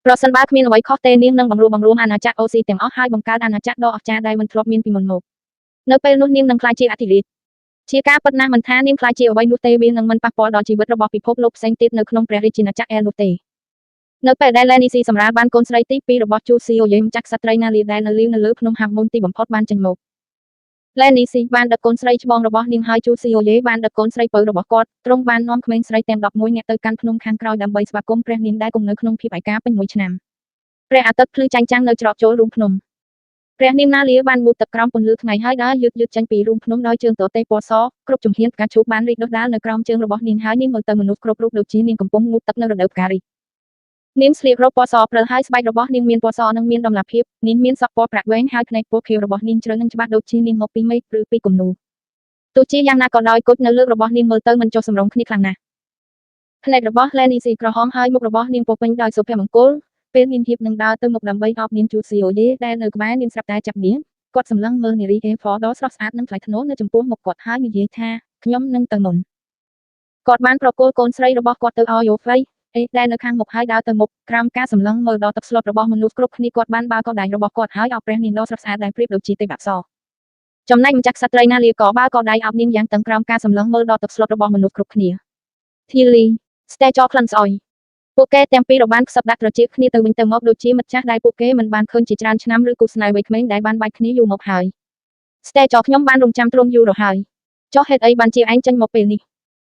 ប្រសិនបើគ្មានអ្វីខុសទេនាងនឹងបង្រួមអាណាចក្រអូស៊ីទាំងអស់ហើយបង្កើតអាណាចក្រដ៏អស្ចារ្យដែលមិនធ្លាប់មានពីមុនមកនៅពេលនោះនាងនឹងក្លាយជាអធិរាជជាការពិតណាស់មិនថានាងក្លាយជាអ្វីនោះទេវានឹងមិនប៉ះពាល់ដល់ជីវិតរបស់ពិភពលោកផ្សេងទៀតនៅក្នុងព្រះរាជាណាចក្រអែលនោះទេនៅពេលដែលឡែនីស៊ីសម្រាលបានកូនស្រីទី2របស់ជូស៊ីអូយេម្ចាស់ស្ត្រីណាលីដែលនៅលីវនៅលើភ្នំហាប់មុនទីបំផុតបានចេញមកឡែនីស៊ីបានដឹកកូនស្រីច្បងរបស់នាងហើយជូស៊ីអូយេបានដឹកកូនស្រីពៅរបស់គាត់ទ្រង់បាននាំក្មេងស្រីទាំង11នាក់ទៅកាន់ភ្នំខាងក្រោយដើម្បីស្វាគមន៍ព្រះនាងដែលគង់នៅក្នុងភាពឯកាពេញមួយឆ្នាំព្រះអាទិត្យភ្លឺចាញ់ចាំងនៅច្រកចូលរូងភ្នំព្រះនាងណាលីបានងូតទឹកក្រោមពន្លឺថ្ងៃហើយដើរយឺតចេញពីរូងភ្នំដោយជើងទទេពណ៌សគ្រប់ជំហានផ្កាឈូកបានរីកដុះដាលនៅក្រោមជើងរបស់នាងហើយនាងមើលទៅមនុស្សគ្រប់រូបដូចជានាងកំពុងងូតទឹកនៅរដូវផ្ការីកនាងស្លៀករ៉ូបពណ៌សព្រិលហើយស្បែករបស់នាងមានពណ៌សនិងមានតម្លាភាពនាងមានសក់ពណ៌ប្រាក់វែងហើយភ្នែកពណ៌ខៀវរបស់នាងជ្រៅនិងច្បាស់ដូចជានាងមកពីមេឃឬពីគំនូរទោះជាយ៉ាងណាក៏ដោយគុជនៅលើករបស់នាងមើលទៅមិនចុះសម្រុងគ្នាខ្លាំងណាស់ភ្នែករបស់ឡែនីស៊ីក្រហមហើយមុខរបស់នាងពោពេញដោយសុភមង្គលពេលនាងហៀបនឹងដើរទៅមុខដើម្បីអបនាងជូស៊ីអូយេដែលនៅក្បែរនាងស្រាប់តែចាប់នាងគាត់សម្លឹងមើលនារីអេហ្វដ៏ស្រស់ស្អាតនិងថ្លៃថ្នូរនៅចំពោះមុខគាត់ហើយនិយាយថាខ្ញុំនឹងទៅមុនគាត់បានប្រគល់កូនស្រីរបស់គាត់ទៅឲ្យអូហ្វៃដែលនៅខាងមុខហើយដើរទៅមុខក្រោមការសម្លឹងមើលដល់ទឹកស្លុតរបស់មនុស្សគ្រប់គ្នាគាត់បានបើកដៃរបស់គាត់ហើយអបព្រះនាងដ៏ស្រស់ស្អាតដែលប្រៀបដូចជាទេពអប្សរចំណែកម្ចាស់ក្សត្រីណាលីក៏បើកដៃអបនាងយ៉ាងតឹងក្រោមការសម្លឹងមើលដល់ទឹកស្លុតរបស់មនុស្សគ្រប់គ្នាធីលីស្តេចក្លិនស្អុយពួកគេទាំងពីរបានខ្សឹបដាក់ត្រចៀកគ្នាទៅវិញទៅមកដូចជាមិត្តចាស់ដែលពួកគេមិនបានឃើញជាច្រើនឆ្នាំឬគូស្នេហ៍វ័យក្មេងដែលបានបាច់គ្នាយូរមកហើយស្តេចខ្ញុំបានរងចាំទ្រង់យូរទៅហើយចុះហេតុអីបានជាឯងចេញមកពេលនេះ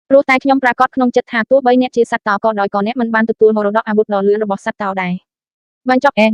ព្រោះតែខ្ញុំប្រកាសក្នុងចិត្តថាទោះបីអ្នកជាសត្វតោក៏ដោយក៏អ្នកមិនបានទទួលមរតកអាវុធដ៏លឿនរបស់សត្វតោដែរបញ្ចប់អេន